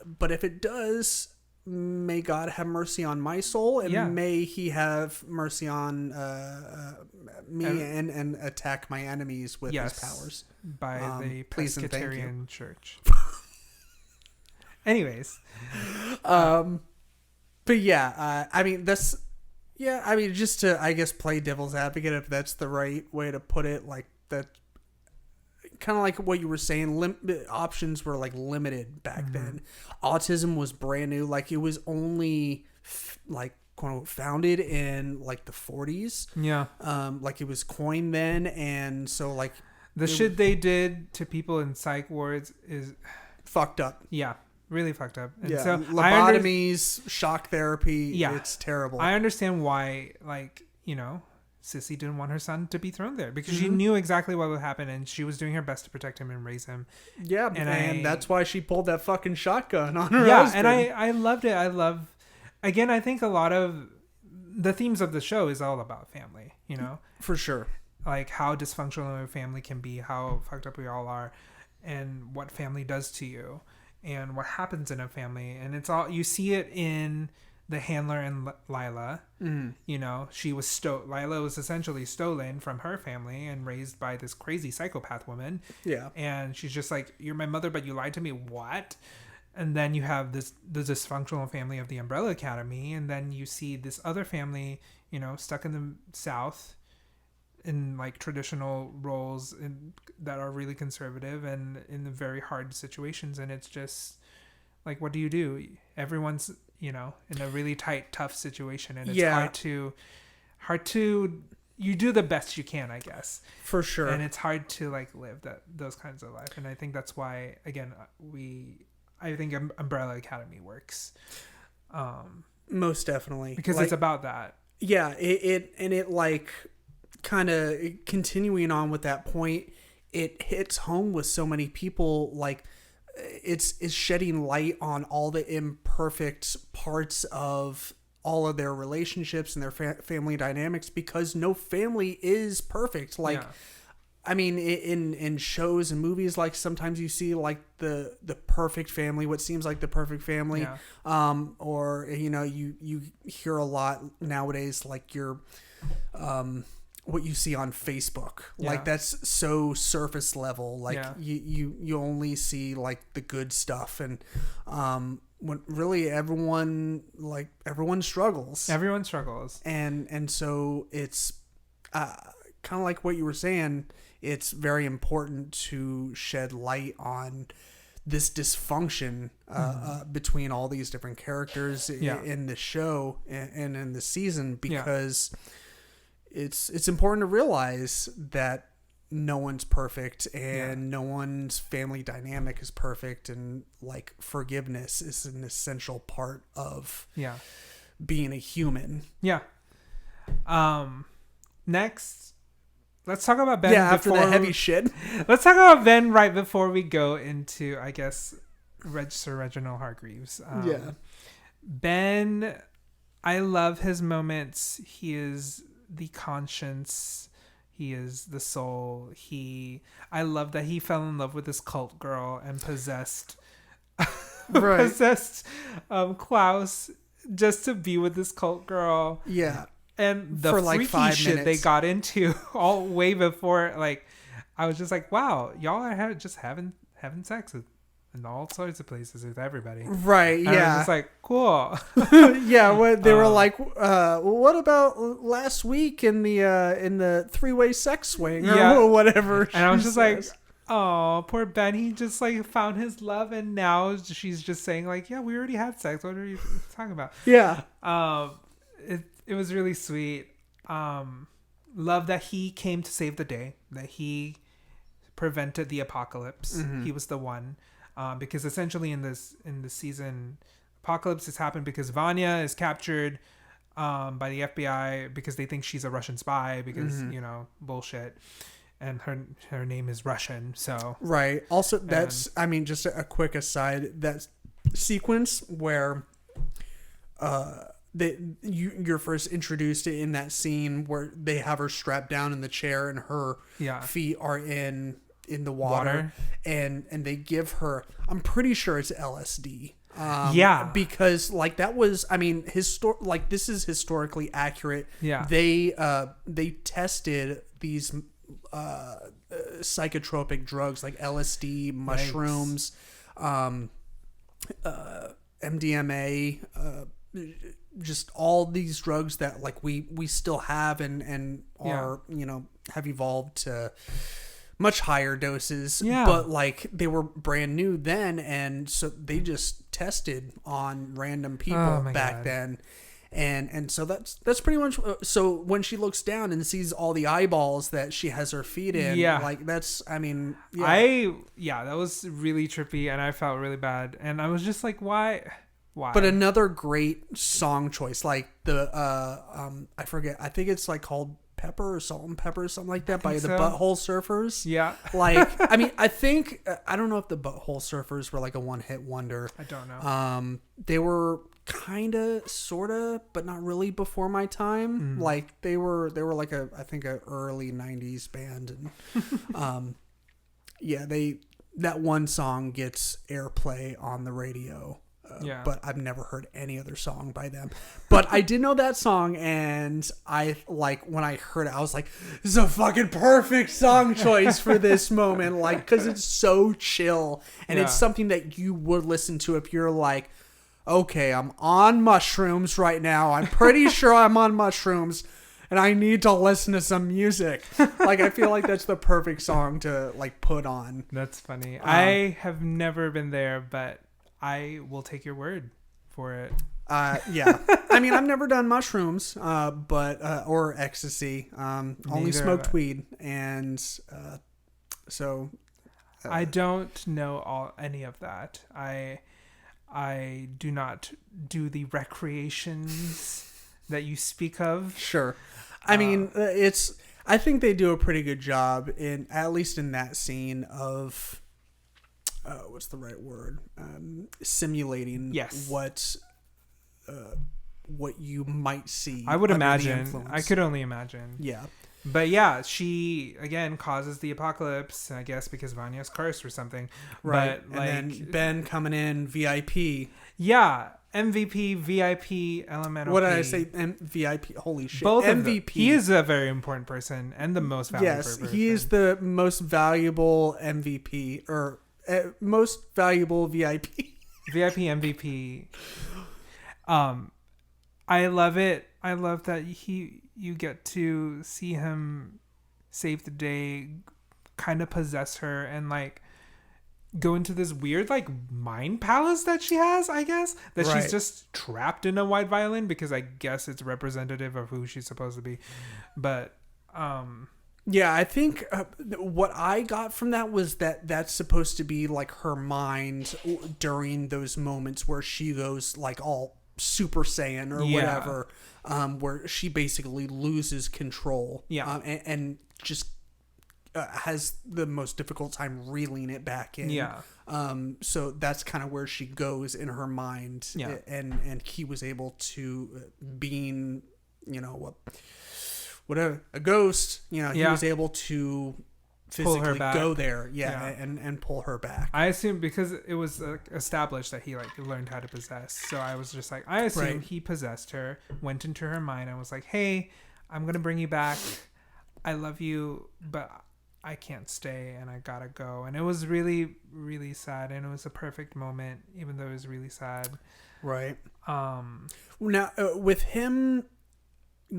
But if it does, may God have mercy on my soul, and may He have mercy on me and attack my enemies with His powers by the Presbyterian Church. Anyways, but yeah, I mean that's just to I guess play devil's advocate, if that's the right way to put it, like that. Kind of like what you were saying, options were like limited back then. Autism was brand new. Like it was only like quote unquote founded in like the 40s. Yeah. Like it was coined then, and so like the shit they did to people in psych wards is fucked up. Yeah, really fucked up. And so lobotomies, shock therapy. Yeah, it's terrible. I understand why, like Sissy didn't want her son to be thrown there because she knew exactly what would happen, and she was doing her best to protect him and raise him. Yeah, and that's why she pulled that fucking shotgun on her husband. And I loved it. Again, I think a lot of the themes of the show is all about family, For sure. Like how dysfunctional a family can be, how fucked up we all are, and what family does to you, and what happens in a family. And it's all, you see it in the handler and Lila. She was Lila was essentially stolen from her family and raised by this crazy psychopath woman. Yeah. And she's just like, you're my mother, but you lied to me. What? And then you have the dysfunctional family of the Umbrella Academy. And then you see this other family, stuck in the South in like traditional roles that are really conservative and in the very hard situations. And it's just like, what do? Everyone's, in a really tight, tough situation. And it's hard to, you do the best you can, I guess. For sure. And it's hard to like live those kinds of life. And I think that's why, again, I think Umbrella Academy works. Most definitely. Because it's about that. Yeah. It like kind of continuing on with that point, it hits home with so many people. Like, it's shedding light on all the imperfect parts of all of their relationships and their family dynamics, because no family is perfect. Like, I mean, in shows and movies, like sometimes you see like the perfect family, what seems like the perfect family, or you hear a lot nowadays, like what you see on Facebook, like that's so surface level. Like you only see like the good stuff, and when really everyone struggles. Everyone struggles, and so it's kind of like what you were saying. It's very important to shed light on this dysfunction between all these different characters in the show and in the season, because it's important to realize that no one's perfect, and no one's family dynamic is perfect, and like forgiveness is an essential part of being a human. Next, let's talk about Ben. After the heavy shit. Let's talk about Ben right before we go into, I guess, Sir Reginald Hargreaves. Ben, I love his moments. He is the conscience. He is the soul. I love that he fell in love with this cult girl and possessed Klaus just to be with this cult girl. Yeah. And the freaky like shit they got into all way before, like, I was just like, wow, y'all are just having sex in all sorts of places with everybody. Right, and I was just like, cool. They were like, well, what about last week in the three-way sex swing or whatever? And I was just like, oh, poor Ben. He just like found his love, and now she's just saying like, yeah, we already had sex. What are you talking about? Yeah. It was really sweet. Love that he came to save the day, that he prevented the apocalypse. He was the one. Because essentially in the season apocalypse has happened because Vanya is captured by the FBI because they think she's a Russian spy because, bullshit. And her name is Russian, so... Right. Also, that's... just a quick aside. That sequence where you're first introduced in that scene where they have her strapped down in the chair and her feet are in the water. And they give her... I'm pretty sure it's LSD. Because that was, this is historically accurate. Yeah. They tested these psychotropic drugs like LSD, mushrooms, MDMA, just all these drugs that we still have and are have evolved to much higher doses, but they were brand new then, and so they just tested on random people back then. And so that's pretty much. So when she looks down and sees all the eyeballs that she has her feet in, that was really trippy, and I felt really bad, and I was just like, why? But another great song choice, like the I forget, I think it's called Pepper or Salt and Pepper or something like that by the Butthole Surfers. Yeah. I think I don't know if the Butthole Surfers were a one-hit wonder. I don't know. They were kind of, sort of, but not really before my time. They were I think a early 90s band, and that one song gets airplay on the radio. But I've never heard any other song by them. But I did know that song, and I when I heard it, I was like, "This is a fucking perfect song choice for this moment." Because it's so chill, and it's something that you would listen to if you're like, "Okay, I'm on mushrooms right now. I'm pretty sure I'm on mushrooms, and I need to listen to some music." I feel like that's the perfect song to put on. That's funny. I have never been there, but I will take your word for it. I've never done mushrooms, but or ecstasy. Only smoked weed, and so I don't know any of that. I do not do the recreations that you speak of. Sure. I think they do a pretty good job at least in that scene of what's the right word? Simulating what you might see. I would imagine. I could only imagine. Yeah. But yeah, she again causes the apocalypse, I guess, because Vanya's cursed or something. Right. But, and then Ben coming in VIP. Yeah. MVP, VIP, LMNOP. What did I say? VIP. Holy shit. Both MVP. He is a very important person and the most valuable person. Yes, he is the most valuable MVP or most valuable VIP. VIP MVP. I love it. I love that you get to see him save the day, kind of possess her, and go into this weird mind palace that she has, I guess, that she's just trapped in a white violin because I guess it's representative of who she's supposed to be. But yeah, I think what I got from that was that that's supposed to be her mind during those moments where she goes all Super Saiyan or whatever, where she basically loses control, and just has the most difficult time reeling it back in. So that's kind of where she goes in her mind. And he was able to, being, whatever, a ghost, he was able to physically go there, and pull her back. I assume because it was established that he learned how to possess, so I was just I assume he possessed her, went into her mind, and was like, "Hey, I'm gonna bring you back. I love you, but I can't stay, and I gotta go." And it was really, really sad, and it was a perfect moment, even though it was really sad. Right. Now with him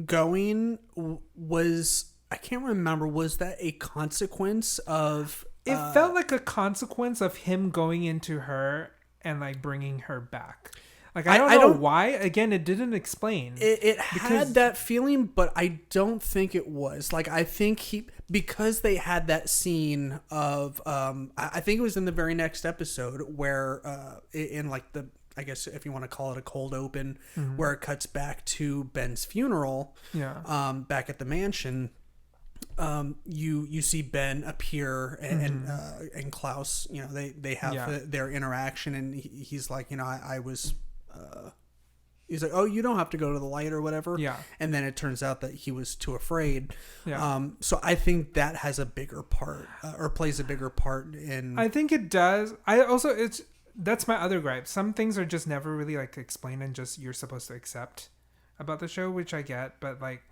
going, I can't remember. Was that a consequence of? It felt like a consequence of him going into her and bringing her back. I don't know why. Again, it didn't explain. It had that feeling, but I don't think it was. I think because they had that scene of I think it was in the very next episode where in the I guess if you want to call it a cold open, where it cuts back to Ben's funeral, back at the mansion. You see Ben appear and Klaus, you know, they have their interaction, and he's like, you know, I was, he's like, oh, you don't have to go to the light or whatever. Yeah. And then it turns out that he was too afraid. Yeah. So I think that has a bigger part, or plays a bigger part in. I think it does. That's my other gripe. Some things are just never really like explained and just you're supposed to accept about the show, which I get, but like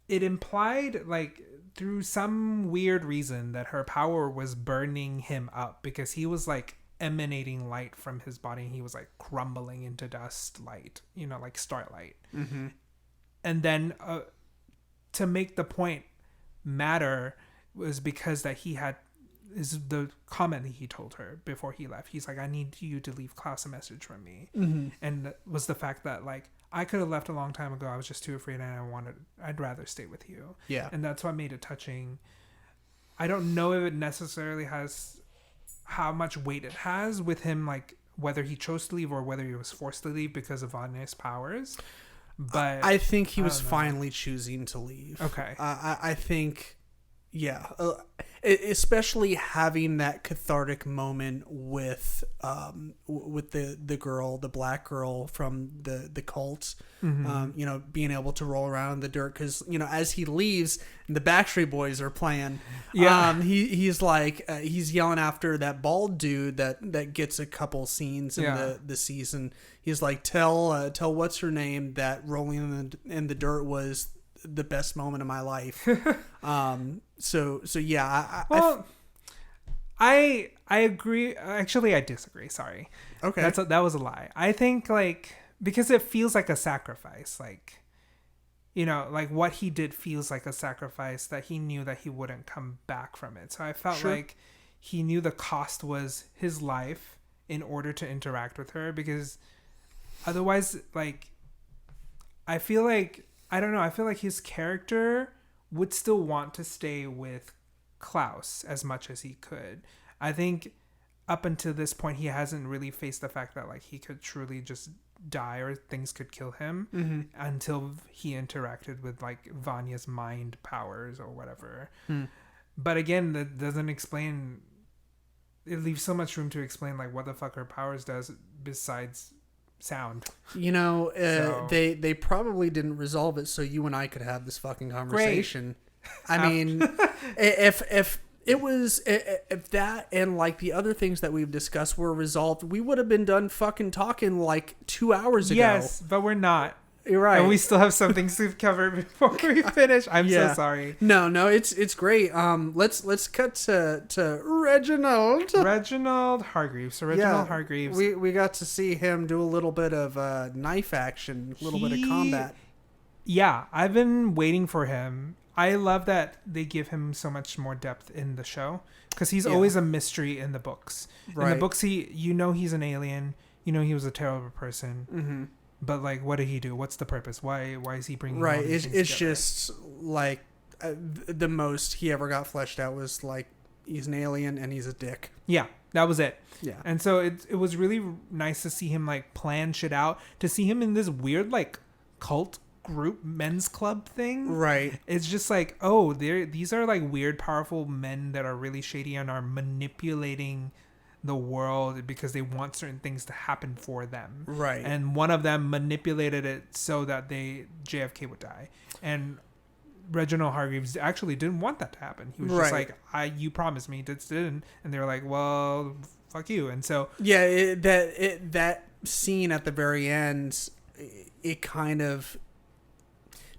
it implied like through some weird reason that her power was burning him up because he was like emanating light from his body and he was like crumbling into dust light, you know, like starlight. Mm-hmm. And then to make the point matter was because that he had is the comment that he told her before he left. He's like, I need you to leave Klaus a message from me. Mm-hmm. And was the fact that like I could have left a long time ago. I was just too afraid and I'd rather stay with you. Yeah. And that's what made it touching. I don't know if it necessarily has how much weight it has with him, like whether he chose to leave or whether he was forced to leave because of Vanya's powers. But I think he was finally choosing to leave. Okay. I think, yeah. Especially having that cathartic moment with the girl, the black girl from the cult, you know, being able to roll around in the dirt because, you know, as he leaves, the Backstreet Boys are playing. Yeah, he's like he's yelling after that bald dude that gets a couple scenes in the season. He's like, tell what's her name that rolling in the dirt was the best moment of my life. So yeah. I agree. Actually, I disagree. Sorry. Okay. That was a lie. I think like because it feels like a sacrifice, like, you know, like what he did feels like a sacrifice that he knew that he wouldn't come back from it. So I felt like he knew the cost was his life in order to interact with her because otherwise, like, I feel like his character would still want to stay with Klaus as much as he could. I think up until this point, he hasn't really faced the fact that like he could truly just die or things could kill him until he interacted with like Vanya's mind powers or whatever. But again, that doesn't explain. It leaves so much room to explain like what the fuck her powers does besides sound. You know, they probably didn't resolve it so you and I could have this fucking conversation. Great. I mean, if that and like the other things that we've discussed were resolved, we would have been done fucking talking like 2 hours ago. Yes, but we're not. You're right. And we still have some things to cover before we finish. I'm so sorry. No, it's great. Let's cut to Reginald. Reginald Hargreaves. So Reginald Hargreaves. We got to see him do a little bit of knife action, a little bit of combat. Yeah, I've been waiting for him. I love that they give him so much more depth in the show because he's always a mystery in the books. Right. In the books, he's an alien. You know, he was a terrible person. Mm-hmm. But like, what did he do? What's the purpose? Why is he bringing? Right. It's just like the most he ever got fleshed out was like he's an alien and he's a dick. Yeah, that was it. Yeah. And so it was really nice to see him like plan shit out. To see him in this weird like cult group men's club thing. Right. It's just like, oh, these are like weird, powerful men that are really shady and are manipulating the world because they want certain things to happen for them. Right. And one of them manipulated it so that JFK would die. And Reginald Hargreaves actually didn't want that to happen. He was just like, you promised me, this didn't. And they were like, well, fuck you. And so yeah, that scene at the very end, it kind of,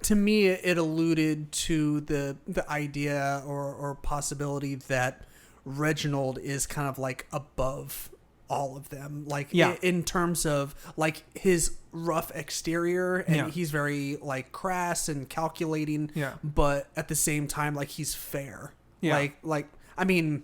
to me, it alluded to the idea or possibility that Reginald is kind of like above all of them, like in terms of like his rough exterior, and he's very like crass and calculating, but at the same time like he's fair. Like I mean,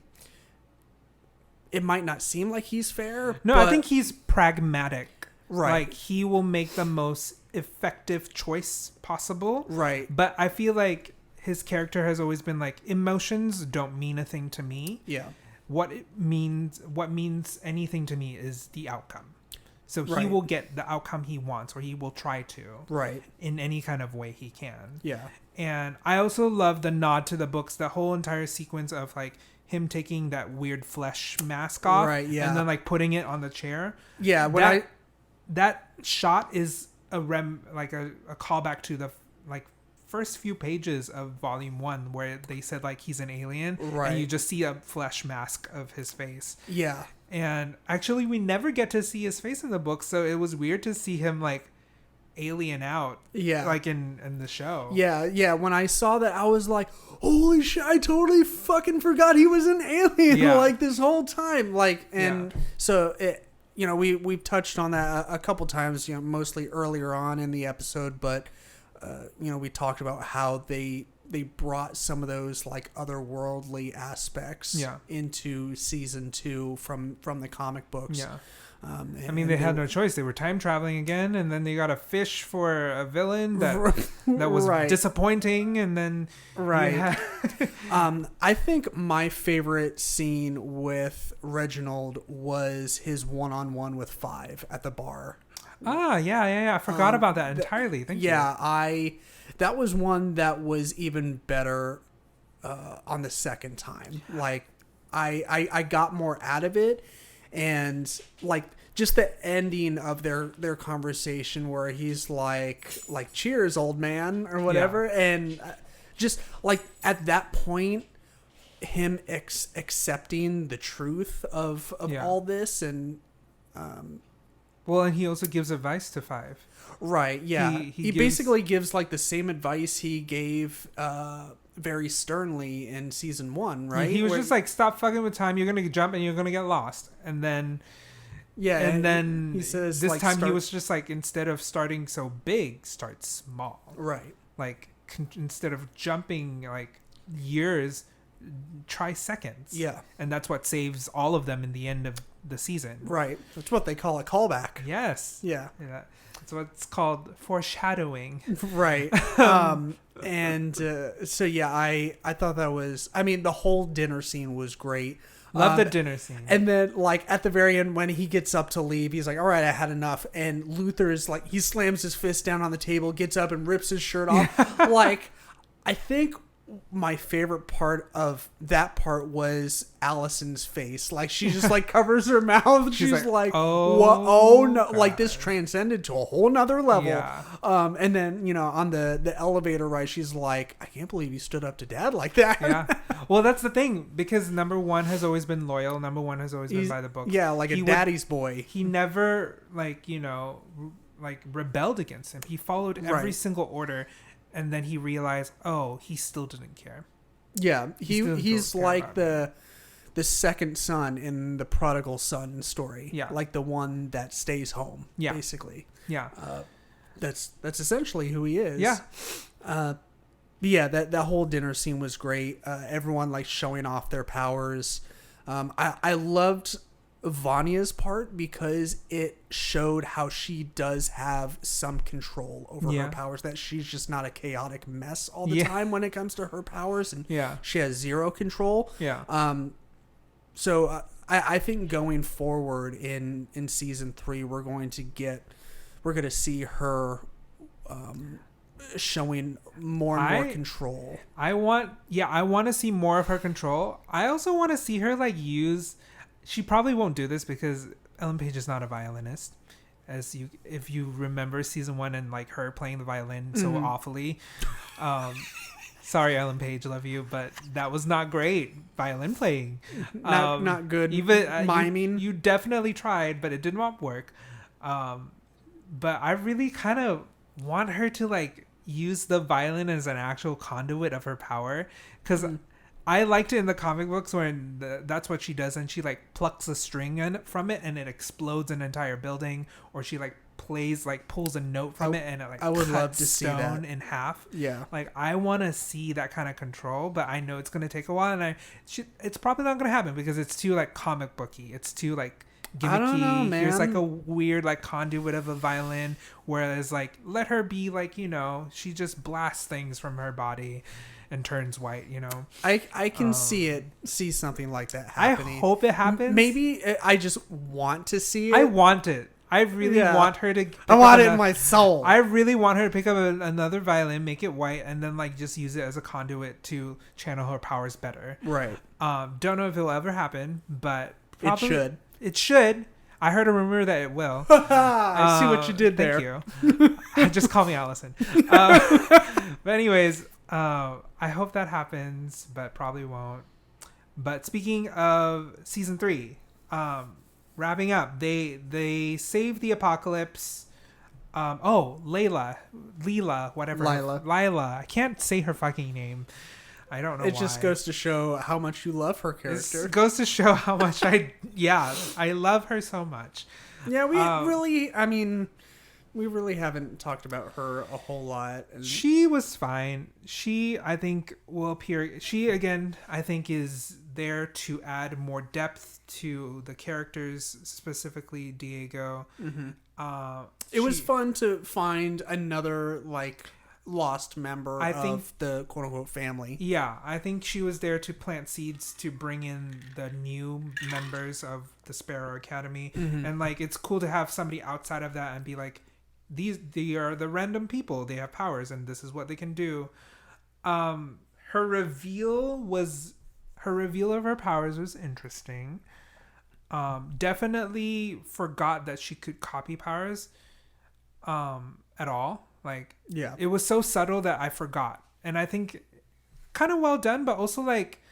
it might not seem like he's fair. No, I think he's pragmatic. Right. Like he will make the most effective choice possible. Right. But I feel like his character has always been like, emotions don't mean a thing to me. Yeah. What means anything to me is the outcome. So he will get the outcome he wants, or he will try to. Right. In any kind of way he can. Yeah. And I also love the nod to the books, the whole entire sequence of like him taking that weird flesh mask off. Right, yeah. And then like putting it on the chair. Yeah. That shot is a callback to the like first few pages of volume 1 where they said like he's an alien. Right. And you just see a flesh mask of his face. Yeah. And actually we never get to see his face in the book, so it was weird to see him like alien out. Yeah. Like in the show. Yeah, yeah. When I saw that, I was like, holy shit, I totally fucking forgot he was an alien like this whole time. Like, and so it, you know, we've touched on that a couple times, you know, mostly earlier on in the episode, but you know, we talked about how they brought some of those like otherworldly aspects into season 2 from the comic books. Yeah. I mean, they had no choice. They were time traveling again, and then they got a fish for a villain that was disappointing, and then I think my favorite scene with Reginald was his one-on-one with Five at the bar. I forgot about that entirely. Thank you. That was one that was even better on the second time. Like, I got more out of it. And like just the ending of their conversation where he's like cheers, old man, or whatever. And just like at that point, him accepting the truth of all this. And well, and he also gives advice to Five. Right. Yeah. He basically gives like the same advice he gave very sternly in season 1, right? He was just like, stop fucking with time, you're gonna jump and you're gonna get lost. And then then he says this time he was just like, instead of starting so big, start small. Right. Like instead of jumping like years, try seconds. Yeah. And that's what saves all of them in the end of the season. Right. That's what they call a callback. Yes. Yeah. That's what's called foreshadowing. Right. And so yeah, I thought that was, I mean, the whole dinner scene was great. Love the dinner scene. And then like at the very end when he gets up to leave, he's like, all right, I had enough. And Luther is like, he slams his fist down on the table, gets up and rips his shirt off. Like, I think my favorite part of that part was Allison's face. Like, she just like covers her mouth. She's like, oh, what? Oh no. God. Like, this transcended to a whole nother level. Yeah. And then, you know, on the elevator ride, she's like, I can't believe you stood up to Dad like that. Yeah. Well, that's the thing, because number 1 has always been loyal. Number 1 has always been by the book. Yeah. Like a daddy's boy. He never like, you know, like rebelled against him. He followed every single order. And then he realized, oh, he still didn't care. Yeah, he's like the second son in the prodigal son story. Yeah, like the one that stays home. Yeah, basically. Yeah, that's essentially who he is. Yeah. Yeah, that whole dinner scene was great. Everyone like showing off their powers. I loved Vanya's part because it showed how she does have some control over her powers, that she's just not a chaotic mess all the time when it comes to her powers, and she has zero control. So I think going forward in season 3 we're going to see her showing more and more control. I want to see more of her control. I also want to see her like use, she probably won't do this because Ellen Page is not a violinist, if you remember season 1 and like her playing the violin so awfully. Sorry, Ellen Page, love you, but that was not great violin playing. Not good. Even miming. You definitely tried, but it did not work. But I really kind of want her to like use the violin as an actual conduit of her power, because I liked it in the comic books when that's what she does, and she like plucks a string from it and it explodes an entire building, or she like pulls a note from it and it like I would cuts love to see stone that in half. Yeah, like I want to see that kind of control, but I know it's gonna take a while, and it's probably not gonna happen because it's too like comic booky. It's too like gimmicky. I don't know, man. Here's like a weird like conduit of a violin, whereas like let her be like, you know, she just blasts things from her body and turns white, you know. I can see something like that happening. I hope it happens. Maybe I just want to see it. I want it. I really want her to. I want it in my soul. I really want her to pick up another violin, make it white, and then like just use it as a conduit to channel her powers better. Right. Don't know if it'll ever happen, but probably, it should. It should. I heard a rumor that it will. I see what you did there. Thank you. Just call me Allison. But anyways, I hope that happens, but probably won't. But speaking of season 3, wrapping up, they saved the apocalypse. Leela, whatever. Lila. I can't say her fucking name. I don't know why. It just goes to show how much you love her character. It goes to show how much I love her so much. Yeah, we really haven't talked about her a whole lot. And she was fine. She, I think, will appear. She, again, I think is there to add more depth to the characters, specifically Diego. Mm-hmm. It was fun to find another, like, lost member of the quote-unquote family. Yeah, I think she was there to plant seeds to bring in the new members of the Sparrow Academy. Mm-hmm. And, like, it's cool to have somebody outside of that and be like, they are the random people. They have powers, and this is what they can do. Her reveal of her powers was interesting. Definitely forgot that she could copy powers at all. Like, yeah, it was so subtle that I forgot. And I think kind of well done, but also, like,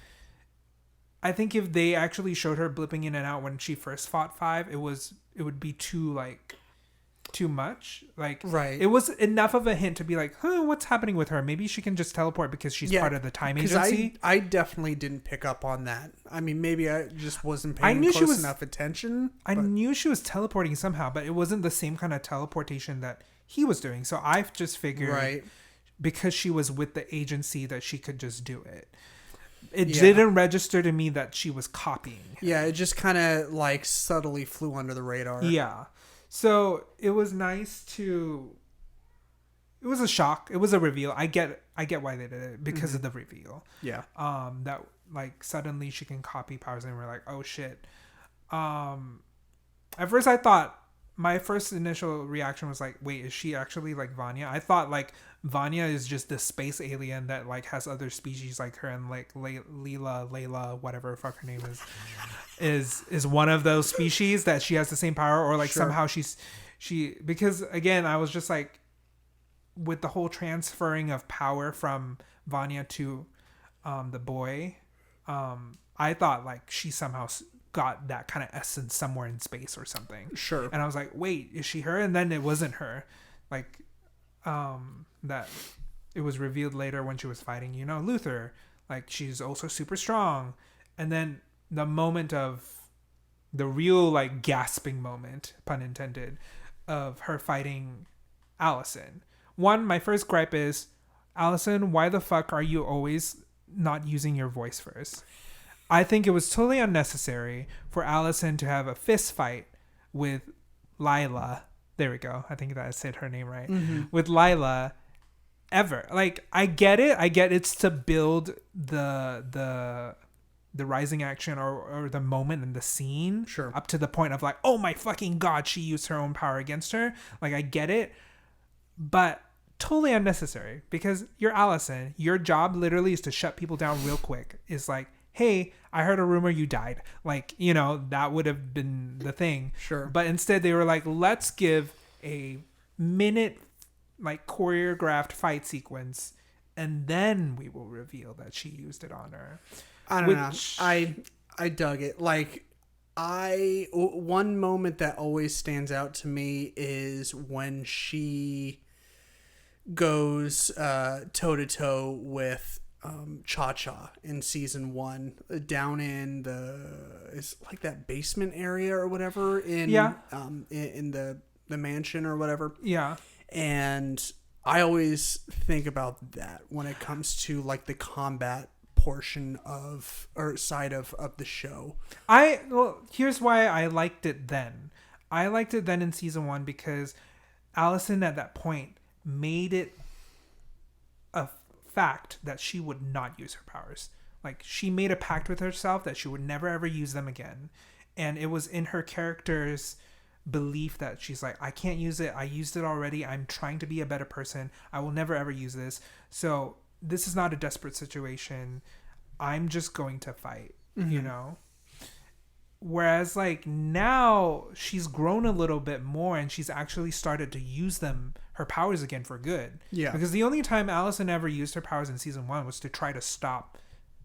I think if they actually showed her blipping in and out when she first fought 5, it would be too much. Like, right. It was enough of a hint to be like, what's happening with her? Maybe she can just teleport because she's part of the time agency. I definitely didn't pick up on that. I mean, maybe I just wasn't paying close enough attention. I knew she was teleporting somehow, but it wasn't the same kind of teleportation that he was doing. So I just figured because she was with the agency that she could just do it. It didn't register to me that she was copying him. Yeah, it just kind of like subtly flew under the radar. Yeah. So it was nice to. It was a shock. It was a reveal. I get why they did it because of the reveal. Yeah. That like suddenly she can copy powers, and we're like, oh shit. At first I thought my first initial reaction was like, wait, is she actually like Vanya? I thought like Vanya is just this space alien that like has other species like her, and like Layla, whatever fuck her name is one of those species that she has the same power, or like somehow she because again I was just like with the whole transferring of power from Vanya to the boy, I thought like she somehow got that kind of essence somewhere in space or something. Sure. And I was like, wait, is she her? And then it wasn't her. Like, that it was revealed later when she was fighting, Luther. Like, she's also super strong. And then the moment of the real, like, gasping moment, pun intended, of her fighting Allison. One, my first gripe is, Allison, why the fuck are you always not using your voice first? I think it was totally unnecessary for Allison to have a fist fight with Lila. There we go. I think that I said her name right. Mm-hmm. With Lila ever. Like, I get it. It's to build the rising action or the moment in the scene. Sure. Up to the point of like, oh my fucking God, she used her own power against her. Like, I get it. But totally unnecessary because you're Allison. Your job literally is to shut people down real quick. Is like, hey, I heard a rumor you died. Like, that would have been the thing. Sure. But instead they were like, let's give a minute, like, choreographed fight sequence, and then we will reveal that she used it on her. I don't know. I dug it. Like, one moment that always stands out to me is when she goes toe-to-toe with Cha-Cha in season 1 down in it's like that basement area or whatever in the mansion or whatever. Yeah. And I always think about that when it comes to like the combat portion of or side of the show. Here's why I liked it then. I liked it then in season 1 because Allison at that point made it a fact that she would not use her powers. Like, she made a pact with herself that she would never ever use them again, and it was in her character's belief that she's like, I can't use it. I used it already. I'm trying to be a better person. I will never ever use this. So this is not a desperate situation. I'm just going to fight, you know? Whereas like now she's grown a little bit more and she's actually started to use her powers again for good. Yeah. Because the only time Allison ever used her powers in season 1 was to try to stop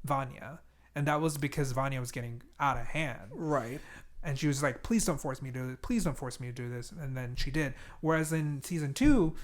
Vanya. And that was because Vanya was getting out of hand. Right. And she was like, please don't force me to do this. Please don't force me to do this. And then she did. Whereas in season 2,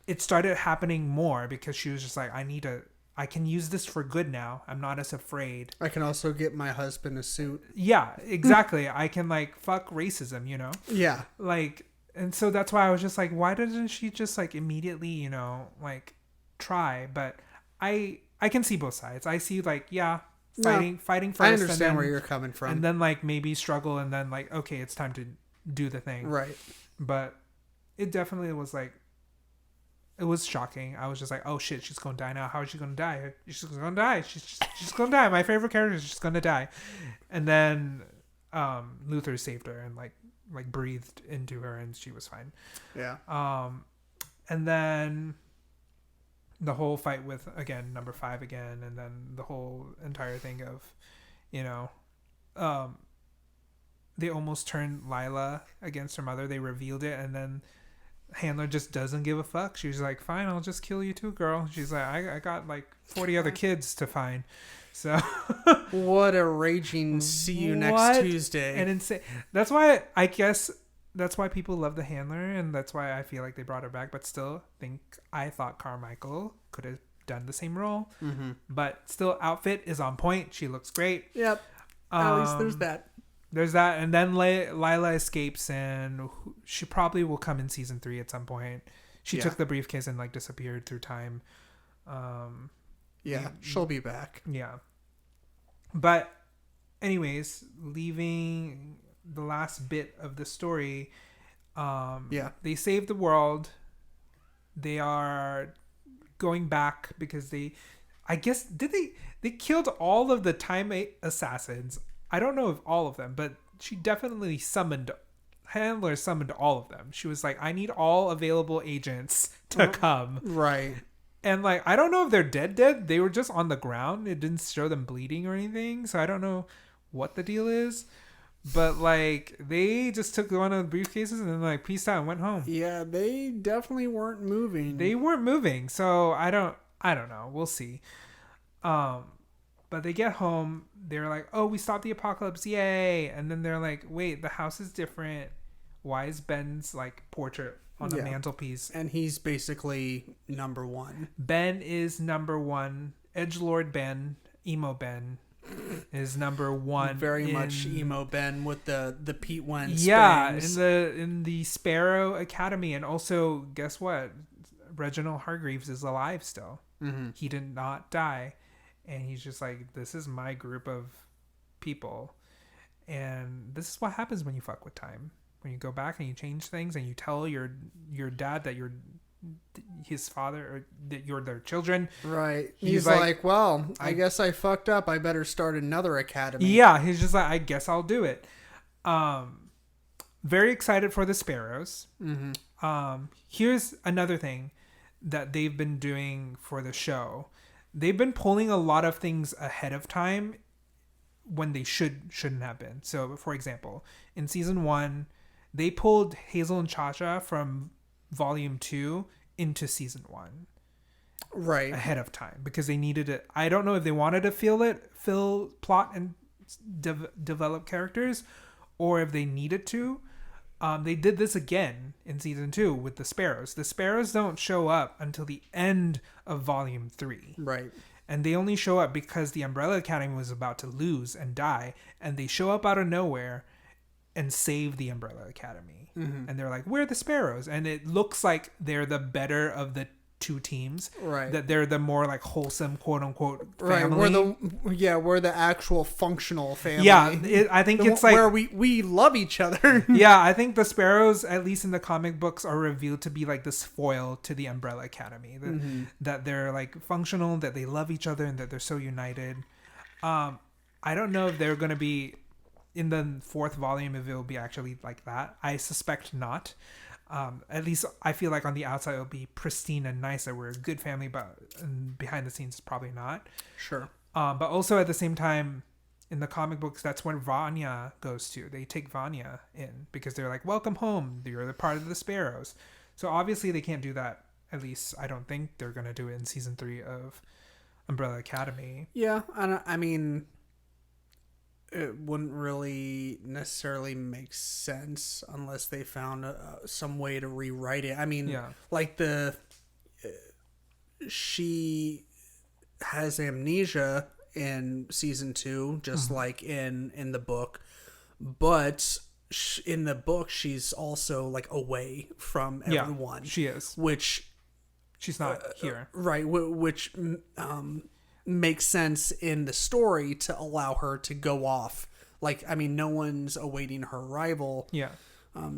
it started happening more because she was just like, I can use this for good now. I'm not as afraid. I can also get my husband a suit. Yeah, exactly. I can like fuck racism, you know? Yeah. Like, and so that's why I was just like, why doesn't she just like immediately, you know, like try? But I can see both sides. I see like, yeah, fighting first. I understand where you're coming from. And then like maybe struggle and then like, okay, it's time to do the thing. Right. But it definitely was like, it was shocking. I was just like, oh shit, she's gonna die now. How is she gonna die? She's gonna die. She's gonna die. My favorite character is just gonna die. And then Luther saved her and like breathed into her and she was fine. Yeah. And then the whole fight with again number 5 again, and then the whole entire thing of, you know, they almost turned Lila against her mother. They revealed it, and then Handler just doesn't give a fuck. She's like, fine, I'll just kill you too, girl. She's like, I got like 40 other kids to find. So what a raging see you next Tuesday. And insane. That's why I guess that's why people love the Handler, and that's why I feel like they brought her back. But still, I thought Carmichael could have done the same role. Mm-hmm. But still, outfit is on point. She looks great. Yep. At least there's that. There's that, and then Lila escapes, and she probably will come in season 3 at some point. She took the briefcase and like disappeared through time. She'll be back. Yeah. But anyways, leaving the last bit of the story, they saved the world. They are going back because they killed all of the Time assassins. I don't know if all of them, but she definitely Handler summoned all of them. She was like, I need all available agents to come. Right. And like, I don't know if they're dead. They were just on the ground. It didn't show them bleeding or anything. So I don't know what the deal is. But like, they just took one of the briefcases and then like peaced out and went home. Yeah, they definitely weren't moving. They weren't moving. So I don't know. We'll see. But they get home, they're like, oh, we stopped the apocalypse, yay! And then they're like, wait, the house is different. Why is Ben's like portrait on the mantelpiece? And he's basically number 1. Ben is number 1. Edgelord Ben, emo Ben, is number 1. Very much emo Ben with the Pete Wentz. Yeah, bangs. in the Sparrow Academy, and also guess what? Reginald Hargreaves is alive still. Mm-hmm. He did not die. And he's just like, this is my group of people. And this is what happens when you fuck with time. When you go back and you change things and you tell your dad that you're his father or that you're their children. Right. He's like, well, I guess I fucked up. I better start another academy. Yeah. He's just like, I guess I'll do it. Very excited for the Sparrows. Mm-hmm. Here's another thing that they've been doing for the show. They've been pulling a lot of things ahead of time when they shouldn't have been. So, for example, in season 1, they pulled Hazel and Cha-Cha from volume 2 into season 1. Right. Ahead of time because they needed it. I don't know if they wanted to fill plot and develop characters or if they needed to. They did this again in season 2 with the Sparrows. The Sparrows don't show up until the end of volume 3. Right. And they only show up because the Umbrella Academy was about to lose and die. And they show up out of nowhere and save the Umbrella Academy. Mm-hmm. And they're like, we're the Sparrows. And it looks like they're the better of the 2 teams. Right. That they're the more like wholesome, quote unquote, family. Right. We're the actual functional family. Yeah. I think it's like where we love each other. Yeah. I think the Sparrows, at least in the comic books, are revealed to be like this foil to the Umbrella Academy. That they're like functional, that they love each other, and that they're so united. I don't know if they're going to be, in the 4th volume if it will be actually like that. I suspect not. At least I feel like on the outside it'll be pristine and nice, that we're a good family, but behind the scenes probably not. Sure. But also at the same time, in the comic books, that's when Vanya goes to. They take Vanya in because they're like, welcome home. You're the part of the Sparrows. So obviously they can't do that. At least I don't think they're going to do it in season 3 of Umbrella Academy. Yeah. I mean, it wouldn't really necessarily make sense unless they found some way to rewrite it. I mean, like she has amnesia in season 2, just like in the book, but in the book she's also like away from everyone. She is, which she's not here, right? Which makes sense in the story to allow her to go off. Like, I mean, no one's awaiting her arrival. Yeah.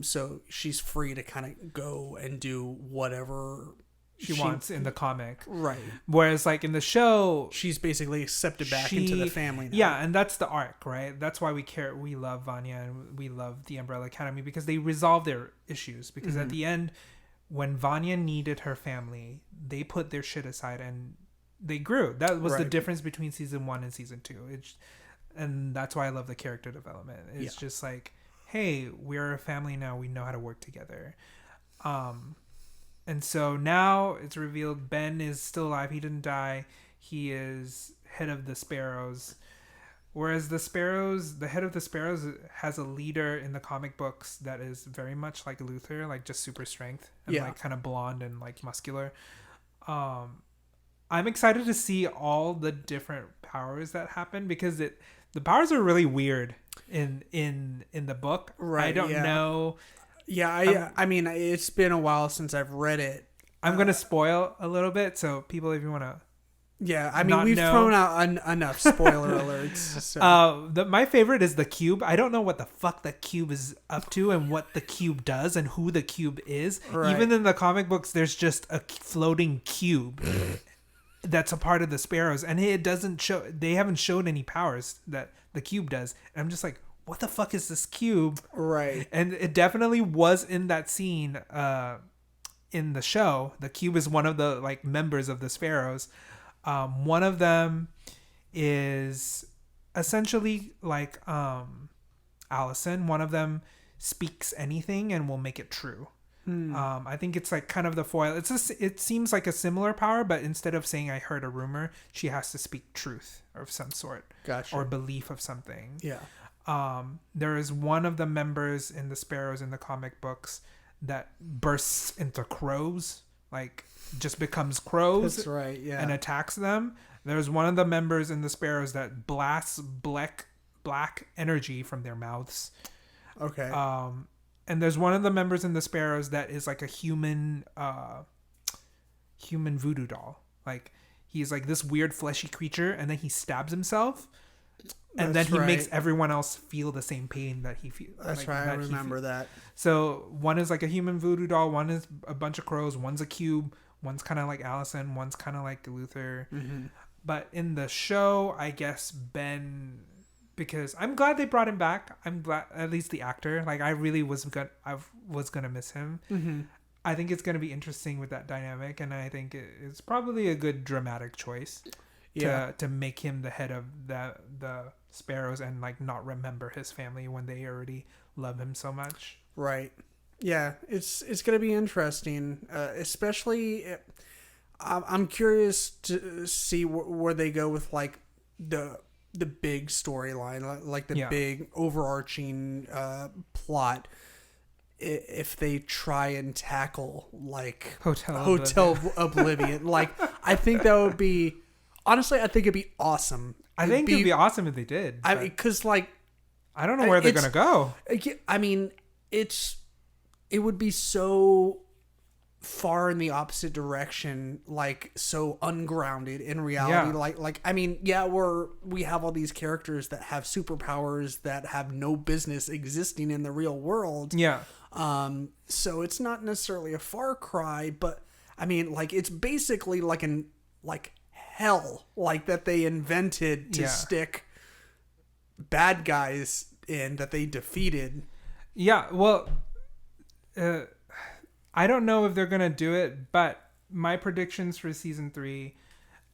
So she's free to kind of go and do whatever she wants in the comic. Right. Whereas like in the show, she's basically accepted back into the family now. Yeah, and that's the arc, right? That's why we love Vanya and we love the Umbrella Academy, because they resolve their issues. Because at the end, when Vanya needed her family, they put their shit aside and they grew. That was the difference between season 1 and season 2. And that's why I love the character development. It's just like, hey, we're a family now. We know how to work together. And so now it's revealed Ben is still alive. He didn't die. He is head of the Sparrows. Whereas the head of the Sparrows has a leader in the comic books that is very much like Luther, like just super strength and like kind of blonde and like muscular. I'm excited to see all the different powers that happen, because the powers are really weird in the book. Right. I don't know. Yeah, I mean, it's been a while since I've read it. I'm going to spoil a little bit, so people, if you want to... Yeah, I mean, we've thrown out enough spoiler alerts. So. My favorite is the cube. I don't know what the fuck the cube is up to and what the cube does and who the cube is. Right. Even in the comic books, there's just a floating cube that's a part of the Sparrows, and it doesn't show... They haven't showed any powers that the cube does. And I'm just like, what the fuck is this cube? Right. And it definitely was in that scene in the show. The cube is one of the like members of the Sparrows. One of them is essentially like Allison. One of them speaks anything and will make it true. I think it's like kind of the foil. It seems like a similar power, but instead of saying I heard a rumor, she has to speak truth of some sort. Gotcha. Or belief of something. Yeah. There is one of the members in the Sparrows in the comic books that bursts into crows, like just becomes crows. That's right, yeah. And attacks them. There's one of the members in the Sparrows that blasts black energy from their mouths. Okay. And there's one of the members in the Sparrows that is like a human voodoo doll. Like he's like this weird fleshy creature, and then he stabs himself. And then he makes everyone else feel the same pain that he feels. That's like, right. I remember that. So one is like a human voodoo doll. One is a bunch of crows. One's a cube. One's kind of like Allison. One's kind of like Luther. Mm-hmm. But in the show, I guess Ben, because I'm glad they brought him back. I'm glad, at least the actor. Like I really was gonna miss him. Mm-hmm. I think it's gonna be interesting with that dynamic, and I think it's probably a good dramatic choice. To make him the head of the Sparrows and like not remember his family when they already love him so much. Right. Yeah, it's going to be interesting, especially I'm curious to see where they go with like the big storyline, like the big overarching plot. If they try and tackle like Hotel Oblivion, like I think that would be. Honestly, I think it'd be awesome. It'd be awesome if they did. I mean, because like, I don't know where they're gonna go. I mean, it would be so far in the opposite direction, like so ungrounded in reality. Yeah. Like I mean, we have all these characters that have superpowers that have no business existing in the real world. Yeah. So it's not necessarily a far cry, but I mean, like it's basically like hell, like that they invented to stick bad guys in that they defeated. Yeah, well, I don't know if they're gonna do it, but my predictions for season 3,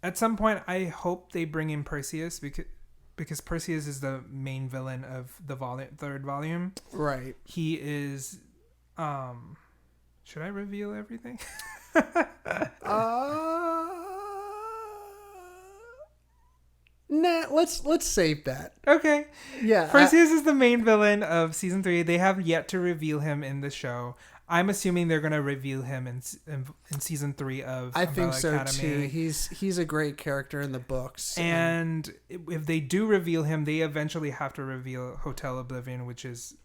at some point, I hope they bring in Perseus because Perseus is the main villain of the third volume. Right. He is. Should I reveal everything? Nah, let's save that. Okay. Yeah. Perseus is the main villain of season 3. They have yet to reveal him in the show. I'm assuming they're gonna reveal him in season 3 of I Umbrella think so Academy. too. He's a great character in the books. And if they do reveal him, they eventually have to reveal Hotel Oblivion, which is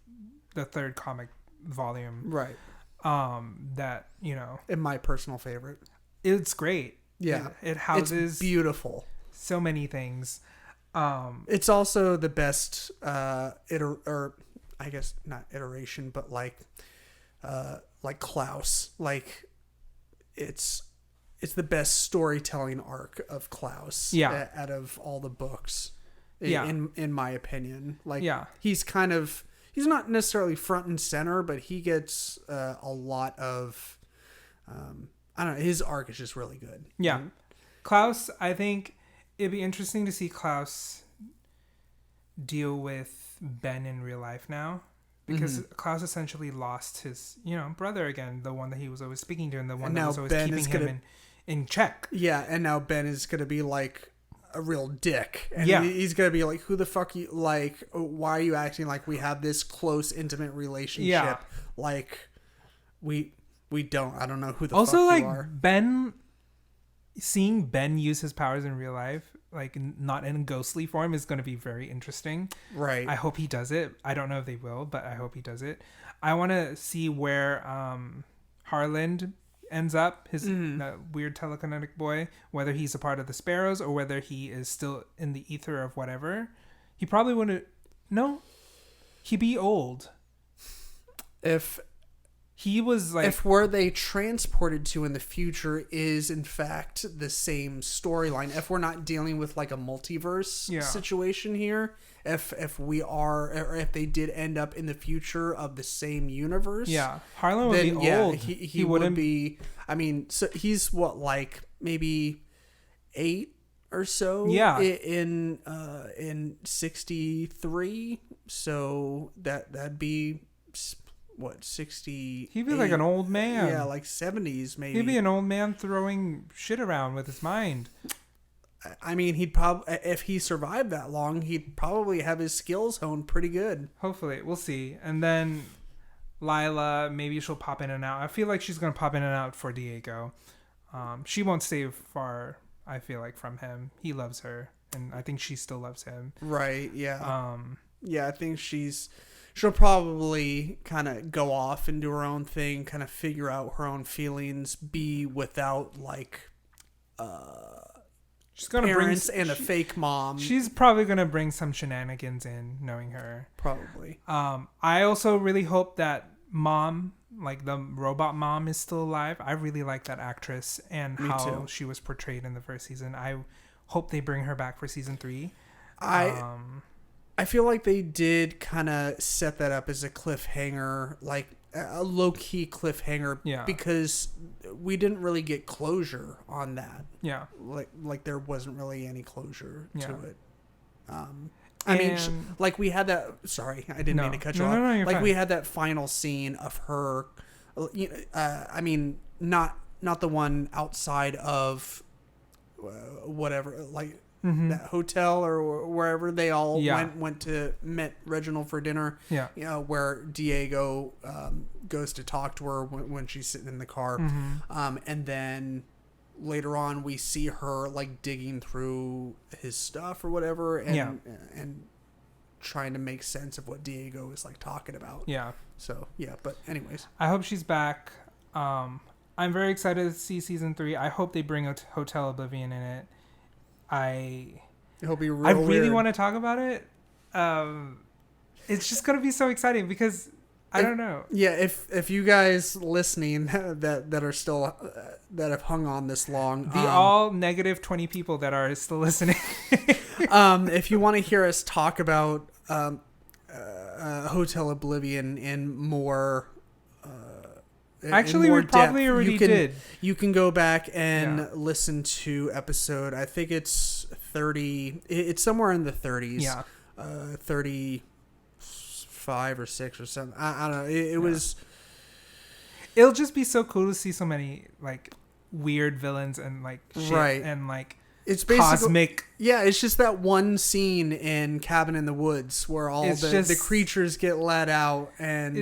the third comic volume. Right. That, in my personal favorite. It's great. Yeah. It houses it's beautiful. So many things. It's also the best or I guess not iteration, but like Klaus. Like it's the best storytelling arc of Klaus. Yeah. Out of all the books. Yeah. In my opinion. Like yeah. He's not necessarily front and center, but he gets a lot of I don't know, his arc is just really good. Yeah. Klaus, I think it'd be interesting to see Klaus deal with Ben in real life now. Because Klaus essentially lost his, brother again, the one that he was always speaking to and the one that was always keeping him in check. Yeah, and now Ben is going to be like a real dick. And he's going to be like, who the fuck you, like, why are you acting like we have this close, intimate relationship? Yeah. Like, we don't. I don't know who the fuck you are. Also, like, Ben, seeing Ben use his powers in real life, like not in ghostly form, is going to be very interesting. Right. I hope he does it. I don't know if they will, but I hope he does it. I want to see where Harland ends up, his weird telekinetic boy, whether he's a part of the Sparrows or whether he is still in the ether of whatever. He probably wouldn't. No, he'd be old. If he was like, if where they transported to in the future is in fact the same storyline, if we're not dealing with like a multiverse situation here, if we are, or if they did end up in the future of the same universe, Harlan would be old. He wouldn't be. I mean, so he's what, like maybe 8 or so. Yeah. In 63, so that'd be. What, 60? He'd be like an old man. Yeah, like 70s maybe. He'd be an old man throwing shit around with his mind. I mean, he'd probably, if he survived that long, he'd probably have his skills honed pretty good. Hopefully, we'll see. And then Lila, maybe she'll pop in and out. I feel like she's gonna pop in and out for Diego. She won't stay far, I feel like, from him. He loves her, and I think she still loves him. Right. Yeah. Yeah, I think she'll probably kind of go off and do her own thing, kind of figure out her own feelings, be without like she's gonna parents and a fake mom. She's probably gonna bring some shenanigans in, knowing her. Probably. I also really hope that mom, like the robot mom, is still alive. I really like that actress and how she was portrayed in the first season. I hope they bring her back for season 3. I feel like they did kind of set that up as a cliffhanger, like a low-key cliffhanger, because we didn't really get closure on that. Yeah. Like there wasn't really any closure to it. I mean, like we had that, sorry, I didn't mean to cut you off. No, you're like fine. We had that final scene of her, I mean, not the one outside of whatever, like, that hotel or wherever they all went to met Reginald for dinner. Yeah. You know, where Diego goes to talk to her when she's sitting in the car. And then later on we see her like digging through his stuff or whatever and trying to make sense of what Diego is like talking about. Yeah. So, yeah, but anyways. I hope she's back. I'm very excited to see season 3. I hope they bring a Hotel Oblivion in it. It'll be real I really weird. want to talk about it. It's just gonna be so exciting because I don't know. Yeah, if you guys listening that are still that have hung on this long, the all negative 20 people that are still listening, if you want to hear us talk about Hotel Oblivion in more. Actually, we probably already did. You can go back and listen to episode. I think it's 30. It's somewhere in the 30s. Yeah. 35 or 6 or something. I don't know. It was. It'll just be so cool to see so many like weird villains and like shit and like it's basically cosmic. Yeah, it's just that one scene in Cabin in the Woods where all the creatures get let out and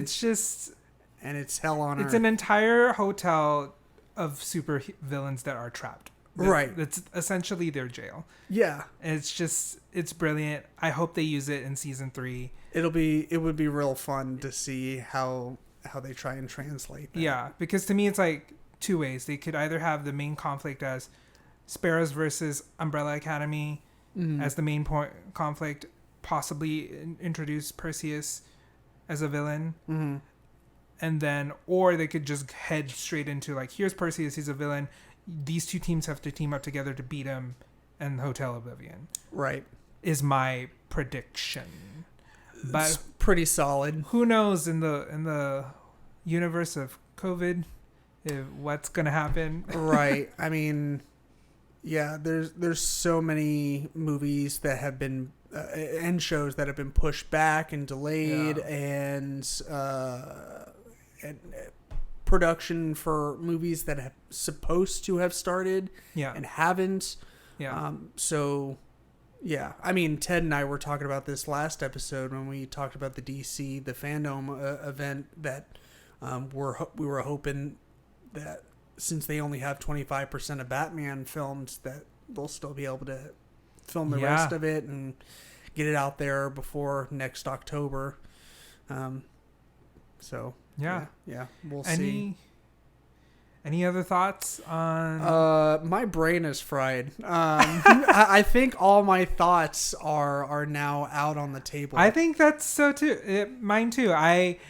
and it's hell on earth. It's an entire hotel of super villains that are trapped. Right. It's essentially their jail. Yeah. And it's brilliant. I hope they use it in season 3. It would be real fun to see how they try and translate that. Yeah, because to me it's like two ways. They could either have the main conflict as Sparrows versus Umbrella Academy as the main conflict, possibly introduce Perseus as a villain. Mm-hmm. And then, or they could just head straight into like, here's Perseus, he's a villain. These two teams have to team up together to beat him, and Hotel Oblivion. Right. Is my prediction. But it's pretty solid. Who knows in the universe of COVID, what's gonna happen? Right. I mean, yeah. There's so many movies that have been and shows that have been pushed back and delayed, and production for movies that have supposed to have started and haven't. Yeah. So. Yeah, I mean, Ted and I were talking about this last episode when we talked about the DC, the fandom event that we were hoping that since they only have 25% of Batman filmed, that they'll still be able to film the rest of it and get it out there before next October. So yeah, we'll see. Any other thoughts on? My brain is fried. I think all my thoughts are now out on the table. I think that's so too. Mine too.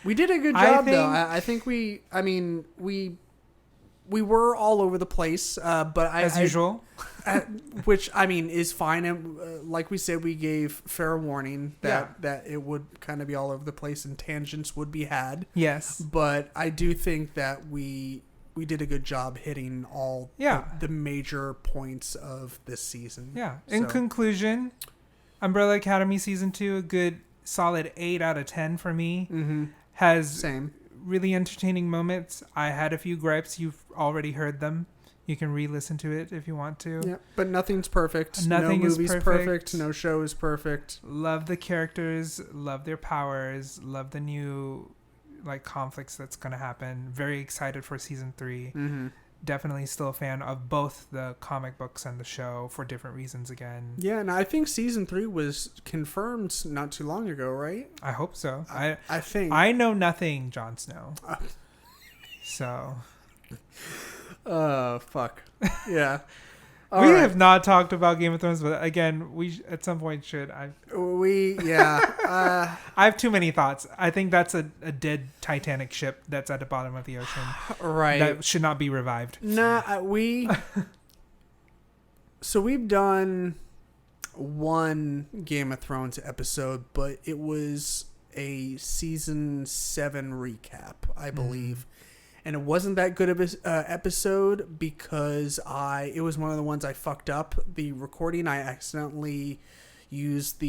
We did a good job though. I think we were all over the place, but as usual, which I mean is fine. And like we said, we gave fair warning that it would kind of be all over the place and tangents would be had. Yes, but I do think that we did a good job hitting all the major points of this season. Yeah. In conclusion, Umbrella Academy Season 2, a good solid 8 out of 10 for me. Mm-hmm. Has really entertaining moments. I had a few gripes. You've already heard them. You can re-listen to it if you want to. Yeah, but nothing's perfect. Nothing is perfect. No show is perfect. Love the characters. Love their powers. Love the new conflicts that's going to happen. Very excited for season 3. Mm-hmm. Definitely still a fan of both the comic books and the show for different reasons again. Yeah, and I think season 3 was confirmed not too long ago, right? I hope so. I think. I know nothing, Jon Snow. So. Fuck. Yeah. We have not talked about Game of Thrones, but again, we at some point should. I have too many thoughts. I think that's a dead Titanic ship that's at the bottom of the ocean. Right. That should not be revived. Nah, So we've done one Game of Thrones episode, but it was a season 7 recap, I believe. And it wasn't that good of an episode because it was one of the ones I fucked up. The recording, I accidentally used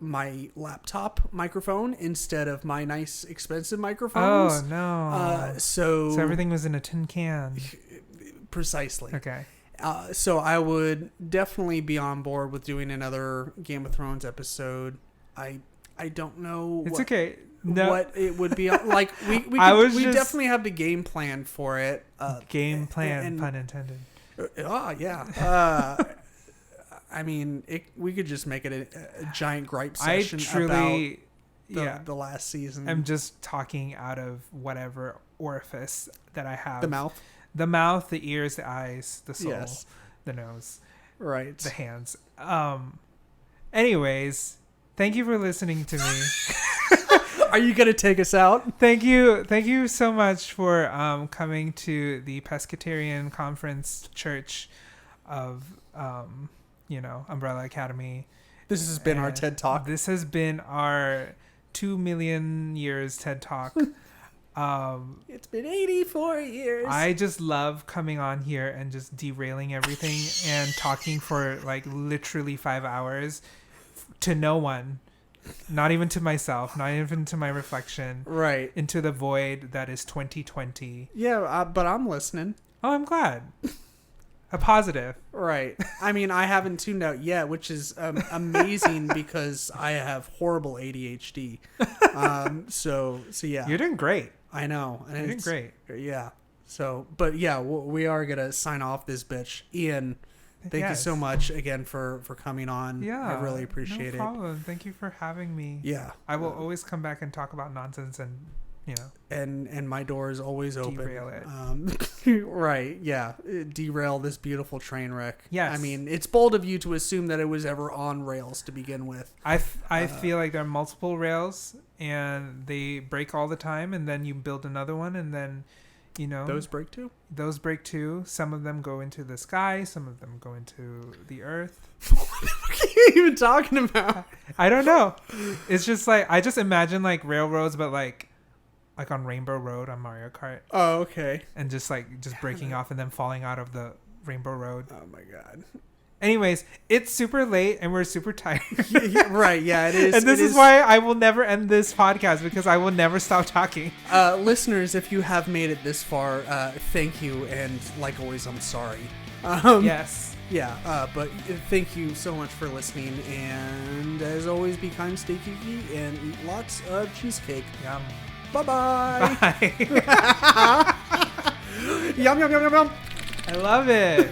my laptop microphone instead of my nice expensive microphones. Oh, no. So everything was in a tin can. Precisely. Okay. So I would definitely be on board with doing another Game of Thrones episode. I don't know. It's okay. No. What it would be like. We definitely have the game plan for it. Game plan, pun intended. Yeah. I mean, we could just make it a giant gripe session about the last season. I'm just talking out of whatever orifice that I have. The mouth, the ears, the eyes, the soul, the nose, right, the hands. Anyways, thank you for listening to me. Are you going to take us out? Thank you so much for coming to the Pescatarian Conference Church of Umbrella Academy. This has been our TED Talk. This has been our 2 million years TED Talk. It's been 84 years. I just love coming on here and just derailing everything and talking for like literally 5 hours to no one. Not even to myself, not even to my reflection. Right. Into the void that is 2020. Yeah, but I'm listening. Oh, I'm glad. A positive. Right. I mean, I haven't tuned out yet, which is amazing because I have horrible ADHD. So yeah. You're doing great. I know. And You're doing great. Yeah. So, but yeah, we are going to sign off this bitch. Ian, thank you so much again for coming on. Yeah. I really appreciate it. No problem. Thank you for having me. Yeah. I will always come back and talk about nonsense and, you know. And my door is always open. Derail it. Right. Yeah. Derail this beautiful train wreck. Yes. I mean, it's bold of you to assume that it was ever on rails to begin with. I feel like there are multiple rails and they break all the time, and then you build another one, and then, you know, those break too. Some of them go into the sky, some of them go into the earth. What are you even talking about? I don't know. It's just like, I just imagine like railroads, but like on Rainbow Road on Mario Kart. Oh, okay. And just breaking off and then falling out of the Rainbow Road. Oh my god. Anyways, it's super late and we're super tired. Right, yeah, it is. And this is why I will never end this podcast, because I will never stop talking. Listeners, if you have made it this far, thank you, and like always, I'm sorry. Yes. Yeah, but thank you so much for listening, and as always, be kind, stay geeky, and eat lots of cheesecake. Yum. Bye-bye. Bye. Yum, yum, yum, yum, yum. I love it.